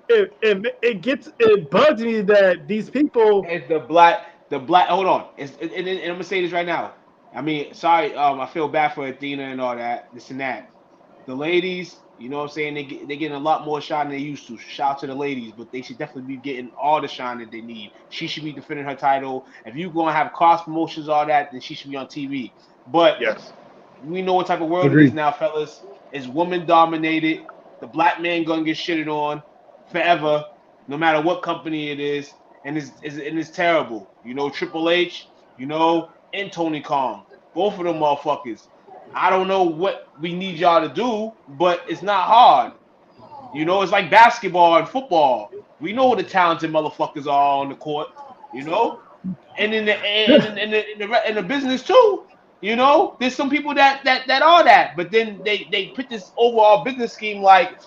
it bugs me that these people. It's the black. Hold on. And I'm gonna say this right now. I mean, sorry. I feel bad for Athena and all that. This and that. The ladies, you know what I'm saying? They're getting a lot more shine than they used to. Shout out to the ladies, but they should definitely be getting all the shine that they need. She should be defending her title. If you're going to have cross promotions, all that, then she should be on TV. But yes, we know what type of world it is now, fellas. It's woman dominated. The black man going to get shitted on forever, no matter what company it is. And it's terrible. Triple H, and Tony Khan. Both of them motherfuckers. I don't know what we need y'all to do, but it's not hard. It's like basketball and football. We know the talented motherfuckers are on the court, and in the business too. There's some people that are that, but then they put this overall business scheme like,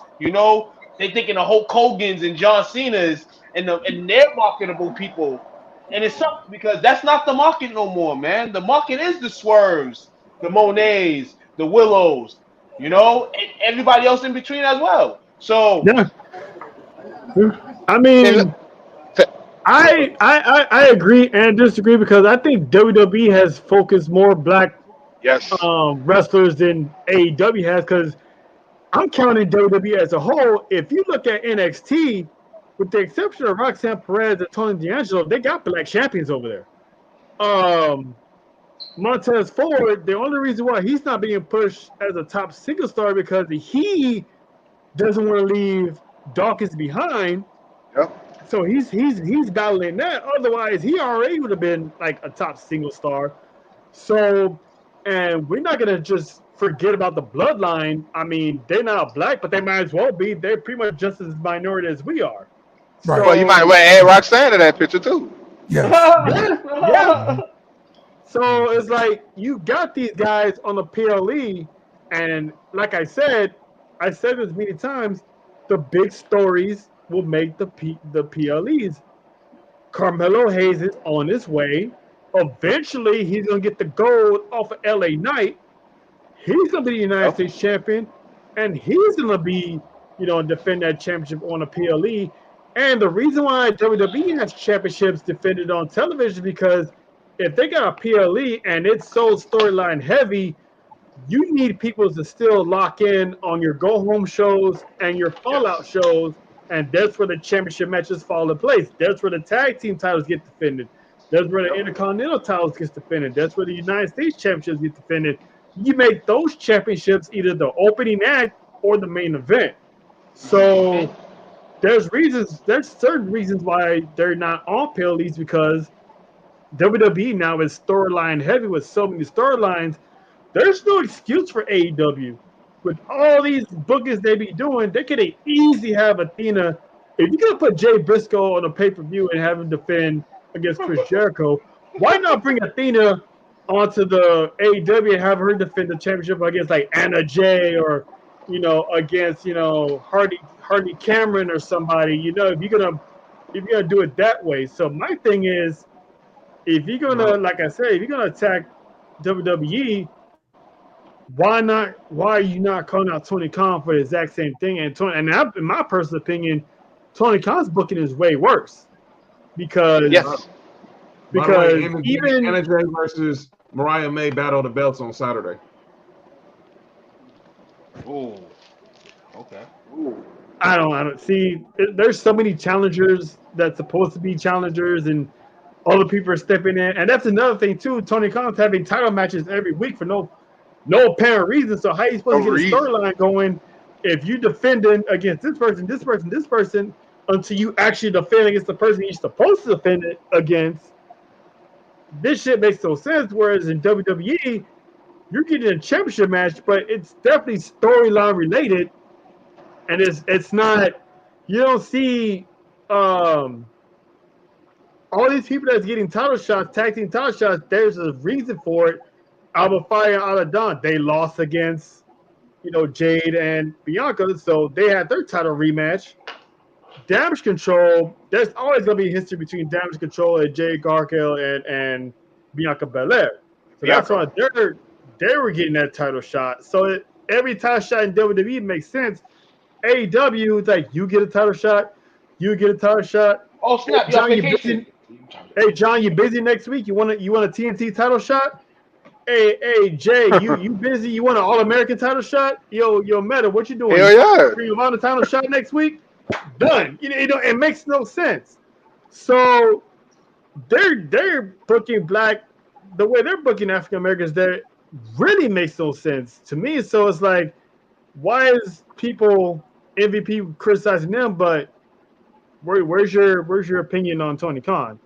They thinking the Hulk Hogan's and John Cena's and their marketable people. And it sucks because that's not the market no more, man. The market is the Swerves, the Monets, the Willows, and everybody else in between as well. So Yeah. I And look, mean, I agree and disagree because I think WWE has focused more black yes, wrestlers than AEW has because I'm counting WWE as a whole. If you look at NXT, with the exception of Roxanne Perez and Tony D'Angelo, they got black champions over there. Montez Ford, the only reason why he's not being pushed as a top single star because he doesn't want to leave Dawkins behind. yep. So he's battling that. Otherwise, he already would have been like a top single star. So, and we're not gonna just forget about the bloodline. I mean, they're not black, but they might as well be. They're pretty much just as minority as we are. Right. Well, you might well add Roxanne to that picture too. Yes. Yeah. So it's like you got these guys on the PLE, and like I said this many times, the big stories will make the PLEs. Carmelo Hayes is on his way. Eventually, he's gonna get the gold off of LA Knight. He's gonna be the United Yep. States champion, and he's gonna be, defend that championship on a PLE. And the reason why WWE has championships defended on television is because if they got a PLE and it's so storyline heavy, you need people to still lock in on your go home shows and your fallout shows, and that's where the championship matches fall in place. That's where the tag team titles get defended. That's where the Intercontinental titles get defended. That's where the United States championships get defended. You make those championships either the opening act or the main event. So there's certain reasons why they're not on PLEs because WWE now is storyline heavy with so many storylines. There's no excuse for AEW. With all these bookings they be doing, they could easily have Athena. If you're gonna put Jay Briscoe on a pay-per-view and have him defend against Chris Jericho, why not bring Athena onto the AEW and have her defend the championship against like Anna Jay or against Hardy Cameron or somebody, if you're gonna do it that way. So my thing is, if you're gonna, like I said, if you're gonna attack WWE, why not? Why are you not calling out Tony Khan for the exact same thing? And in my personal opinion, Tony Khan's booking is way worse because Yes. even Anna Jay versus Mariah May battle the belts on Saturday. Ooh, okay. I don't see. There's so many challengers that's supposed to be challengers, and all the people are stepping in. And that's another thing too. Tony Khan's having title matches every week for no apparent reason. So how are you supposed to get a storyline going if you defending against this person, this person, this person until you actually defend against the person you're supposed to defend it against? This shit makes no sense. Whereas in WWE, you're getting a championship match, but it's definitely storyline related, and it's not. You don't see all these people that's getting title shots, tag team title shots. There's a reason for it. Alba Fire and Ala Dawn, they lost against Jade and Bianca, so they had their title rematch. Damage Control, there's always gonna be a history between Damage Control and Jade Gargano and Bianca Belair. So that's why they were getting that title shot. So every title shot in WWE makes sense. AEW, it's like you get a title shot, you get a title shot. Oh snap! John, You're you on vacation. Hey John, you busy next week? You want a TNT title shot? Hey Jay, you busy? You want an All American title shot? Yo Meta, what you doing? Hell yeah. You want a title shot next week? Done. It makes no sense. So they're booking black the way they're booking African Americans. That really makes no sense to me. So it's like, why is people MVP criticizing them? But where's your opinion on Tony Khan?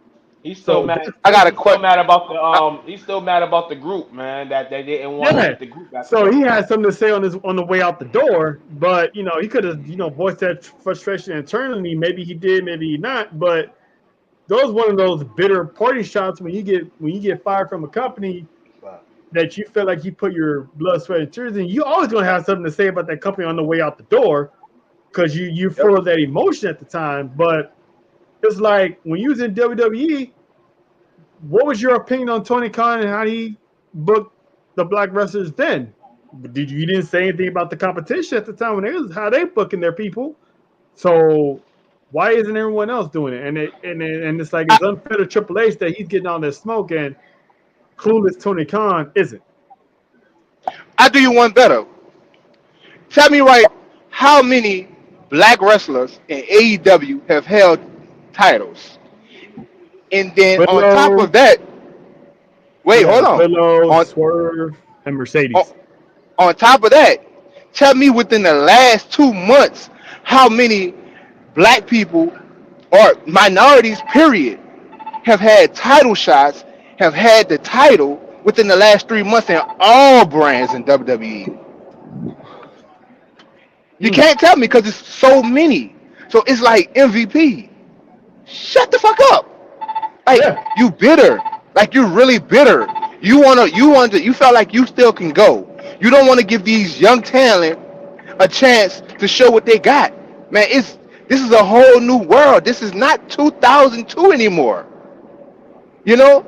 He's still mad. I got a He's still question. mad about the He's still mad about the group, man. That they didn't want to get the group back. So he had something to say on the way out the door, but he could have voiced that frustration internally. Maybe he did, maybe he not. But those one of those bitter party shots when you get fired from a company that you feel like you put your blood, sweat, and tears in. You always gonna have something to say about that company on the way out the door. because you feel that emotion at the time. But it's like when you was in WWE, what was your opinion on Tony Khan and how he booked the black wrestlers then? You didn't say anything about the competition at the time when it was how they booking their people. So why isn't everyone else doing it? And it's like it's unfair to Triple H that he's getting all this smoke and clueless Tony Khan isn't. I do you one better. Tell me how many black wrestlers in AEW have held titles? And then on top Willow, of that, wait, hold on. Willow, On, Swerve, and on Mercedes. on top of that, tell me within the last 2 months how many black people or minorities, period, have had title shots, have had the title within the last 3 months in all brands in WWE. You can't tell me because it's so many. So it's like MVP. Shut the fuck up. Like Yeah. you bitter. Like you're really bitter. You felt like you still can go. You don't want to give these young talent a chance to show what they got. Man, this is a whole new world. This is not 2002 anymore. You know?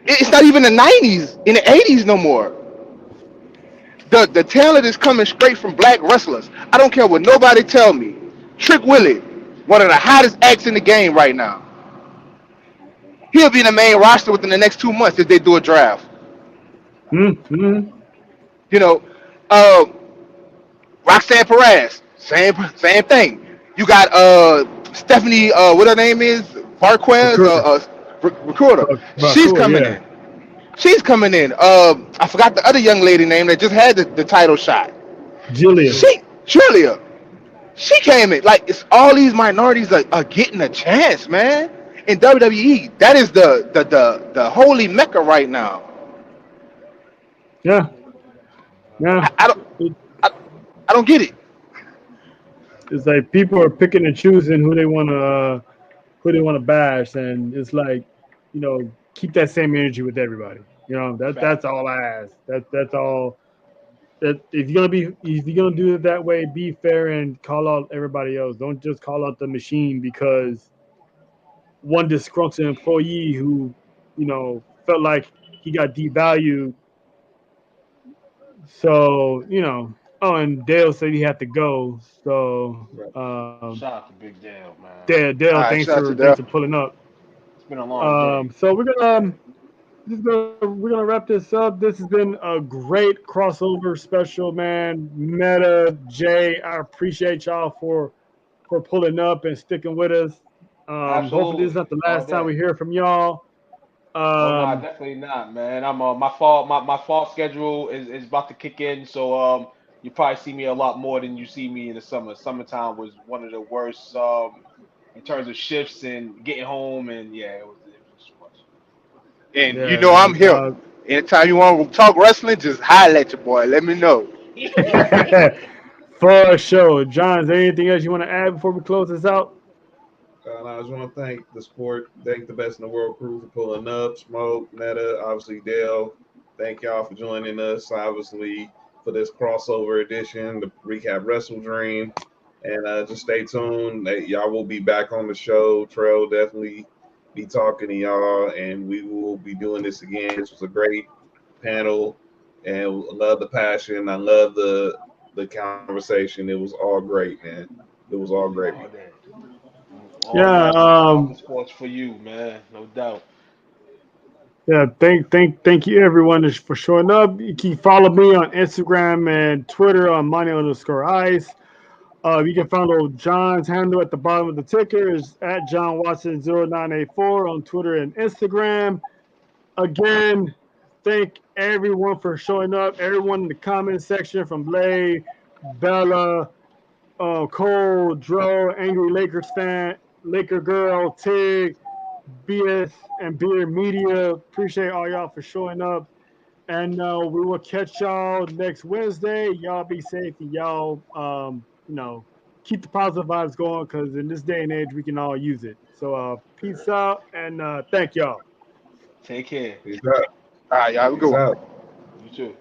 It's not even the 90s, in the 80s no more. The talent is coming straight from black wrestlers. I don't care what nobody tell me. Trick Willie, one of the hottest acts in the game right now. He'll be in the main roster within the next 2 months if they do a draft. Mm-hmm. You know, Roxanne Perez, same thing. You got Stephanie, what her name is, Barquez, Recorder. She's coming Yeah. in. She's coming in. I forgot the other young lady name that just had the title shot. Jillian. Julia. She came in. Like it's all these minorities are getting a chance, man. In WWE, that is the holy mecca right now. Yeah. Yeah. I don't It, I don't get it. it's like people are picking and choosing who they want to bash, and it's like, keep that same energy with everybody. That's all I ask. That's all. That if you're gonna do it that way, be fair and call out everybody else. Don't just call out the machine because one disgruntled employee who felt like he got devalued. So oh, and Dale said he had to go. So Shout out to Big Dale, man. Dale, All right, thanks shout out to for Dell. pulling up. It's been a long day. So we're gonna wrap this up. This has been a great crossover special, man. Meta, Jay, I appreciate y'all for pulling up and sticking with us. Hopefully this is Absolutely. not the All last time day. we hear from y'all. Oh no, Um, definitely not, man. I'm my fall schedule is about to kick in, so you probably see me a lot more than you see me in the summer. Summertime was one of the worst in terms of shifts and getting home, and yeah, it was too much. And you yeah, know I'm man. here. Anytime you want to talk wrestling, just holler at your boy. Let me know. For sure. John, is there anything else you want to add before we close this out? And I just want to thank the sport, thank the Best in the World crew for pulling up, Smoke, Meta, obviously Dale. Thank y'all for joining us, obviously, for this crossover edition, the Recap Wrestle Dream. And just stay tuned. Y'all will be back on the show. Trail will definitely be talking to y'all, and we will be doing this again. This was a great panel, and I love the passion. I love the conversation. It was all great, man. It was all great. All day. All Yeah, love and power for sports for you, man. No doubt. yeah. Thank you everyone for showing up. You can follow me on Instagram and Twitter on money_ice. You can follow John's handle at the bottom of the ticker is at John Watson0984 on Twitter and Instagram. Again, thank everyone for showing up. Everyone in the comment section from Blay, Bella, Cole, Dro, Angry Lakers fan, Laker girl, Tig, BS, and Beer Media. Appreciate all y'all for showing up. And we will catch y'all next Wednesday. Y'all be safe and y'all, keep the positive vibes going because in this day and age, we can all use it. So peace out and thank y'all. Take care. Peace out. All right, y'all. Have a good Peace one. out. You too.